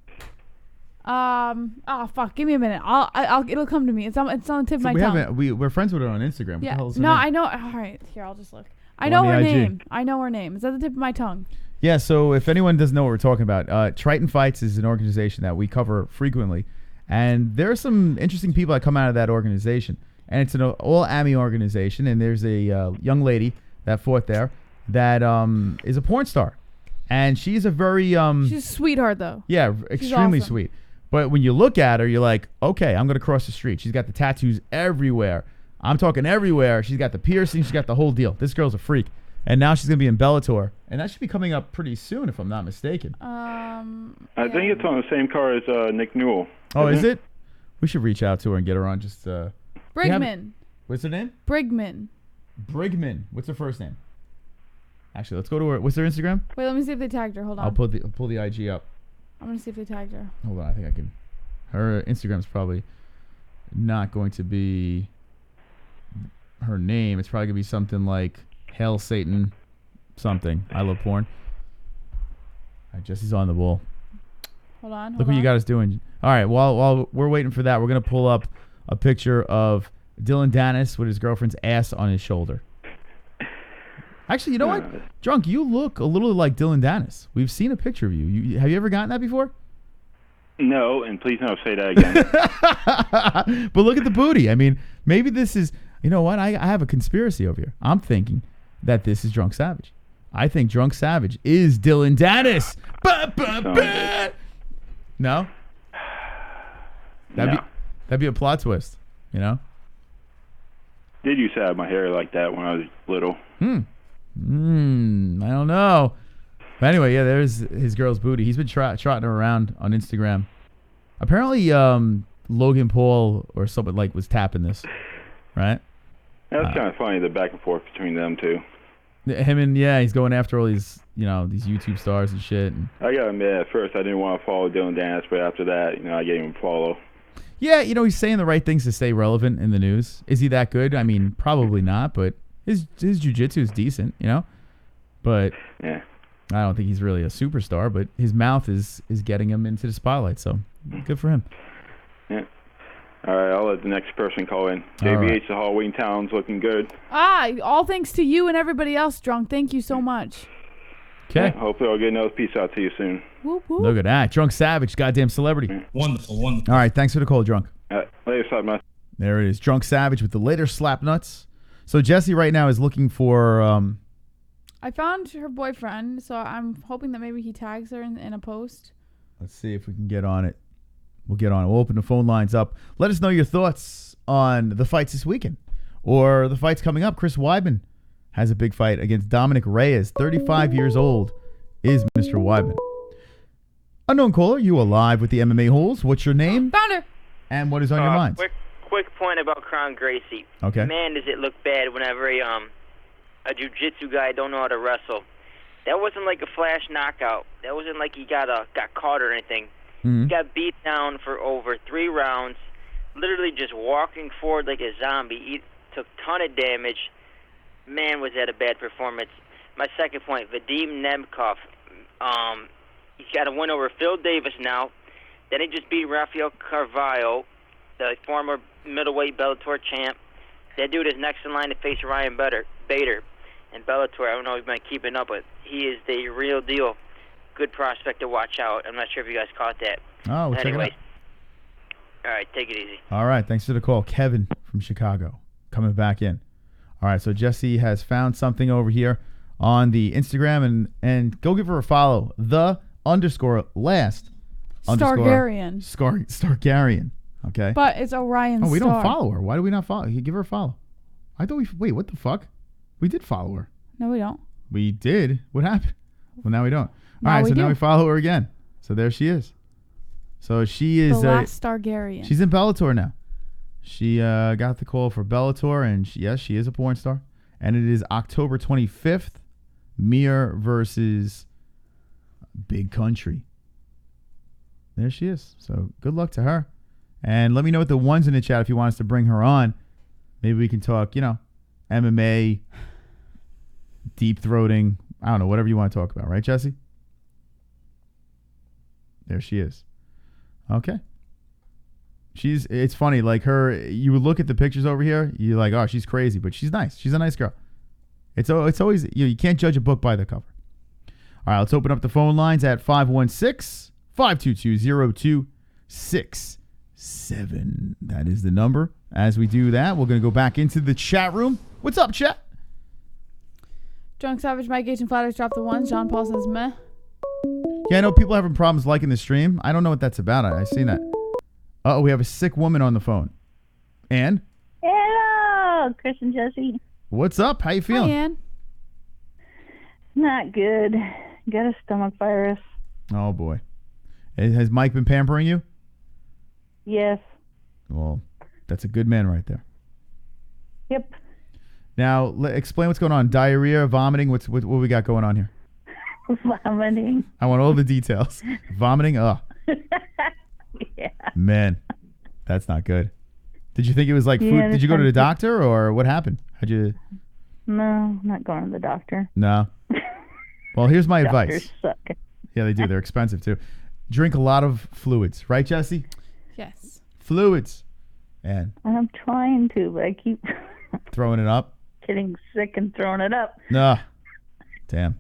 S6: Oh fuck! Give me a minute. It'll come to me. It's on the tip of my tongue.
S5: We're friends with her on Instagram. What
S6: Yeah.
S5: the hell is her
S6: No,
S5: name?
S6: I know. All right, here I'll just look. I
S5: Go
S6: know
S5: on
S6: her
S5: the IG.
S6: name. I know her name. It's at the tip of my tongue.
S5: Yeah, so if anyone doesn't know what we're talking about, Triton Fights is an organization that we cover frequently. And there are some interesting people that come out of that organization. And it's an all-AMI organization. And there's a young lady that fought there that is a porn star. And she's a very...
S6: She's a sweetheart, though.
S5: Yeah, extremely
S6: awesome.
S5: sweet. But when you look at her, you're like, okay, I'm going to cross the street. She's got the tattoos everywhere. I'm talking everywhere. She's got the piercing. She's got the whole deal. This girl's a freak. And now she's going to be in Bellator. And that should be coming up pretty soon, if I'm not mistaken.
S9: I think it's on the same card as Nick Newell.
S5: Oh, is it? We should reach out to her and get her on. Just
S6: Brigman.
S5: What's her name?
S6: Brigman.
S5: Brigman. What's her first name? Actually, let's go to her. What's her Instagram?
S6: Wait, let me see if they tagged her. Hold on.
S5: I'll pull the IG up.
S6: I'm gonna see if they tagged her.
S5: Hold on, I think I can. Her Instagram's probably not going to be her name. It's probably gonna be something like Hail Satan, something. I love porn. All right, Jesse's on the ball.
S6: Hold on.
S5: Look what you got us doing. All right, while we're waiting for that, we're gonna pull up a picture of Dylan Danis with his girlfriend's ass on his shoulder. Actually, you know what? Drunk, you look a little like Dylan Danis. We've seen a picture of you. Have you ever gotten that before?
S9: No, and please don't say that again.
S5: But look at the booty. I mean, maybe this is... You know what? I have a conspiracy over here. I'm thinking that this is Drunk Savage. I think Drunk Savage is Dylan Danis. No? That'd be a plot twist, you know?
S9: Did used to have my hair like that when I was little.
S5: I don't know. But anyway, yeah, there's his girl's booty. He's been trotting her around on Instagram. Apparently, Logan Paul or someone was tapping this, right?
S9: That's kind of funny, the back and forth between them two.
S5: Him and he's going after all these these YouTube stars and shit. And
S9: I gotta admit, at first I didn't want to follow Dylan Danis, but after that, I gave him a follow.
S5: yeah, he's saying the right things to stay relevant in the news. Is he that good? I mean, probably not, but his jiu-jitsu is decent, But
S9: yeah,
S5: I don't think he's really a superstar, but his mouth is getting him into the spotlight, so good for him.
S9: Yeah. All right, I'll let the next person call in. JBH, the Halloween Town's looking good.
S6: All thanks to you and everybody else, Drunk. Thank you so much.
S5: Okay.
S9: Yeah, hopefully I'll get another piece out to you soon.
S6: Whoop, whoop.
S5: Look at that. Drunk Savage, goddamn celebrity.
S1: Wonderful.
S5: All right, thanks for the call, Drunk.
S9: Later, Slapnuts.
S5: There it is. Drunk Savage with the later slap nuts. So Jesse right now is looking for...
S6: I found her boyfriend, so I'm hoping that maybe he tags her in a post.
S5: Let's see if we can get on it. We'll get on it. We'll open the phone lines up. Let us know your thoughts on the fights this weekend or the fights coming up. Chris Weidman has a big fight against Dominic Reyes. 35 years old is Mr. Weidman. Unknown caller, you are live with the MMA Holes. What's your name?
S6: Found her.
S5: And what is on your mind?
S8: Quick point about Kron Gracie.
S5: Okay.
S8: Man, does it look bad whenever a jiu-jitsu guy don't know how to wrestle. That wasn't like a flash knockout. That wasn't like he got caught or anything.
S5: Mm-hmm.
S8: He got beat down for over 3 rounds, literally just walking forward like a zombie. He took a ton of damage. Man, was that a bad performance. My second point, Vadim Nemkov. He's got a win over Phil Davis now. Then he just beat Rafael Carvalho, the former middleweight Bellator champ. That dude is next in line to face Ryan Bader. And Bellator, I don't know if you've been keeping up with. He is the real deal. Good prospect to watch out. I'm not sure if you guys caught that.
S5: Oh, we'll check it out.
S8: All right, take it easy.
S5: All right, thanks for the call. Kevin from Chicago coming back in. All right, so Jesse has found something over here on the Instagram, and go give her a follow. _last
S6: Stargarian.
S5: Stargarian. Okay.
S6: But it's Orion
S5: Oh, we
S6: Star.
S5: don't follow her. Why do we not follow? You give her a follow. I thought wait, what the fuck? We did follow her.
S6: No, we don't.
S5: We did. What happened? Well, now we don't.
S6: Now
S5: All right,
S6: we
S5: so
S6: do.
S5: now we follow her again. So there she is. So she is
S6: The last Stargarian.
S5: she's in Bellator now. She got the call for Bellator, and yes, she is a porn star. And it is October 25th, Mir versus Big Country. There she is. So good luck to her. And let me know what the ones in the chat if you want us to bring her on. Maybe we can talk, MMA, deep throating. I don't know, whatever you want to talk about. Right, Jesse? There she is. Okay. It's funny, like you would look at the pictures over here, you're like, oh, she's crazy, but she's nice. She's a nice girl. It's always, you can't judge a book by the cover. All right, let's open up the phone lines at 516-522-0267. That is the number. As we do that, we're going to go back into the chat room. What's up, chat?
S6: Drunk Savage, Mike H. and Flatters drop the ones. John Paul says meh.
S5: Yeah, I know people having problems liking the stream. I don't know what that's about. I seen that. Uh-oh, we have a sick woman on the phone. Ann?
S10: Hello, Chris and Jesse.
S5: What's up? How you feeling?
S6: Hi, Ann.
S10: Not good. Got a stomach virus.
S5: Oh, boy. Has Mike been pampering you?
S10: Yes.
S5: Well, that's a good man right there.
S10: Yep.
S5: Now, explain what's going on. Diarrhea, vomiting. What we got going on here?
S10: Vomiting.
S5: I want all the details. Vomiting? Oh.
S10: Yeah.
S5: Man, that's not good. Did you think it was like food?
S10: Yeah,
S5: Did you go to the doctor or what happened? How'd you?
S10: No, I'm not going to the doctor.
S5: No. Well, here's my
S10: Doctors
S5: advice.
S10: suck.
S5: Yeah, they do. They're expensive too. Drink a lot of fluids, right, Jesse?
S6: Yes.
S5: Fluids. And
S10: I'm trying to, but I keep
S5: throwing it up.
S10: getting sick and throwing it up.
S5: No. Damn.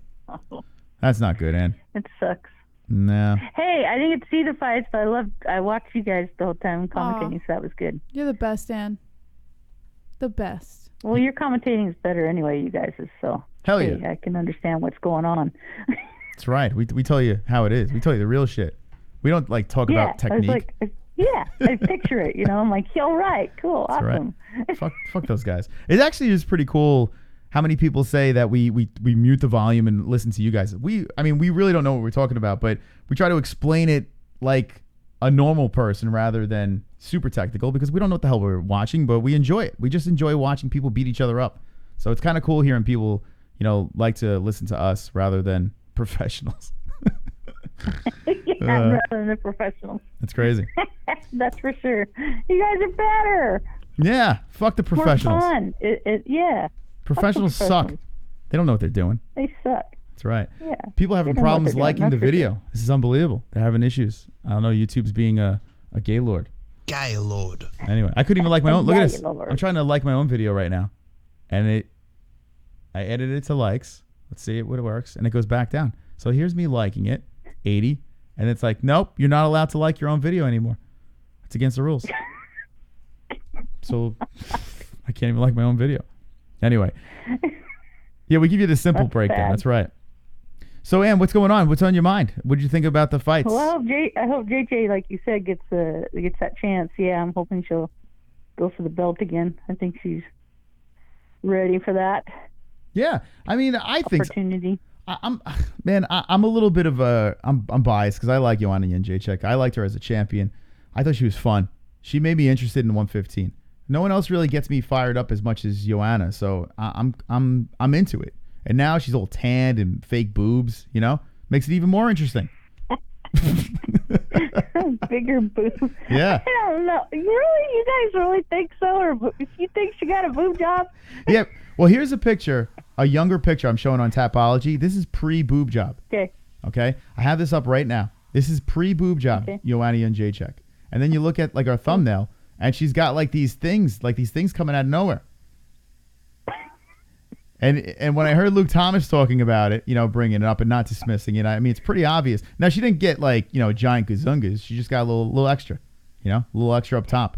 S5: That's not good, Ann.
S10: It sucks.
S5: No.
S10: Hey, I didn't get to see the fights, but I watched you guys the whole time commentating, so that was good.
S6: You're the best, Ann. The best.
S10: Well, your commentating is better anyway, you guys. So
S5: Hell
S10: hey,
S5: yeah.
S10: I can understand what's going on.
S5: That's right. We tell you how it is. We tell you the real shit. We don't like talk about technique.
S10: I picture it. I'm like, all right, cool,
S5: That's
S10: awesome.
S5: Right. Fuck those guys. It actually is pretty cool how many people say that we mute the volume and listen to you guys. We really don't know what we're talking about, but we try to explain it like a normal person rather than super technical because we don't know what the hell we're watching, but we enjoy it. We just enjoy watching people beat each other up. So it's kind of cool hearing people, like to listen to us rather than professionals.
S10: Rather than the professionals.
S5: That's crazy.
S10: That's for sure. You guys are better.
S5: Yeah, fuck the professionals.
S10: More fun. Yeah.
S5: Professionals suck. They don't know what they're doing.
S10: They suck.
S5: That's right.
S10: Yeah.
S5: People having
S10: They don't know what
S5: problems
S10: they're doing,
S5: liking the
S10: that's for
S5: video.
S10: sure.
S5: This is unbelievable. They're having issues. I don't know. YouTube's being a gay lord.
S3: Gay lord.
S5: Anyway, I couldn't even like my own. Look at
S10: Gay
S5: this.
S10: lord.
S5: I'm trying to like my own video right now, and I edited it to likes. Let's see what it works, and it goes back down. So here's me liking it, 80, and it's like, nope, you're not allowed to like your own video anymore. It's against the rules. So I can't even like my own video. Anyway. Yeah, we give you the simple
S10: That's
S5: breakdown.
S10: bad.
S5: That's right. So, Ann, what's going on? What's on your mind? What did you think about the fights?
S10: Well, I hope JJ, like you said, gets that chance. Yeah, I'm hoping she'll go for the belt again. I think she's ready for that
S5: Yeah, I think so.
S10: opportunity.
S5: I'm a little bit of I'm biased because I like Joanna Jedrzejczyk. I liked her as a champion. I thought she was fun. She made me interested in 115. No one else really gets me fired up as much as Joanna, so I'm into it. And now she's all tanned and fake boobs, makes it even more interesting.
S10: Bigger boob.
S5: Yeah.
S10: I don't know. You guys really think so? Or if you think she got a boob job?
S5: Yeah. Well, here's a picture, a younger picture I'm showing on Tapology. This is pre-boob job.
S10: Okay.
S5: Okay? I have this up right now. This is pre-boob job,
S10: Okay.
S5: Joanna Jedrzejczyk. And then you look at like our thumbnail, and she's got like these things coming out of nowhere. And when I heard Luke Thomas talking about it, bringing it up and not dismissing it, it's pretty obvious. Now, she didn't get like, giant gazungas. She just got a little extra, a little extra up top.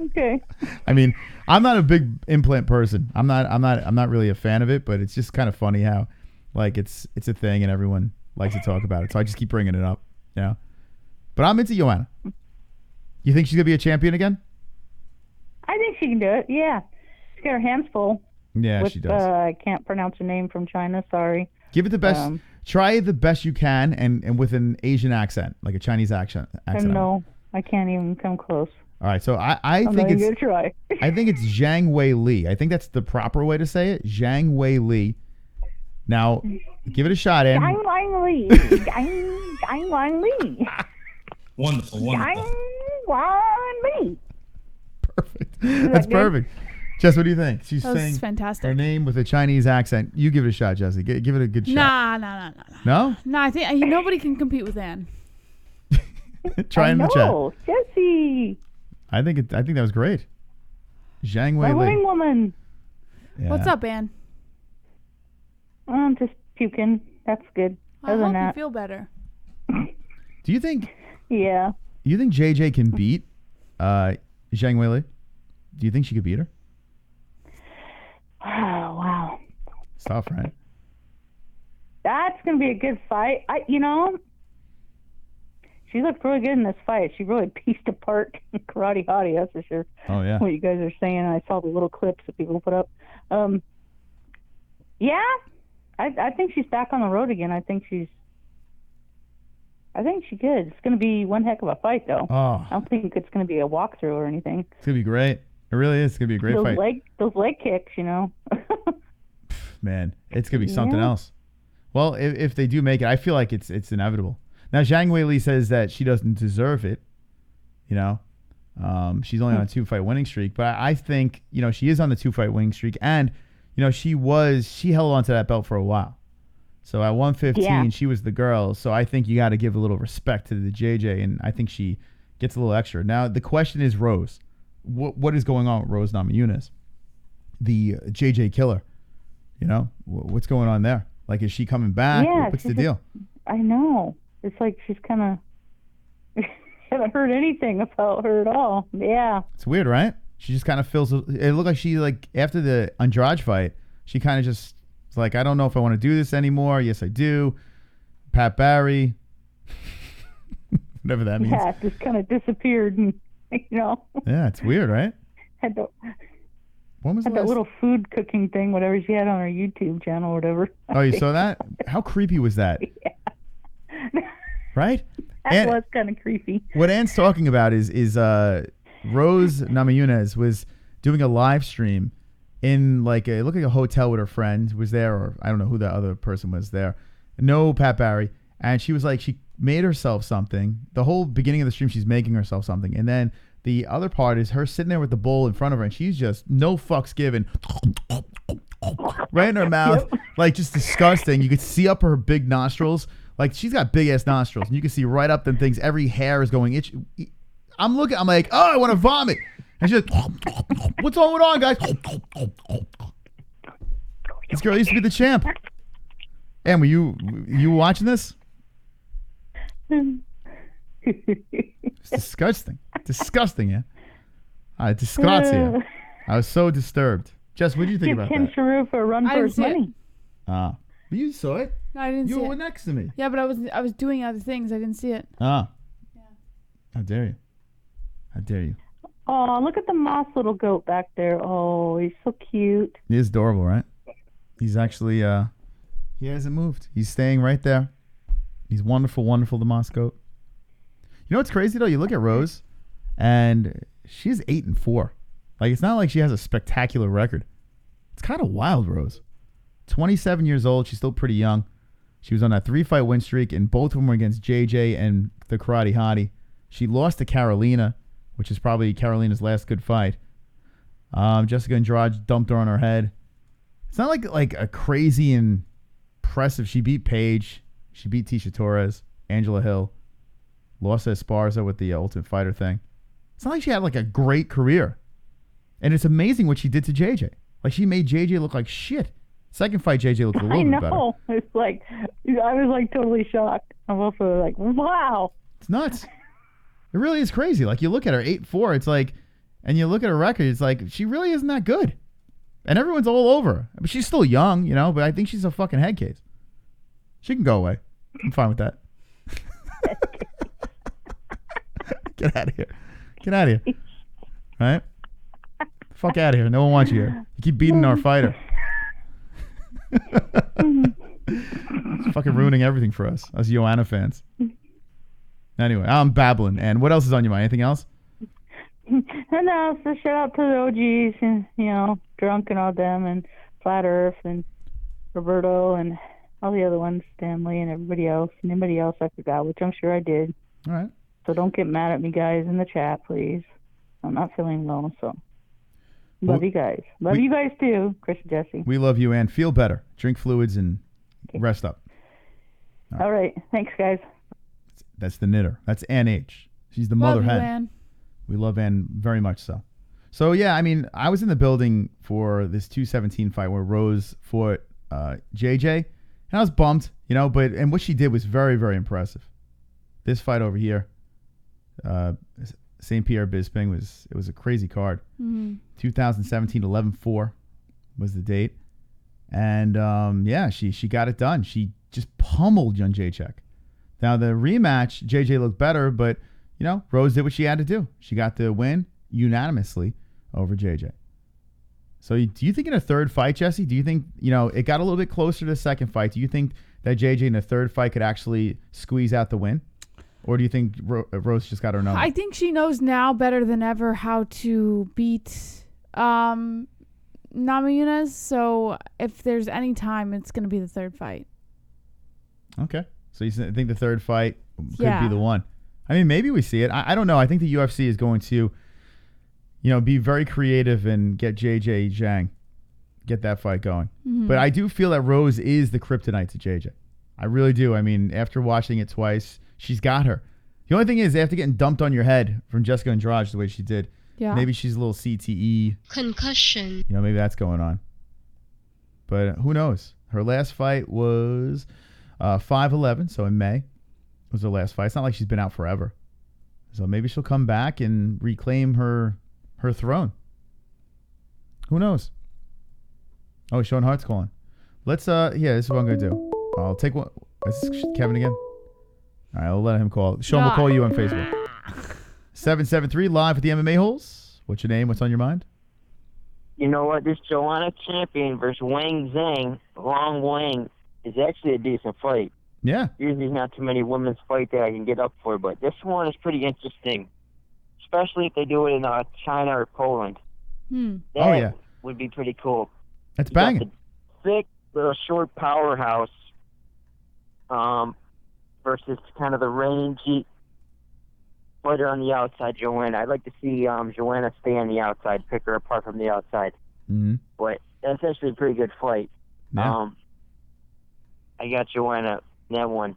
S10: Okay.
S5: I'm not a big implant person. I'm not really a fan of it, but it's just kind of funny how like it's a thing and everyone likes to talk about it. So I just keep bringing it up, But I'm into Joanna. You think she's going to be a champion again?
S10: I think she can do it. Yeah. She's got her hands full.
S5: Yeah,
S10: with,
S5: she does.
S10: I can't pronounce her name from China. Sorry.
S5: Give it the best. Try the best you can, and with an Asian accent, like a Chinese accent.
S10: No, I can't even come close.
S5: All right, so I
S10: I'm
S5: think
S10: not
S5: it's
S10: even gonna try.
S5: I think it's Zhang Wei Li. I think that's the proper way to say it. Zhang Wei Li. Now, give it a shot, Ann.
S10: Gang Wang Li. Gang Wang Li.
S1: Wonderful, wonderful.
S10: Me.
S5: Perfect. That's
S10: good?
S5: perfect. Jess, what do you think? She's
S6: That was
S5: saying
S6: fantastic.
S5: her name with a Chinese accent. You give it a shot, Jesse. Give it a good shot.
S6: Nah.
S5: No?
S6: Nah, I think nobody can compete with Ann.
S5: Try it in the chat.
S10: Jesse.
S5: I think that was great. Zhang
S10: My
S5: Weili.
S10: wing woman.
S5: Yeah.
S6: What's up, Ann?
S10: I'm just puking. That's good.
S6: I
S10: Other
S6: hope
S10: than
S6: you
S10: that.
S6: feel better.
S5: Do you think
S10: Yeah.
S5: JJ can beat Zhang Weili? Do you think she could beat her?
S10: Oh, wow.
S5: It's tough, right?
S10: That's going to be a good fight. She looked really good in this fight. She really pieced apart Karate Hottie, that's for sure.
S5: Oh, yeah.
S10: What you guys are saying. I saw the little clips that people put up. Yeah, I think she's back on the road again. I think she could. It's going to be one heck of a fight, though.
S5: Oh,
S10: I don't think it's going to be a walkthrough or anything.
S5: it's going to be great. It really is. It's going to be a great fight.
S10: Those leg kicks,
S5: Man, it's going to be something
S10: Yeah.
S5: else. Well, if they do make it, I feel like it's inevitable. Now, Zhang Weili says that she doesn't deserve it. She's only on a 2-fight winning streak. But I think, she is on the 2-fight winning streak. And, she held on to that belt for a while. So at 115, she was the girl. So I think you got to give a little respect to the JJ. And I think she gets a little extra. Now, the question is Rose. What is going on with Rose Namajunas? The JJ killer. What's going on there? Like, is she coming back?
S10: Yeah,
S5: What's the deal?
S10: I know. It's like she's kind of... haven't heard anything about her at all. Yeah.
S5: It's weird, right? She just kind of feels... It looked like she, after the Andrade fight, she kind of just was like, I don't know if I want to do this anymore. Yes, I do. Pat Barry. Whatever that means.
S10: Yeah, it just kind of disappeared and,
S5: Yeah, it's weird, right?
S10: had the...
S5: When was
S10: Had
S5: the
S10: that
S5: last...
S10: little food cooking thing, whatever she had on her YouTube channel or whatever.
S5: Oh, you saw that? How creepy was that?
S10: Yeah.
S5: Right?
S10: That was kind of creepy.
S5: What Ann's talking about is Rose Namajunas was doing a live stream in it looked like a hotel with her friend was there, or I don't know who the other person was there. No Pat Barry. And she was like, she made herself something. The whole beginning of the stream, she's making herself something. And then the other part is her sitting there with the bowl in front of her, and she's just no fucks given. Right in her mouth. Yep. Just disgusting. You could see up her big nostrils. She's got big ass nostrils, and you can see right up them things. Every hair is going itch. I'm looking, I'm like, oh, I want to vomit. And she's like, what's going on, guys? This girl used to be the champ. Ann, were you watching this? It's disgusting. Disgusting, yeah. Disgusting. I was so disturbed. Jess, what did you think about
S10: Ken
S5: that?
S10: Sharoof a run for his money.
S5: You saw it.
S6: No, I didn't see it.
S5: You were next to me.
S6: Yeah, but I was doing other things. I didn't see it.
S5: Yeah. How dare you? How dare you?
S10: Oh, look at the moss little goat back there. Oh, he's so cute.
S5: He is adorable, right? He's actually, he hasn't moved. He's staying right there. He's wonderful, wonderful, the moss goat. You know what's crazy, though? You look at Rose, and she's 8-4. It's not like she has a spectacular record. It's kind of wild, Rose. 27 years old. She's still pretty young. She was on that 3-fight win streak, and both of them were against JJ and the Karate Hottie. She lost to Carolina, which is probably Carolina's last good fight. Jessica Andrade dumped her on her head. It's not like a crazy and impressive. She beat Paige. She beat Tisha Torres, Angela Hill. Lost to Esparza with the Ultimate Fighter thing. It's not like she had a great career. And it's amazing what she did to JJ. She made JJ look like shit. Second fight, JJ looked a little bit better.
S10: I know. It's I was totally shocked. I'm also wow.
S5: It's nuts. It really is crazy. You look at her 8-4, it's and you look at her record, it's she really isn't that good. And everyone's all over her. But she's still young, but I think she's a fucking head case. She can go away. I'm fine with that. Get out of here. Get out of here. All right? Fuck out of here. No one wants you here. You keep beating our fighter. It's fucking ruining everything for us Joanna fans. Anyway, I'm babbling. And what else is on your mind? Anything else?
S10: And so shout out to the OGs and, Drunk and all them and Flat Earth and Roberto and all the other ones, Stanley and everybody else. And anybody else I forgot, which I'm sure I did.
S5: All right.
S10: So don't get mad at me, guys, in the chat, please. I'm not feeling well, so love you guys. Love you guys too, Chris and Jesse.
S5: We love you, Ann. Feel better. Drink fluids and rest up.
S10: All right. Thanks, guys.
S5: That's the knitter. That's Ann H. She's the
S6: Love
S5: mother
S6: you,
S5: hen.
S6: Ann.
S5: We love Ann very much so. So, yeah, I mean, I was in the building for this 217 fight where Rose fought JJ, and I was bummed, and what she did was very, very impressive. This fight over here, St. Pierre Bisping, it was a crazy card. 2017, 11-4 was the date. And, she got it done. She just pummeled Jon Jones. Now, the rematch, JJ looked better, but, Rose did what she had to do. She got the win unanimously over JJ. So do you think in a third fight, Jesse, do you think, it got a little bit closer to the second fight. Do you think that JJ in the third fight could actually squeeze out the win? Or do you think Rose just got her number?
S6: I think she knows now better than ever how to beat Namajunas. So if there's any time, it's going to be the third fight.
S5: Okay. So you think the third fight could be the one? I mean, maybe we see it. I don't know. I think the UFC is going to, be very creative and get JJ Zhang, get that fight going. But I do feel that Rose is the kryptonite to JJ. I really do. I mean, after watching it twice, she's got her. The only thing is, after getting dumped on your head from Jessica Andrade the way she did, maybe she's a little CTE.
S11: Concussion.
S5: Maybe that's going on. But who knows? Her last fight was 5/11, so in May was her last fight. It's not like she's been out forever. So maybe she'll come back and reclaim her throne. Who knows? Oh, Sean Hart's calling. Let's, this is what I'm going to do. I'll take one. Is this Kevin again? All right, I'll let him call. Sean will call you on Facebook. 773 live at the MMA-Holes. What's your name? What's on your mind?
S12: You know what? This Joanna champion versus Weili Zhang, Long Wang, is actually a decent fight.
S5: Yeah.
S12: Usually not too many women's fight that I can get up for, but this one is pretty interesting, especially if they do it in China or Poland. That would be pretty cool.
S5: That's banging.
S12: Thick, little short powerhouse versus kind of the rangy fighter on the outside, Joanna. I'd like to see Joanna stay on the outside, pick her apart from the outside. But that's actually a pretty good fight.
S5: Yeah.
S12: I got Joanna in that one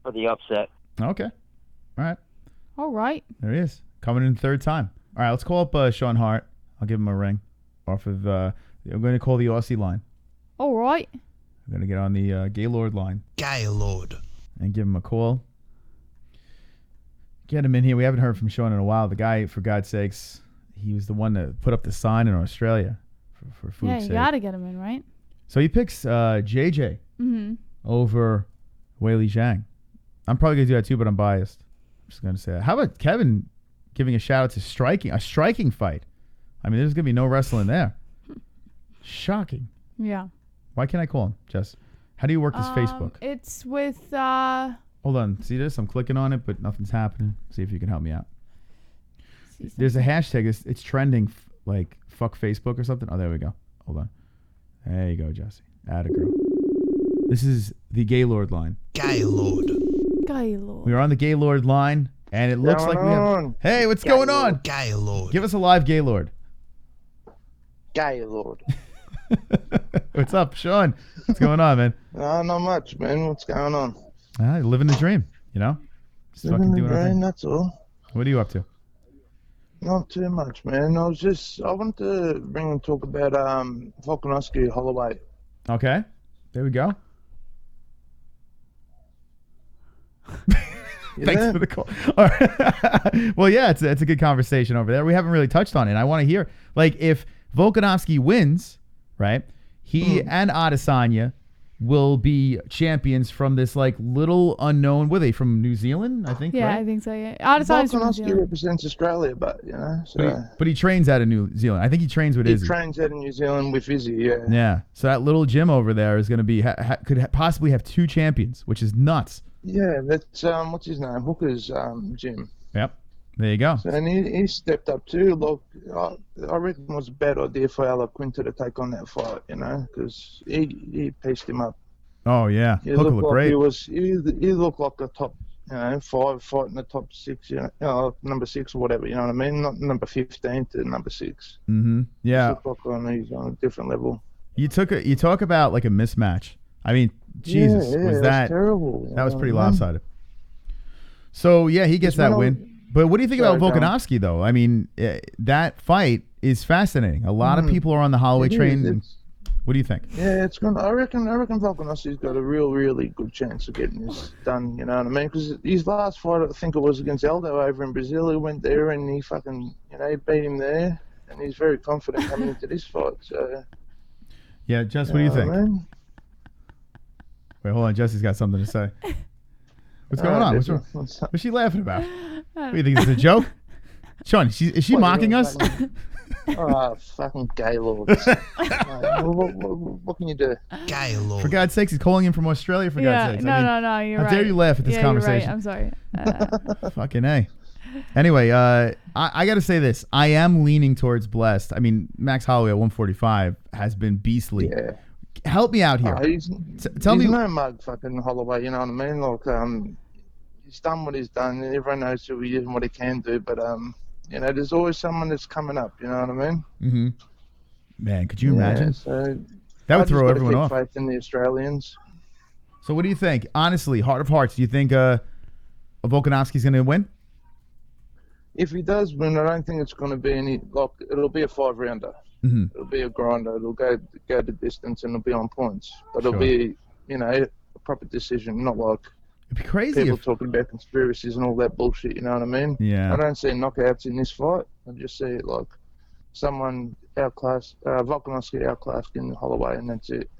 S12: for the upset.
S5: Okay. All right. There he is. Coming in third time. All right, let's call up Sean Hart. I'll give him a ring off of, I'm going to call the Aussie line.
S6: All right.
S5: I'm going to get on the Gaylord line.
S3: Gaylord.
S5: And give him a call. Get him in here. We haven't heard from Sean in a while. The guy, for God's sakes, he was the one that put up the sign in Australia for food's sake.
S6: Yeah, you got to get him in, right?
S5: So he picks JJ over Weili Zhang. I'm probably going to do that too, but I'm biased. I'm just going to say that. How about Kevin giving a shout out to a striking fight? I mean, there's going to be no wrestling there. Shocking.
S6: Yeah.
S5: Why can't I call him, Jess? How do you work this Facebook?
S6: It's with...
S5: Hold on. See this? I'm clicking on it, but nothing's happening. See if you can help me out. There's a hashtag. It's trending like fuck Facebook or something. Oh, there we go. Hold on. There you go, Jesse. Atta girl. This is the Gaylord line.
S3: Gaylord.
S6: Gaylord.
S5: We are on the Gaylord line, and it looks like we have... Hey, what's going on?
S3: Gaylord.
S5: Give us a live Gaylord.
S13: Gaylord.
S5: What's up, Sean? What's going on, man?
S13: Not much, man. What's going on?
S5: Living the dream, Just
S13: Living the dream, that's all.
S5: What are you up to?
S13: Not too much, man. I wanted to bring and talk about Volkanovski Holloway.
S5: Okay. There we go. Thanks for the call. All right. Well, yeah, it's a good conversation over there. We haven't really touched on it. I want to hear, if Volkanovski wins, right, he and Adesanya will be champions from this little unknown. Were they from New Zealand? I think.
S6: Yeah,
S5: right?
S6: I think so. Yeah, Adesanya's from New
S13: Volkanovski
S6: Zealand.
S13: represents Australia, but
S5: But he trains out of New Zealand. I think he trains with Izzy.
S13: He trains out of New Zealand with Izzy. Yeah.
S5: Yeah. So that little gym over there is going to be could possibly have two champions, which is nuts.
S13: Yeah, that's what's his name, Hooker's gym.
S5: Yep. There you go.
S13: So, and he stepped up too. Look, I reckon it was a bad idea for Ala Quinta to take on that fight, because he pieced him up.
S5: Oh yeah, Hooker looked great.
S13: He looked like a top fight in the top 6, number 6 or whatever, you know what I mean? Not number 15 to number 6.
S5: Mm-hmm. Yeah.
S13: He's on a different level.
S5: You talk about like a mismatch. I mean, Jesus, was that
S13: terrible?
S5: That was pretty lopsided. So yeah, he gets that win. But what do you think about Volkanovski though? I mean, that fight is fascinating. A lot of people are on the Holloway train. What do you think?
S13: Yeah, it's gonna. I reckon Volkanovski's got a really good chance of getting this done. You know what I mean? Because his last fight, I think it was against Aldo over in Brazil. He went there and he fucking, he beat him there, and he's very confident coming into this fight. So.
S5: Yeah, Jess, what do you think? Wait, hold on. Jesse's got something to say. What's going on? What's she laughing about? What do you think? Is it a joke? Sean, is she mocking us?
S13: Oh, fucking Gaylord. What can you do?
S3: Gaylord.
S5: For God's sakes, he's calling in from Australia, for God's sakes.
S6: No, you're right.
S5: How dare you laugh at this conversation?
S6: You're right. I'm sorry.
S5: Fucking A. Anyway, I got to say this. I am leaning towards Blessed. I mean, Max Holloway at 145 has been beastly.
S13: Yeah.
S5: Help me out here.
S13: Tell me. No mug, fucking Holloway, you know what I mean? Like, he's done what he's done. Everyone knows who he is and what he can do, but, there's always someone that's coming up, you know what I mean?
S5: Mm-hmm. Man, could you imagine?
S13: So
S5: that would throw everyone off.
S13: Faith in the Australians.
S5: So what do you think? Honestly, heart of hearts, do you think Volkanovski's going to win?
S13: If he does win, I don't think it's going to be it'll be a 5-rounder.
S5: Mm-hmm.
S13: It'll be a grinder. It'll go the distance and it'll be on points. But it'll be, a proper decision, not like
S5: it'd be crazy
S13: people talking about conspiracies and all that bullshit, you know what I mean?
S5: Yeah.
S13: I don't see knockouts in this fight. I just see it like someone Volkanovski outclassed in Holloway, and that's it.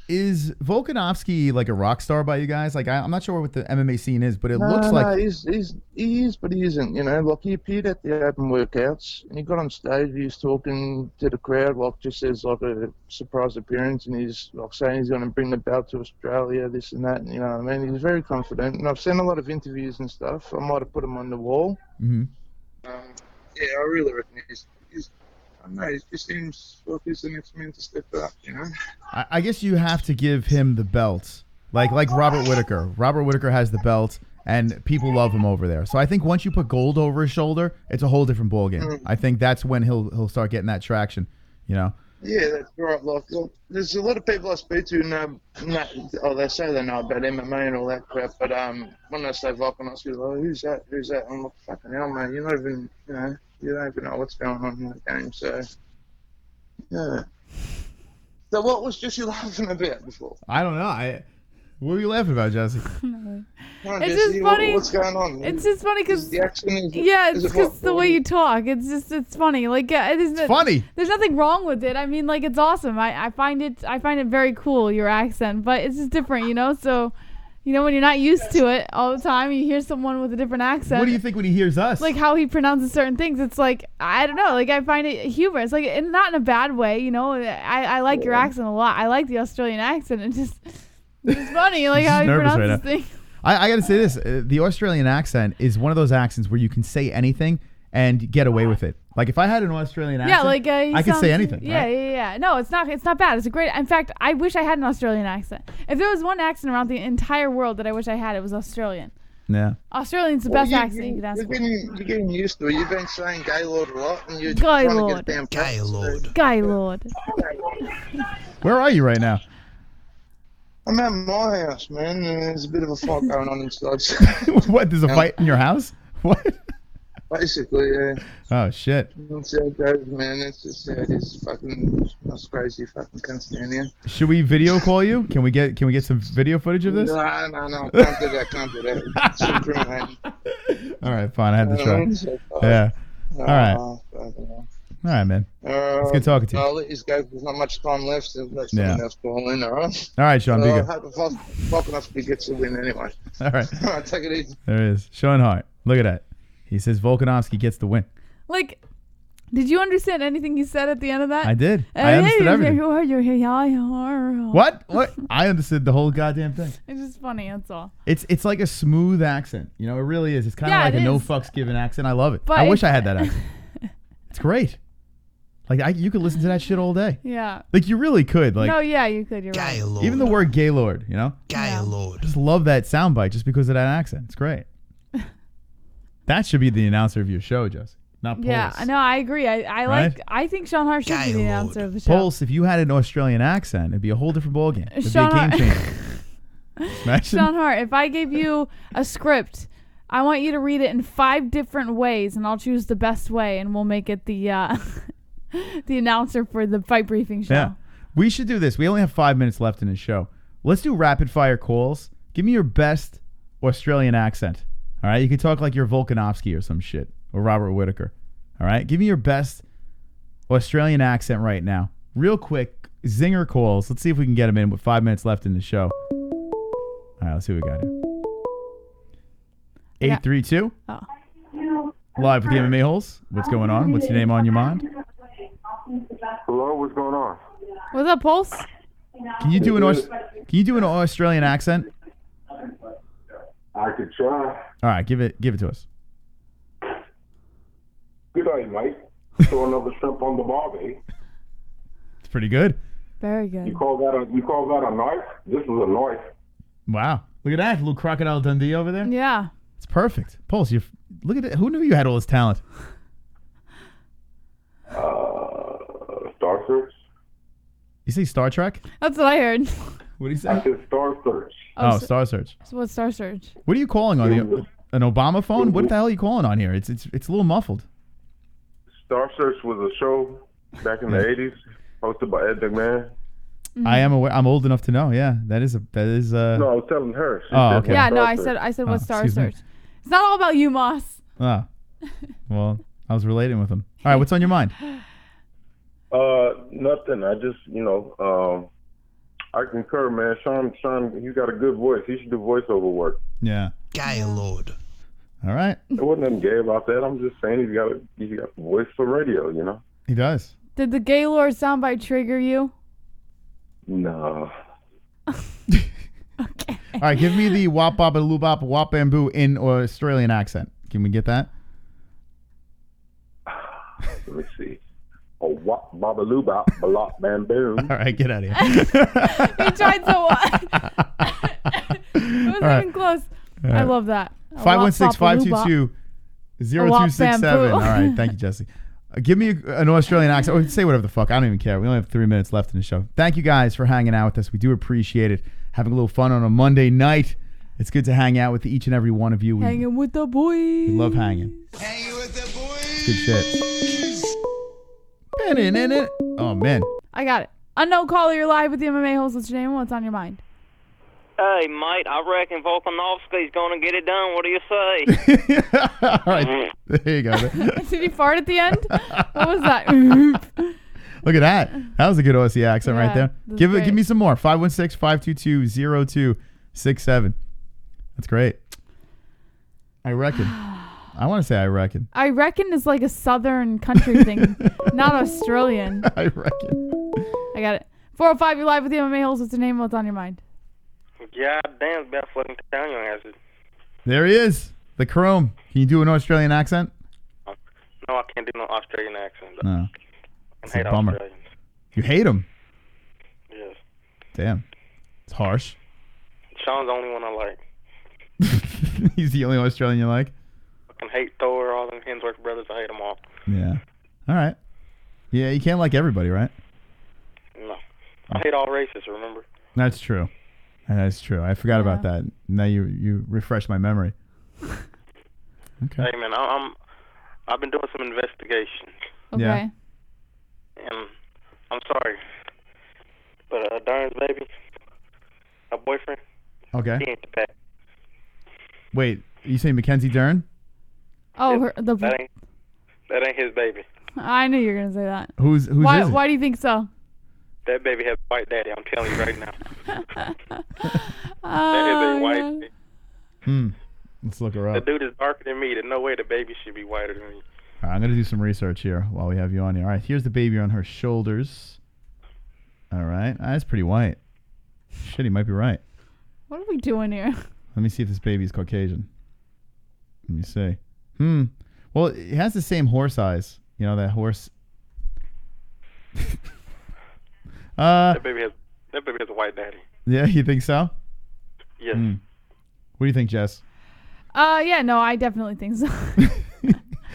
S5: Is Volkanovski like a rock star by you guys? Like, I'm not sure what the MMA scene is, but it looks like...
S13: No, he is, but he isn't, Like, he appeared at the open workouts, and he got on stage, he was talking to the crowd, like, just as, like, a surprise appearance, and he's, like, saying he's going to bring the belt to Australia, this and that, and, you know what I mean? He's very confident, and I've seen a lot of interviews and stuff. I might have put him on the wall.
S5: Mm-hmm.
S13: I really reckon he's I don't know, he just seems like he's the next man to step up,
S5: I guess you have to give him the belt. Like Robert Whittaker. Robert Whittaker has the belt, and people love him over there. So I think once you put gold over his shoulder, it's a whole different ballgame.
S13: Mm-hmm.
S5: I think that's when he'll start getting that traction,
S13: Yeah, that's right. Like, there's a lot of people I speak to they say they know about MMA and all that crap, but when they say Volkanovski, like, who's that? I'm like, fucking hell, mate, you're not even, you don't even know what's going on in the game, so, yeah. So what was Jesse laughing about before?
S5: I don't know. What were you laughing about, Jesse?
S6: It's just funny.
S13: What's going on?
S6: It's just funny because
S13: the accent
S6: it's because the way you talk. It's funny. Like it's
S5: funny.
S6: There's nothing wrong with it. I mean, like, it's awesome. I find it very cool, your accent, but it's just different, So, when you're not used to it all the time, you hear someone with a different accent.
S5: What do you think when he hears us?
S6: Like how he pronounces certain things. It's like, I don't know. Like, I find it humorous. Like, and not in a bad way. I like your accent a lot. I like the Australian accent. It's funny, like how he pronounces things.
S5: I got to say this. The Australian accent is one of those accents where you can say anything and get away with it. Like, if I had an Australian accent, I could say anything.
S6: Yeah. No, it's not bad. It's a great... In fact, I wish I had an Australian accent. If there was one accent around the entire world that I wish I had, it was Australian.
S5: Yeah.
S6: Australian's the best accent you could ask for.
S13: You're getting used to it. You've been saying Gaylord a lot, and you're trying to get damn
S6: Gaylord.
S5: Where are you right now?
S13: I'm at my house, man, and there's a bit of a fight going on inside.
S5: What? There's a fight in your house? What?
S13: Basically, yeah.
S5: Oh, shit.
S13: That's how it goes, man. It's just it is fucking that's crazy fucking cunts down here.
S5: Should we video call you? Can we get some video footage of this?
S13: No. Can't do that. It's incriminating.
S5: All right, fine. I had to try. Yeah. All right. All right, man. It's good talking to you.
S13: I'll let you go. There's not much time left. So let someone else call in, all right?
S5: All right, Sean. Be good.
S13: I hope Volkanovski gets the win anyway.
S5: All right.
S13: All right, take it easy.
S5: There it is. Sean Hart. Look at that. He says Volkanovski gets the win.
S6: Like, did you understand anything he said at the end of that?
S5: I did. I understood everything.
S6: What?
S5: I understood the whole goddamn thing.
S6: It's just funny, that's all.
S5: It's like a smooth accent. It really is. It's kind of like a no fucks given accent. I love it. But I wish I had that accent. It's great. Like you could listen to that shit all day.
S6: Yeah.
S5: Like you really could. Like
S6: no, yeah, you could. You're right.
S3: Gaylord.
S5: even the word Gaylord, you know?
S3: Gaylord.
S5: I just love that soundbite just because of that accent. It's great. That should be the announcer of your show, Jesse. Not Pulse.
S6: Yeah, no, I agree. I think Sean Hart should be the announcer of the show.
S5: Pulse, if you had an Australian accent, it'd be a whole different ballgame. It'd
S6: Sean
S5: be a game
S6: Hart.
S5: changer.
S6: Sean Hart, if I gave you a script, I want you to read it in 5 different ways, and I'll choose the best way, and we'll make it the the announcer for the fight briefing show.
S5: Yeah. We should do this. We only have 5 minutes left in the show. Let's do rapid fire calls. Give me your best Australian accent. All right? You can talk like you're Volkanovski or some shit, or Robert Whittaker. All right? Give me your best Australian accent right now. Real quick, zinger calls. Let's see if we can get them in with 5 minutes left in the show. All right, let's see what we got here. 832.
S6: Oh.
S5: Live with the MMA Holes. What's going on? What's your name on your mind?
S11: Hello, what's going on?
S6: What's up, Pulse?
S5: Can you do an Australian accent?
S11: I could try.
S5: All right, give it to us.
S11: Good day, mate. Throw another shrimp on the barbie.
S5: It's pretty good.
S6: Very good.
S11: You call that a knife? This is a knife.
S5: Wow. Look at that. Little Crocodile Dundee over there.
S6: Yeah.
S5: It's perfect. Pulse, look at it. Who knew you had all this talent?
S11: Star Search.
S5: You say Star Trek?
S6: That's what I heard.
S5: What do you say?
S11: I said Star Search.
S5: Oh, Star Search.
S6: So what's Star Search?
S5: What are you calling on? An Obama phone? What the hell are you calling on here? It's a little muffled.
S11: Star Search was a show back in the 80s, hosted by Ed McMahon.
S6: Mm-hmm.
S5: I am aware. I'm old enough to know. Yeah, that is.
S11: No, I was telling her.
S5: Okay.
S6: Yeah, no, I said what's Star Search? It's not all about you, Moss.
S5: Oh. Well, I was relating with him. All right, what's on your mind?
S11: Nothing. I just, I concur, man. Sean, you got a good voice. He should do voiceover work.
S5: Yeah.
S3: Gaylord.
S5: All right.
S11: There wasn't nothing gay about that. I'm just saying he's got a voice for radio,
S5: He does.
S6: Did the Gaylord soundbite trigger you?
S11: No.
S6: Okay.
S5: All right, give me the wop bop loo bop wop bamboo in Australian accent. Can we get that?
S11: Let me see. Oh, wop babaloo bop balop bamboo.
S5: All right, get out of here.
S6: You tried so hard. It wasn't even close. I love that.
S5: 516-522-0267. All right, thank you, Jesse. Give me an Australian accent. Or say whatever the fuck. I don't even care. We only have 3 minutes left in the show. Thank you guys for hanging out with us. We do appreciate it. Having a little fun on a Monday night. It's good to hang out with each and every one of you.
S6: Hanging with the boys.
S5: We love hanging.
S3: Hanging with the boys.
S5: Good shit. Oh, man.
S6: I got it. Unknown caller, you're live with the MMA Holes. What's your name? What's on your mind?
S8: Hey, mate, I reckon Volkanovski's going to get it done. What do you say?
S5: All right. There you go.
S6: Did he fart at the end? What was that?
S5: Look at that. That was a good Aussie accent right there. Give me some more. 516-522-0267. That's great. I reckon. I want to say I reckon.
S6: I reckon is like a southern country thing, not Australian.
S5: I reckon.
S6: I got it. 405, you're live with the MMA Holes. What's your name? What's on your mind?
S14: God damn, it's about fucking town your asses.
S5: There he is. The Kron. Can you do an Australian accent?
S14: No, I can't do no Australian accent.
S5: No.
S14: I
S5: It's
S14: hate
S5: a bummer.
S14: Australians.
S5: You hate him?
S14: Yes.
S5: Damn. It's harsh.
S14: Sean's the only one I like.
S5: He's the only Australian you like?
S14: Fucking hate Thor, all them Hemsworth brothers. I hate them all.
S5: Yeah. All right. Yeah, you can't like everybody, right?
S14: No. I hate all races, remember?
S5: That's true. That's true. I forgot about that. Now you refreshed my memory. Okay.
S14: Hey, man, I've been doing some investigations.
S6: Okay.
S5: Yeah.
S14: And I'm sorry, but Darren's baby, my boyfriend,
S5: Okay.
S14: he ain't the pack.
S5: Wait, you say Mackenzie Dern?
S6: Oh,
S14: That ain't his baby.
S6: I knew you were gonna say that.
S5: Who's
S6: why?
S5: is it?
S6: Why do you think so?
S14: That baby has a white daddy. I'm telling you right now. That is a white baby.
S5: Let's look her
S14: The
S5: up.
S14: dude is darker than me. There's no way the baby should be whiter than me.
S5: All right, I'm going to do some research here while we have you on here. All right, here's the baby on her shoulders. All right. That's pretty white. Shit, he might be right.
S6: What are we doing here?
S5: Let me see if this baby's Caucasian. Let me see. Well, it has the same horse eyes. You know, that horse.
S14: That baby has a white daddy.
S5: Yeah, you think so?
S14: Yes.
S5: What do you think, Jess?
S6: Yeah, no, I definitely think so.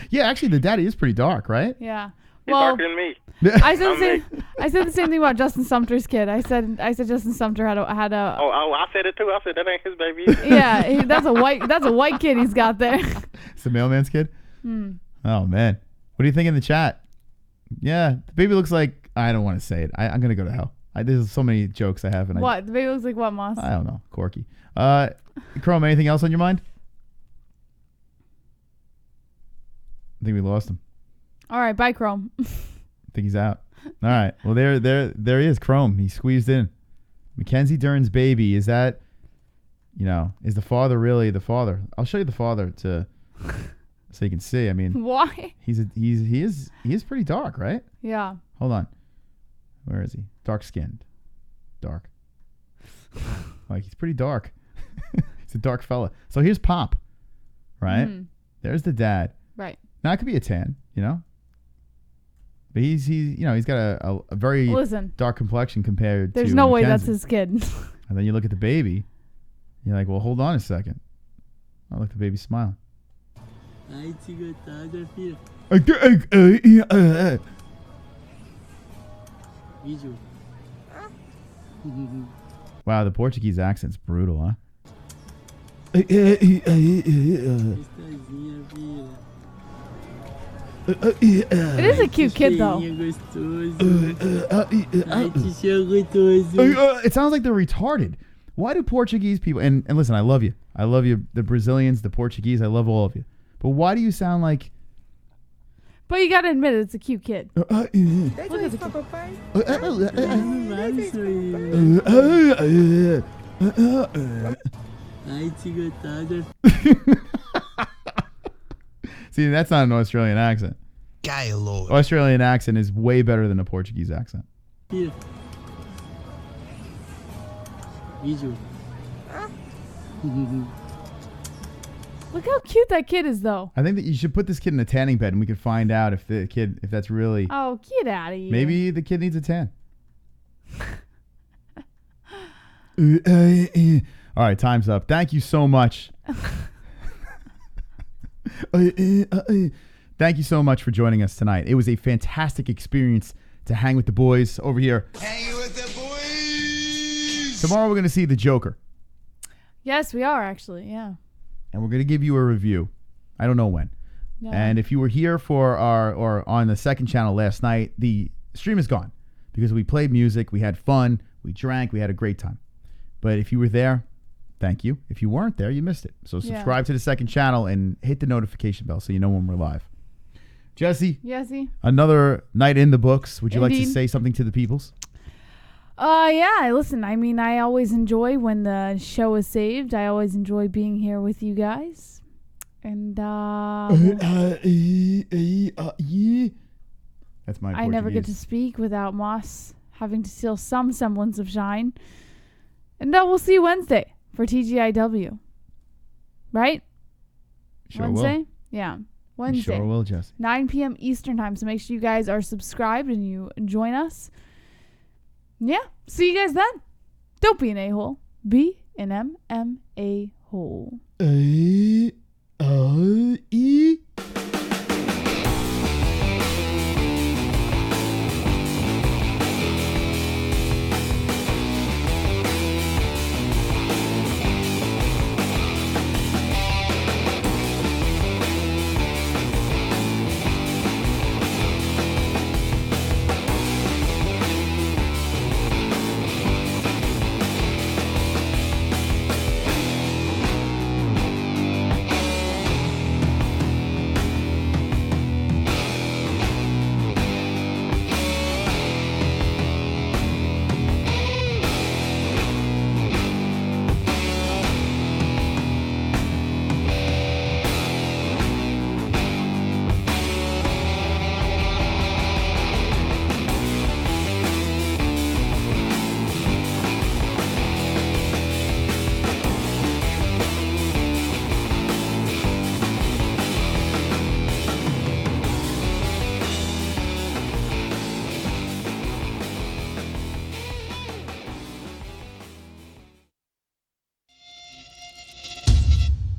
S5: Yeah, actually, the daddy is pretty dark, right?
S6: Yeah.
S14: He's
S6: Well,
S14: darker than me.
S6: I said the same thing about Justin Sumter's kid. I said Justin Sumter had a.
S14: Oh, I said it too. I said that ain't his baby either.
S6: Yeah, that's a white kid he's got there.
S5: It's the mailman's kid? Oh, man. What do you think in the chat? Yeah, the baby looks like... I don't want to say it. I'm going to go to hell. There's so many jokes I have. And
S6: What? The baby looks like what, Moss?
S5: I don't know. Corky. Chrome, anything else on your mind? I think we lost him.
S6: All right, bye, Chrome.
S5: I think he's out. All right. Well, there he is, Chrome. He squeezed in. Mackenzie Dern's baby. Is that, is the father really the father? I'll show you the father so you can see. I mean,
S6: why?
S5: He is pretty dark, right?
S6: Yeah.
S5: Hold on. Where is he? Dark skinned. Dark. Like, he's pretty dark. He's a dark fella. So here's Pop, right? There's the dad.
S6: Right.
S5: Now it could be a tan, but he's got a very dark complexion compared to
S6: There's no way
S5: Mackenzie.
S6: that's his kid.
S5: And then you look at the baby, you're like, well, hold on a second. Oh, look, the baby's smiling. Wow, the Portuguese accent's brutal, huh?
S6: It is a cute kid, though.
S5: It sounds like they're retarded. Why do Portuguese people... And listen, I love you. I love you, the Brazilians, the Portuguese. I love all of you. But why do you sound like...
S6: But you gotta admit it's a cute kid. Look at the
S5: See, that's not an Australian accent.
S3: Gaylord.
S5: Australian accent is way better than a Portuguese accent.
S6: Look how cute that kid is, though.
S5: I think that you should put this kid in a tanning bed, and we could find out if that's really...
S6: Oh, get out of here.
S5: Maybe the kid needs a tan. All right, time's up. Thank you so much. Thank you so much for joining us tonight. It was a fantastic experience to hang with the boys over here.
S3: Hanging with the boys.
S5: Tomorrow we're going to see The Joker.
S6: Yes, we are, actually, yeah.
S5: And we're going to give you a review. I don't know when.
S6: Yeah.
S5: And if you were here for or on the second channel last night, the stream is gone because we played music, we had fun, we drank, we had a great time. But if you were there, thank you. If you weren't there, you missed it. So subscribe to the second channel and hit the notification bell so you know when we're live. Jesse?
S6: Yesy?
S5: Another night in the books. Would you like to
S6: Indeed.
S5: say something to the peoples?
S6: Yeah, listen, I mean, I always enjoy when the show is saved. I always enjoy being here with you guys. And, That's
S5: my
S6: I never get to
S5: Portuguese.
S6: speak without Moss having to steal some semblance of shine. And we'll see you Wednesday for TGIW. Right?
S5: Sure
S6: Wednesday?
S5: will.
S6: Yeah.
S5: You
S6: Wednesday.
S5: sure will, Jesse.
S6: 9 p.m. Eastern time. So make sure you guys are subscribed and you join us. Yeah. See you guys then. Don't be an a-hole. Be an MMA hole.